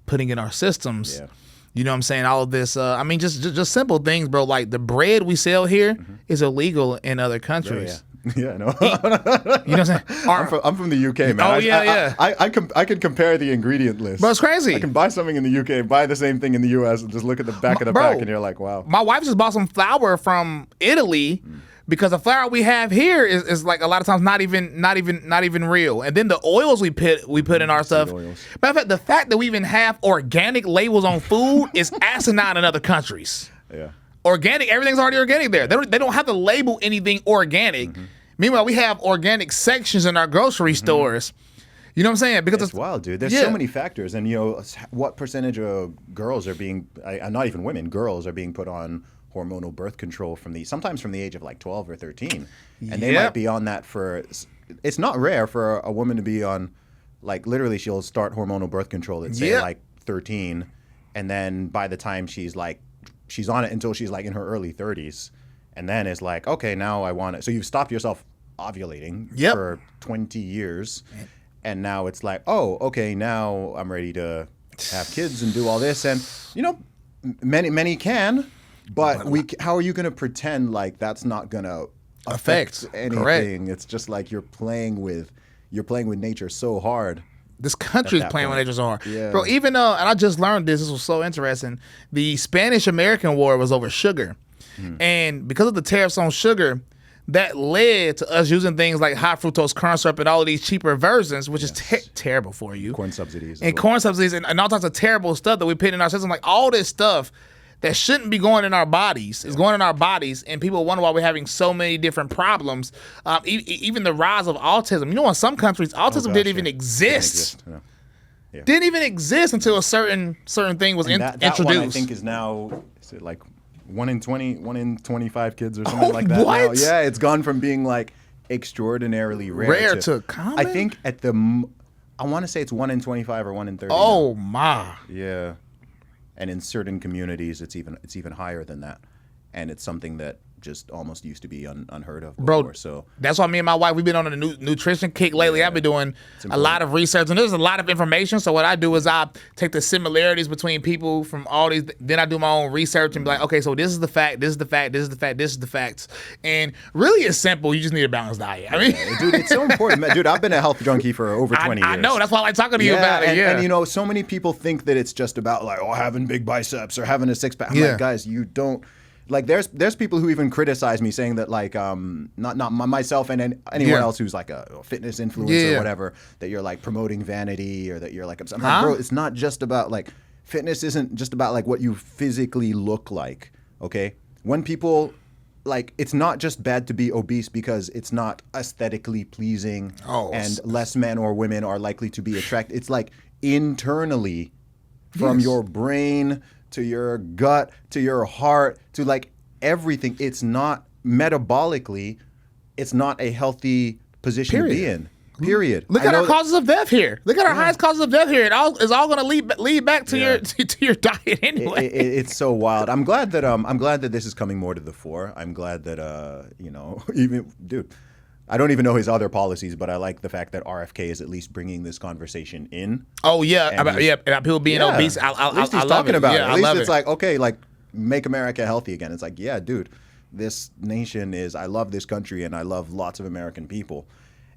putting in our systems. Yeah. You know what I'm saying? All of this. I mean, just simple things, bro. Like the bread we sell here is illegal in other countries. Yeah, I know. You know what I'm saying? I'm from the UK, man. Oh, yeah. I can compare the ingredient list. Bro, it's crazy. I can buy something in the UK, buy the same thing in the US, and just look at the back of the pack, and you're like, wow. My wife just bought some flour from Italy because the flour we have here is like a lot of times not even real. And then the oils we put in our stuff. Matter of fact, the fact that we even have organic labels on food is asinine in other countries. Yeah. Organic, everything's already organic there. They don't have to label anything organic. Meanwhile, we have organic sections in our grocery stores. You know what I'm saying? Because it's wild, dude. There's so many factors. And, what percentage of girls are being, not even women, girls are being put on hormonal birth control sometimes from the age of like 12 or 13. And they might be on that it's not rare for a woman to be on, like literally she'll start hormonal birth control at say like 13. And then by the time she's on it until she's like in her early 30s. And then it's like, okay, now I want it. So you've stopped yourself ovulating for 20 years. And now it's like, oh, okay, now I'm ready to have kids and do all this. And, many can, but how are you going to pretend like that's not going to affect anything? Correct. It's just like you're playing with nature so hard. This country's playing with nature so hard. Yeah. Bro, even though, and I just learned this was so interesting, the Spanish-American War was over sugar. And because of the tariffs on sugar, that led to us using things like high fructose corn syrup and all of these cheaper versions, which is terrible for you. Corn subsidies. And corn subsidies and all types of terrible stuff that we put in our system. Like all this stuff that shouldn't be going in our bodies is going in our bodies. And people wonder why we're having so many different problems. Even the rise of autism. In some countries, autism didn't even exist. Didn't even exist until a certain thing was introduced. That one I think is now, is it like 1 in 25 kids or something like that. What? Now. Yeah, it's gone from being like extraordinarily rare to common. I think I want to say it's 1 in 25 or 1 in 30. Oh now. my. Yeah, and in certain communities, it's even higher than that, and it's something that just almost used to be unheard of before. Bro, so that's why me and my wife, we've been on a nutrition kick lately. I've been doing a lot of research, and there's a lot of information. So what I do is I take the similarities between people from all these, then I do my own research and be like, okay, so this is the fact, this is the fact, this is the fact, this is the facts. And really it's simple. You just need a balanced diet. I mean, dude, it's so important. Dude, I've been a health junkie for over 20 years. I know. That's why I like talking to you about it. And so many people think that it's just about like, having big biceps or having a six pack. I'm like, guys, you don't. Like there's people who even criticize me saying that like not myself and anyone else who's like a fitness influencer or whatever, that you're like promoting vanity or that you're like, I'm like, bro, it's not just about like fitness isn't just about like what you physically look like. Okay, when people like, it's not just bad to be obese because it's not aesthetically pleasing and less men or women are likely to be attracted. It's like internally from your brain to your gut, to your heart, to like everything. It's not metabolically, it's not a healthy position to be in. Period. Look at our causes of death here. Look at our highest causes of death here. It's all going to lead back to your diet anyway. It's so wild. I'm glad that this is coming more to the fore. I'm glad that even dude, I don't even know his other policies, but I like the fact that RFK is at least bringing this conversation in. Oh yeah, about people being obese. At least he's I love talking about it. Yeah, At least I love it's it. like, okay, like make America healthy again. It's like, yeah, dude, this nation is. I love this country and I love lots of American people.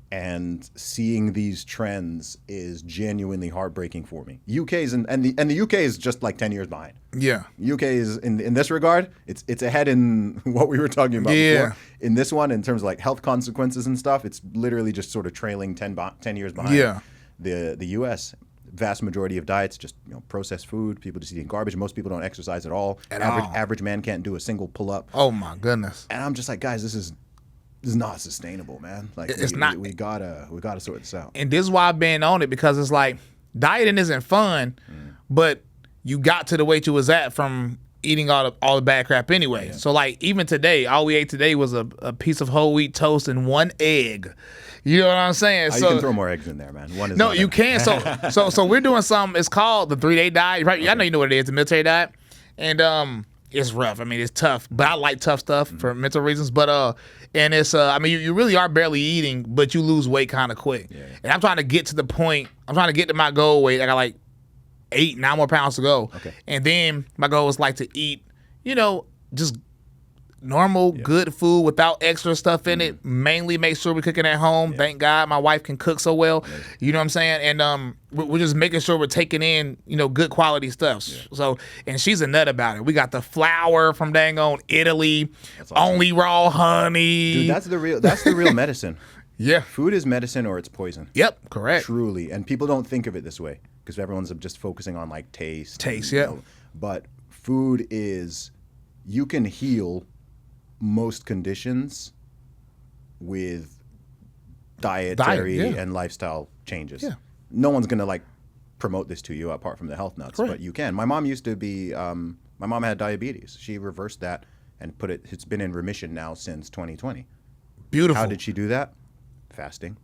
And seeing these trends is genuinely heartbreaking for me. UK's and the UK is just like 10 years behind. Yeah. UK is in this regard, it's ahead in what we were talking about before. In this one, in terms of like health consequences and stuff, it's literally just sort of trailing 10 years behind the US. Vast majority of diets, just processed food, people just eating garbage. Most people don't exercise at all. Average man can't do a single pull-up. Oh my goodness. And I'm just like, guys, this is not sustainable, man. Like it's not. We gotta sort this out. And this is why I've been on it, because it's like dieting isn't fun, but you got to the weight you was at from eating all the bad crap anyway. So like even today, all we ate today was a piece of whole wheat toast and one egg. You know what I'm saying? You can throw more eggs in there, man. One is no, you can. So we're doing something. It's called the 3-day diet. Right? Okay. I know you know what it is, the military diet, and it's rough. I mean, it's tough, but I like tough stuff for mental reasons. But and it's I mean, you really are barely eating, but you lose weight kind of quick. Yeah. And I'm trying to get to the point. I'm trying to get to my goal weight. I got like 9 more pounds to go. Okay. And then my goal was like to eat, just normal, good food without extra stuff in it. Mainly make sure we're cooking at home. Yeah. Thank God my wife can cook so well. Yeah. You know what I'm saying? And we're just making sure we're taking in, good quality stuff. Yeah. So, and she's a nut about it. We got the flour from dang on Italy, awesome. Only raw honey. Dude, that's the real medicine. Yeah. Food is medicine or it's poison. Yep, correct. Truly. And people don't think of it this way because everyone's just focusing on like taste. But food is, you can heal most conditions with dietary and lifestyle changes. Yeah. No one's going to like promote this to you apart from the health nuts, but you can. My mom used to be, my mom had diabetes. She reversed that and it's been in remission now since 2020. Beautiful. How did she do that? Fasting.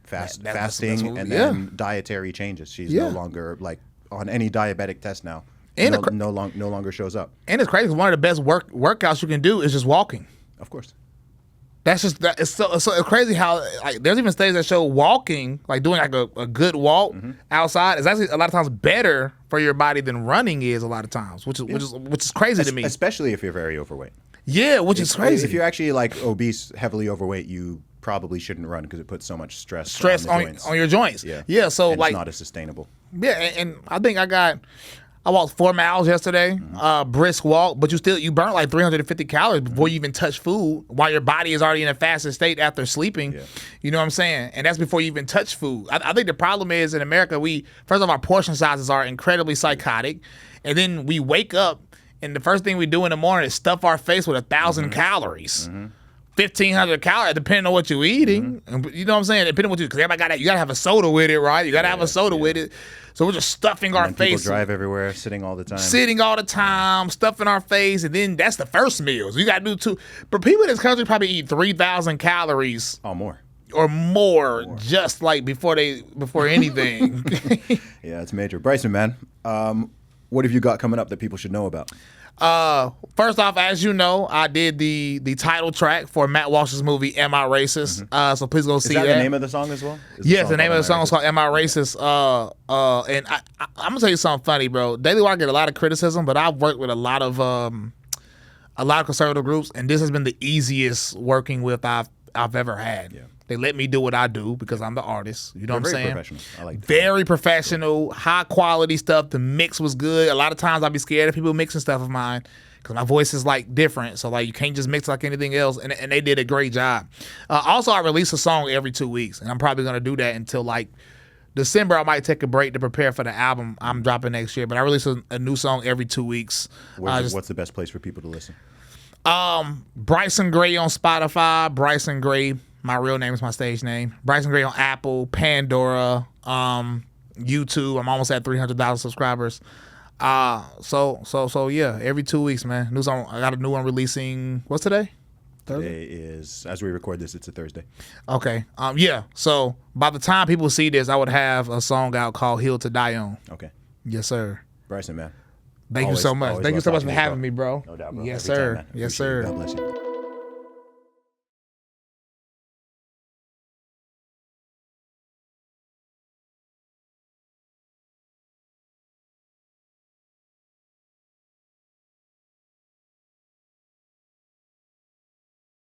Fasting and then dietary changes. She's no longer like on any diabetic test now. And no longer shows up. And it's crazy because one of the best workouts you can do is just walking. Of course. That's just that. It's so crazy how like there's even studies that show walking, like doing like a good walk outside, is actually a lot of times better for your body than running is a lot of times, which is crazy to me. Especially if you're very overweight. Yeah, which is crazy. If you're actually like obese, heavily overweight, you probably shouldn't run because it puts so much stress on your joints. Yeah. So and like it's not as sustainable. Yeah, and I think I walked 4 miles yesterday, brisk walk, but you burn like 350 calories before you even touch food while your body is already in a fasted state after sleeping. Yeah. You know what I'm saying? And that's before you even touch food. I think the problem is in America, first of all, our portion sizes are incredibly psychotic. And then we wake up and the first thing we do in the morning is stuff our face with 1,000 calories. 1,500 calories, depending on what you're eating. You know what I'm saying? Depending on what because everybody you gotta have a soda with it, right? You gotta have a soda with it. So we're just stuffing our face. People drive everywhere, sitting all the time, stuffing our face, and then that's the first meals. You gotta do two. But people in this country probably eat 3,000 calories. Or more, just like before anything. Yeah, it's major. Bryson, man, what have you got coming up that people should know about? First off, as you know, I did the title track for Matt Walsh's movie "Am I Racist?" So please go see that. Is that the name of the song as well? Yes, the name of the song is called "Am I Racist?" And I'm gonna tell you something funny, bro. Daily Wire get a lot of criticism, but I've worked with a lot of conservative groups, and this has been the easiest working with I've ever had. Yeah. They let me do what I do because I'm the artist. You know what I'm saying? Very professional. I like that. Very professional, high quality stuff. The mix was good. A lot of times I'd be scared of people mixing stuff of mine because my voice is like different. So like you can't just mix like anything else. And they did a great job. Also, I release a song every 2 weeks, and I'm probably gonna do that until like December. I might take a break to prepare for the album I'm dropping next year. But I release a new song every 2 weeks. What's the best place for people to listen? Bryson Gray on Spotify. Bryson Gray. My real name is my stage name. Bryson Gray on Apple, Pandora, YouTube. I'm almost at 300,000 subscribers. So yeah, every 2 weeks, man. New song. I got a new one releasing. What's today? Thursday? Today is, as we record this, it's a Thursday. Okay. Yeah. So by the time people see this, I would have a song out called "Heal to Die On." Okay. Yes, sir. Bryson, man. Thank you so much. Thank you so much for having me, bro. No doubt, bro. Yes, sir. Time, yes, sir. God bless you.